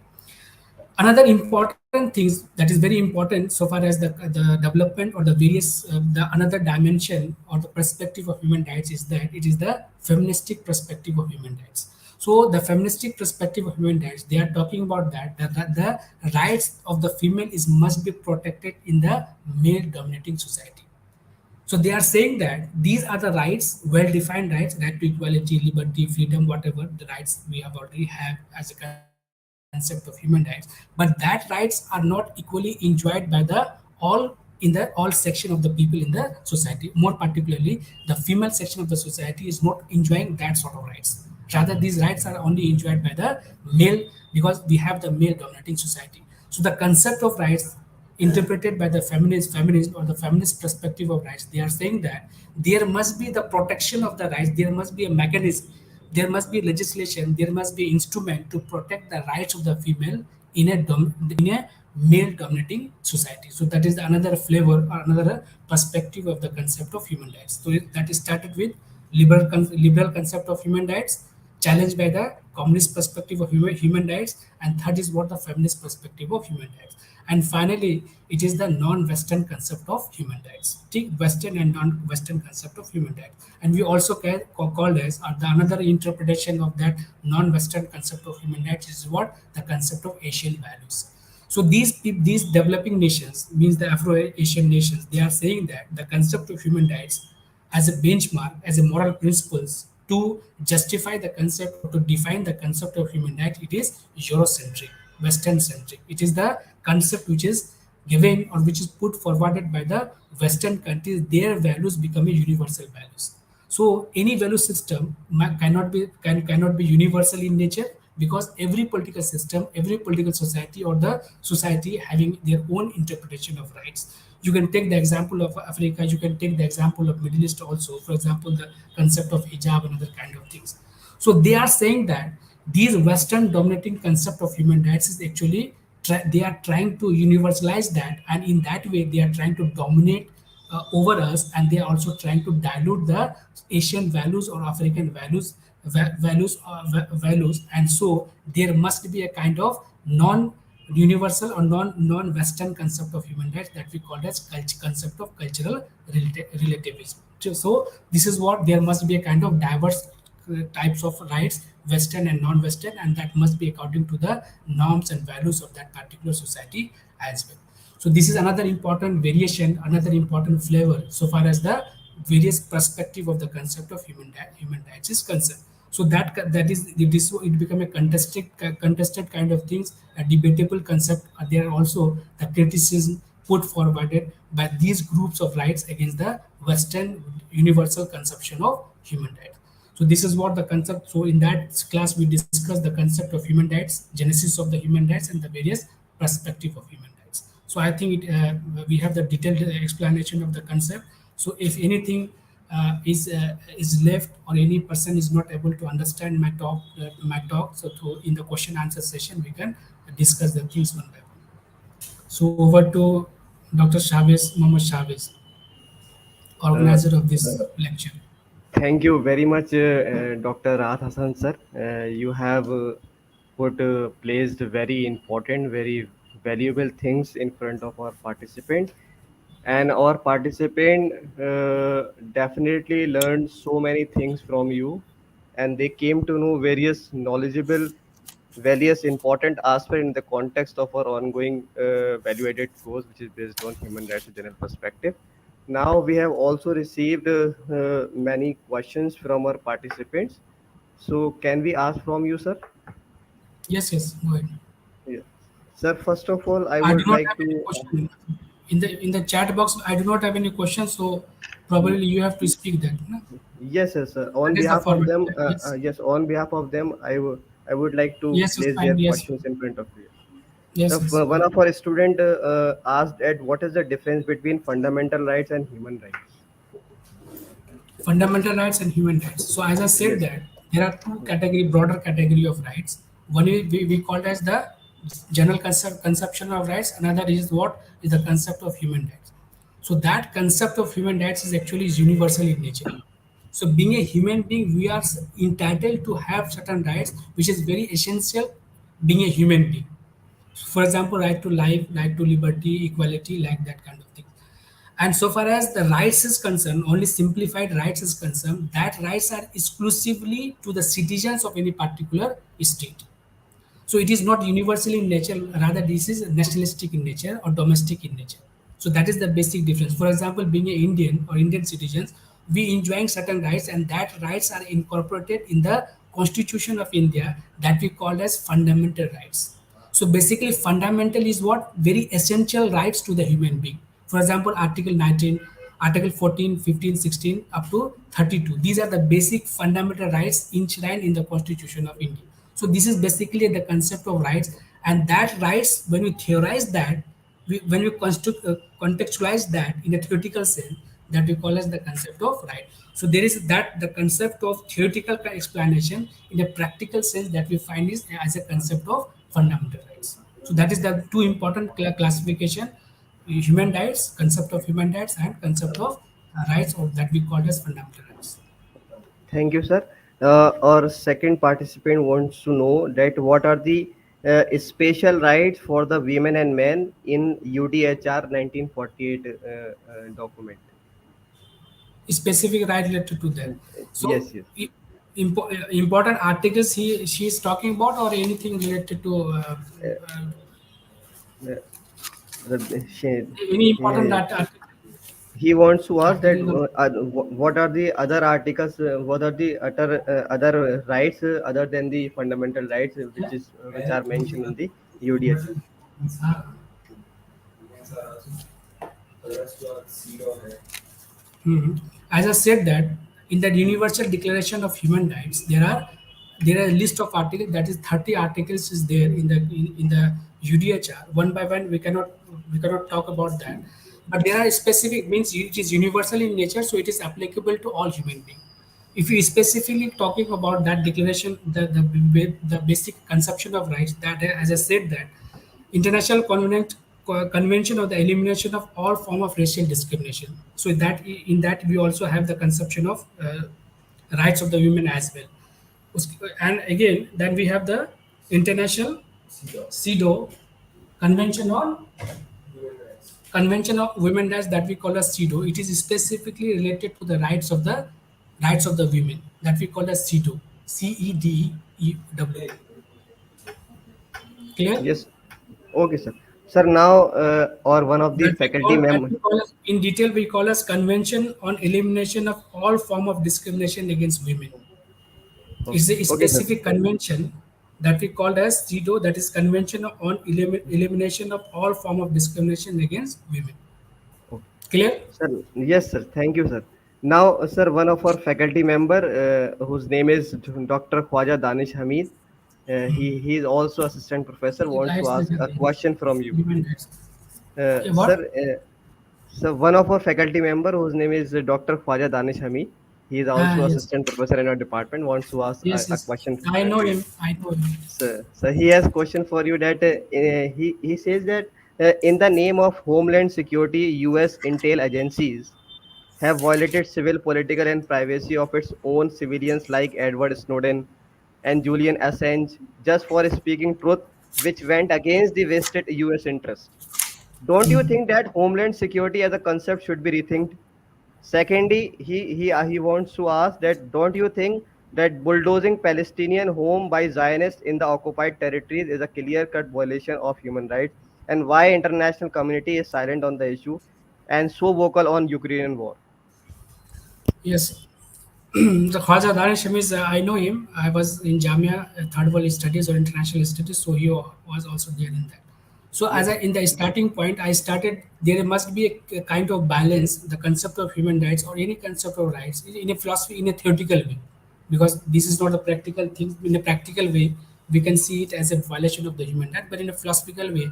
Another important things that is very important so far as the development or the various the another dimension or the perspective of human rights is that it is the feministic perspective of human rights. So the feministic perspective of human rights, they are talking about the rights of the female is must be protected in the male dominating society. So they are saying that these are the rights, well-defined rights, right to equality, liberty, freedom, whatever the rights we have already have as a concept of human rights. But that rights are not equally enjoyed by the all in the all section of the people in the society. More particularly, the female section of the society is not enjoying that sort of rights. Rather, these rights are only enjoyed by the male, because we have the male dominating society. So the concept of rights interpreted by the feminist or the feminist perspective of rights, they are saying that there must be the protection of the rights, there must be a mechanism, there must be legislation, there must be instrument to protect the rights of the female in in a male dominating society. So that is another flavor or another perspective of the concept of human rights. So that is started with liberal concept of human rights, challenged by the communist perspective of human rights, and third is what the feminist perspective of human rights, and finally it is the non-western concept of human rights. Take western and non-western concept of human rights, and we also called as the another interpretation of that non-western concept of human rights is what the concept of Asian values. So these developing nations, means the Afro-Asian nations, they are saying that the concept of human rights as a benchmark, as a moral principles to justify the concept or to define the concept of human rights, it is Eurocentric, Western centric. It is the concept which is given or which is put forwarded by the Western countries. Their values become a universal values. So any value system cannot be universal in nature, because every political system, every political society or the society having their own interpretation of rights. You can take the example of Africa, you can take the example of Middle East also. For example, the concept of hijab and other kind of things. So they are saying that these Western dominating concept of human rights is actually they are trying to universalize that, and in that way they are trying to dominate over us, and they are also trying to dilute the Asian values or African values, and so there must be a kind of non-universal or non-Western concept of human rights that we call as concept of cultural relativism. So this is what there must be a kind of diverse types of rights, Western and non-Western, and that must be according to the norms and values of that particular society as well. So this is another important variation, another important flavor so far as the various perspective of the concept of human rights is concerned. So that is this it become a contested kind of things, a debatable concept. There are also the criticism put forwarded by these groups of rights against the Western universal conception of human rights. So this is what the concept. So in that class, we discussed the concept of human rights, genesis of the human rights, and the various perspective of human rights. So I think we have the detailed explanation of the concept. So if anything is left or any person is not able to understand my talk, so in the question answer session we can discuss the things one by one. So over to Dr. Chavez, Mohammed Chavez, Uh, organizer of this lecture. Thank you very much, Dr. Rahat Hasan sir. You have placed very important, very valuable things in front of our participant, and our participant definitely learned so many things from you, and they came to know various important aspects in the context of our ongoing value-added course, which is based on human rights general perspective. Now we have also received many questions from our participants. So can we ask from you, sir? Yes, yes, go ahead. Yeah. Sir, first of all, I I do would not like have any to. question in the chat box. I do not have any questions, so probably you have to speak that. No? Yes, yes, sir. That On is the behalf of format. them, Yes, yes, on behalf of them, I would like to yes, it's place fine. their Yes, questions in front of you. yes, So yes. Go one ahead. of our student asked that what is the difference between fundamental rights and human rights? Fundamental rights and human rights. So as I said Yes. that there are two category, broader category of rights. One is we call it as the general conception of rights. Another is what is the concept of human rights. So that concept of human rights is actually is universal in nature. So being a human being, we are entitled to have certain rights, which is very essential being a human being. For example, right to life, right to liberty, equality, like that kind of thing. And so far as the rights is concerned, only simplified rights is concerned, that rights are exclusively to the citizens of any particular state. So it is not universal in nature, rather this is nationalistic in nature or domestic in nature. So that is the basic difference. For example, being an Indian or Indian citizens, we enjoying certain rights, and that rights are incorporated in the Constitution of India that we call as fundamental rights. So basically, fundamental is what very essential rights to the human being. For example, Article 19, Article 14, 15, 16, up to 32. These are the basic fundamental rights enshrined in the Constitution of India. So this is basically the concept of rights, and that rights, when we theorize that, when we contextualize that in a theoretical sense, that we call as the concept of right. So there is that the concept of theoretical explanation in a practical sense that we find is as a concept of fundamental rights. So that is the two important classification: human rights, concept of human rights, and concept of rights, or that we call as fundamental rights. Thank you, sir. Our second participant wants to know that what are the special rights for the women and men in UDHR 1948 document? Specific right related to that. So Yes, yes. important articles she is talking about, or anything related to uh, Uh, she, any important he, article, he wants to ask that article number. what are the other articles, what are the other rights other than the fundamental rights which are mentioned in the UDHR. Mhm. As I said that in that Universal Declaration of Human Rights, there are a list of articles, that is 30 articles is there in the UDHR. One by one, we cannot talk about that, but there are specific, means it is universal in nature, so it is applicable to all human beings. If you specifically talking about that declaration, the basic conception of rights, that as I said that International Convention of the elimination of all form of racial discrimination. So that in that we also have the conception of rights of the women as well. And again, then we have the International CEDAW Convention of Women Rights, that we call as CEDAW. It is specifically related to the rights of the women, that we call as CEDAW. CEDEW. Clear? Yes. Okay, sir. Sir, now or one of the that we faculty call that member. we call as, in detail we call as Convention on Elimination of All Form of Discrimination Against Women. It's a Okay, sir. specific convention that we called as CEDAW, that is Convention on Elimination of All Form of Discrimination Against Women. Oh, Clear? sir, yes, sir. Thank you, sir. Now, sir, one of our faculty member, whose name is Dr. Khwaja Danish Hamid, he is also assistant professor, wants to Rights ask a question from you. human rights. Okay, Sir, what? so one of our faculty member, whose name is Dr. Khwaja Danish Hamid, he is Ah, also yes. assistant professor in our department, wants to ask Yes, a yes. question I know to you. him. I know him. So he has question for you that he says that in the name of Homeland Security, U.S. intel agencies have violated civil, political, and privacy of its own civilians like Edward Snowden and Julian Assange just for speaking truth, which went against the vested U.S. interest. Don't you think that Homeland Security as a concept should be rethinked? Secondly, he wants to ask that don't you think that bulldozing Palestinian home by Zionists in the occupied territories is a clear-cut violation of human rights, and why international community is silent on the issue and so vocal on Ukrainian war? Yes. The Khwaja Danish Hamis, I know him. I was in Jamia, third world studies or international studies, so he was also there in that. So as Yes, I, in the starting point, I started, there must be a kind of balance, the concept of human rights or any concept of rights in a philosophy, in a theoretical way, because this is not a practical thing. In a practical way, we can see it as a violation of the human right, but in a philosophical way,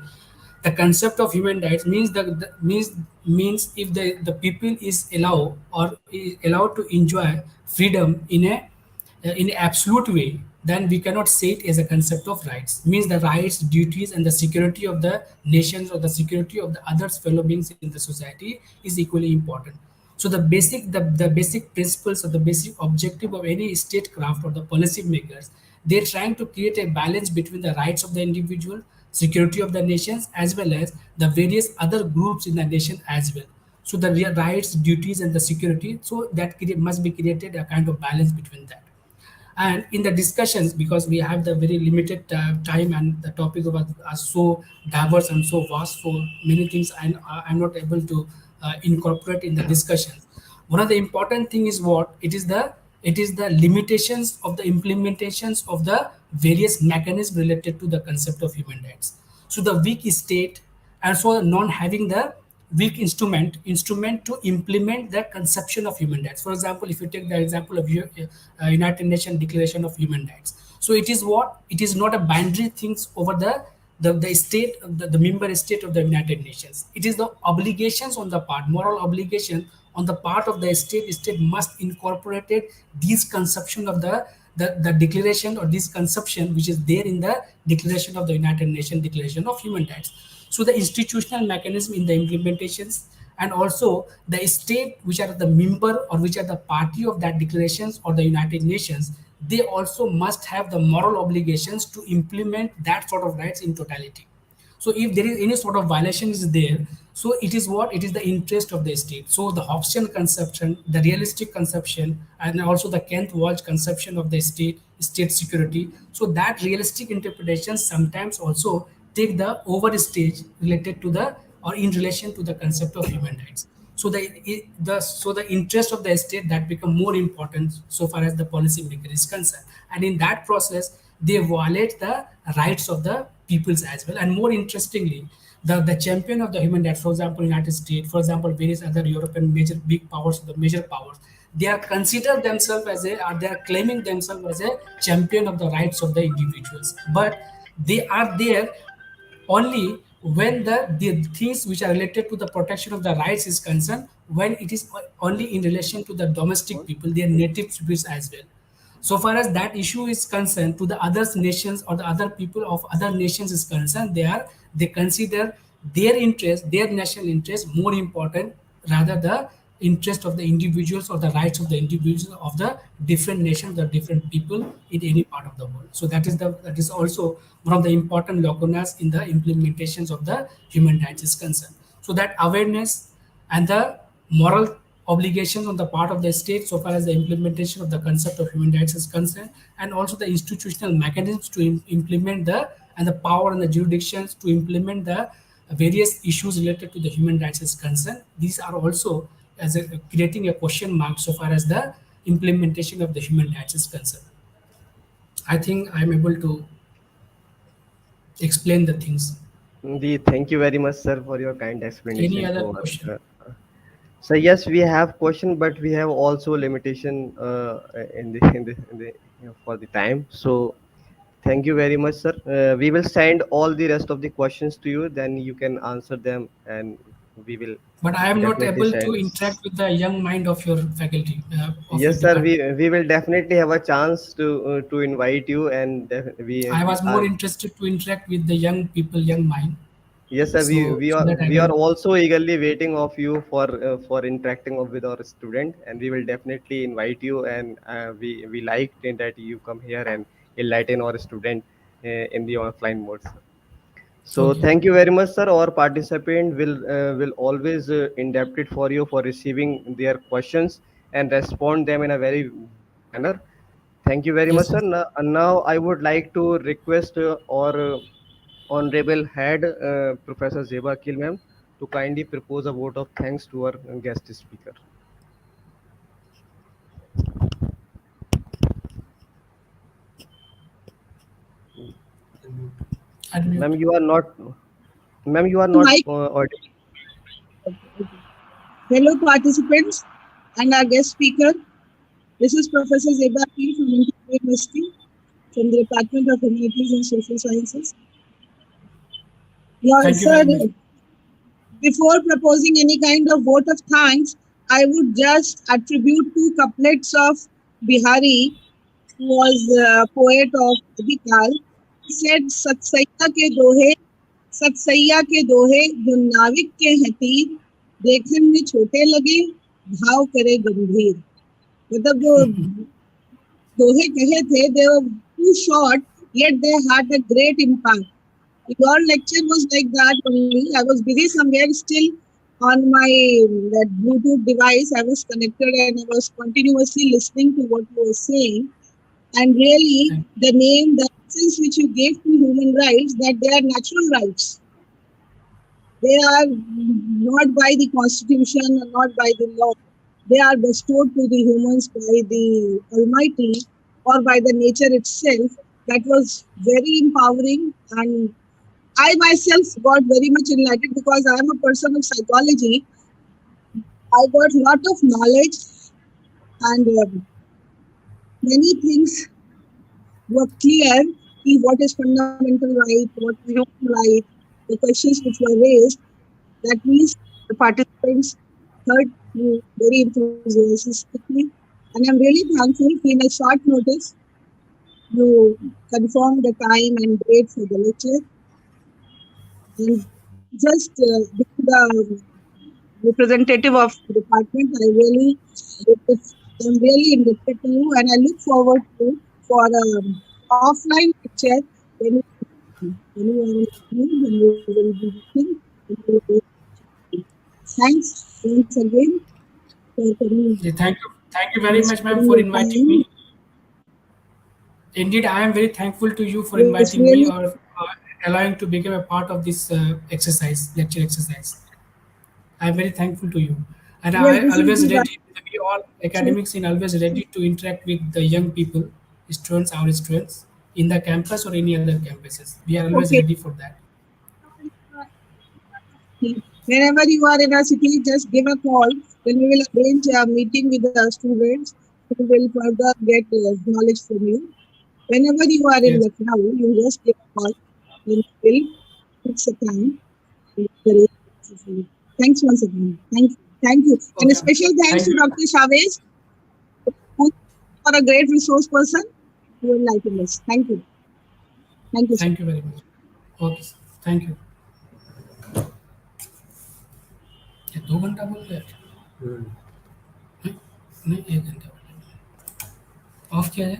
the concept of human rights means means if the people is allowed or is allowed to enjoy freedom in an absolute way, then we cannot say it as a concept of rights. Means the rights, duties, and the security of the nations or the security of the others fellow beings in the society is equally important. So the basic principles or the basic objective of any statecraft or the policy makers, they're trying to create a balance between the rights of the individual, security of the nations, as well as the various other groups in the nation as well. So the rights, duties, and the security, so that must be created a kind of balance between that. And in the discussions, because we have the very limited time and the topic of are so diverse and so vast, so many things I'm not able to incorporate in the discussions. One of the important thing is what it is the limitations of the implementations of the various mechanisms related to the concept of human rights. So the weak state, and so non having the weak instrument to implement the conception of human rights. For example, if you take the example of United Nations Declaration of Human Rights, so it is what it is not a binary things over the state, the member state of the United Nations. It is the obligations on the part, moral obligation on the part of the state must incorporate these conception of the declaration or this conception which is there in the declaration of the United Nations Declaration of Human Rights. So the institutional mechanism in the implementations, and also the state which are the member or which are the party of that declarations or the United Nations, they also must have the moral obligations to implement that sort of rights in totality. So if there is any sort of violation is there, so it is what it is the interest of the state. So the Hobbesian conception, the realistic conception, and also the Kent Walsh conception of the state security, so that realistic interpretation sometimes also take the overstage related to the or in relation to the concept of human rights. So the interest of the state that become more important so far as the policy maker is concerned, and in that process they violate the rights of the peoples as well. And more interestingly, the champion of the human rights, for example United States, for example various other European major big powers, the major powers, they are consider themselves as a, or they are claiming themselves as a champion of the rights of the individuals, but they are there only when the things which are related to the protection of the rights is concerned, when it is only in relation to the domestic people, their native peoples as well. So far as that issue is concerned, to the other nations or the other people of other nations is concerned, they consider their interest, their national interest more important rather the interest of the individuals or the rights of the individuals of the different nations, the different people in any part of the world. So that is also one of the important lacunas in the implementations of the human rights is concerned. So that awareness and the moral obligations on the part of the state so far as the implementation of the concept of human rights is concerned, and also the institutional mechanisms to implement the and the power and the jurisdictions to implement the various issues related to the human rights is concerned, these are also as a, creating a question mark so far as the implementation of the human rights is concerned. I think I'm able to explain the things. Thank you very much, sir, for your kind Any explanation other to us. question? So yes, we have question, but we have also limitation for the time. So thank you very much, sir. We will send all the rest of the questions to you. Then you can answer them, and we will But I am not definitely able to send. interact with the young mind of your faculty, of your Yes, sir. department. We will definitely have a chance to invite you, and I we was more are. interested to interact with the young people, young mind. Yes, sir. So that I We are will. also eagerly waiting of you for interacting with our student, and we will definitely invite you. And we liked in that you come here and enlighten our student in the offline mode, sir. So Okay. thank you very much, sir. Our participant will always indebted for you for receiving their questions and respond them in a very brief manner. Thank you very much, Yes, sir. yes. Now I would like to request our Honorable Head Professor Zeba Akil ma'am to kindly propose a vote of thanks to our guest speaker. Ma'am, Unmute. you are not, ma'am, you are The not mic. audible. Hello, participants and our guest speaker. This is Professor Zeba Akil from Indian University from the Department of Humanities and Social Sciences. Yeah, Thank you sir, very much. before proposing any kind of vote of thanks, I would just attribute two couplets of Bihari, who was a poet of Adhikal. He said, सतसैया के दोहे जो नाविक के हैं तीर देखन में छोटे लगे भाव करे गंभीर मतलब जो दोहे कहे थे they were too short yet they had a great impact. Your lecture was like that only. I was busy somewhere still on my that Bluetooth device. I was connected and I was continuously listening to what you were saying. And really, Thank, the name, the essence which you gave to human rights, that they are natural rights. They are not by the constitution or not by the law. They are bestowed to the humans by the Almighty or by the nature itself. That was very empowering, and I myself got very much enlightened because I am a person of psychology. I got a lot of knowledge and many things were clear. What is fundamental right, what is human right, the questions which were raised. That means the participants heard me very enthusiastically. And I'm really thankful in a short notice you confirmed the time and date for the lecture. And just being the representative of the department, I'm really indebted to you and I look forward to for offline lecture when when you are in Lucknow, when we will be meeting. And we will Thanks once again for coming yeah, thank you and very much, ma'am, sparing for your inviting time. me. Indeed, I am very thankful to you for Yes, inviting really. me or allowing to become a part of this exercise, lecture exercise. I am very thankful to you, and Yes, I this is always the right ready. We all choice. academics in always ready to interact with the young people, students, our students in the campus or any other campuses. We are always Okay. ready for that. Whenever you are in a city, just give a call. Then we will arrange a meeting with the students who will further get knowledge from you. Whenever you are in Yes. Lucknow, you just give a call. Then we will fix a time. And arrange it for you. Thanks once again. Thank you. Thank you. And a Okay. special thanks Thank to you. Dr. Chavez, who for a great resource person who enlightened us. Thank you. Thank you, sir. Thank you very much. Okay. Sir. Thank you. ये 2 घंटा बोल गया क्या? नहीं नहीं, 1 घंटा of किया है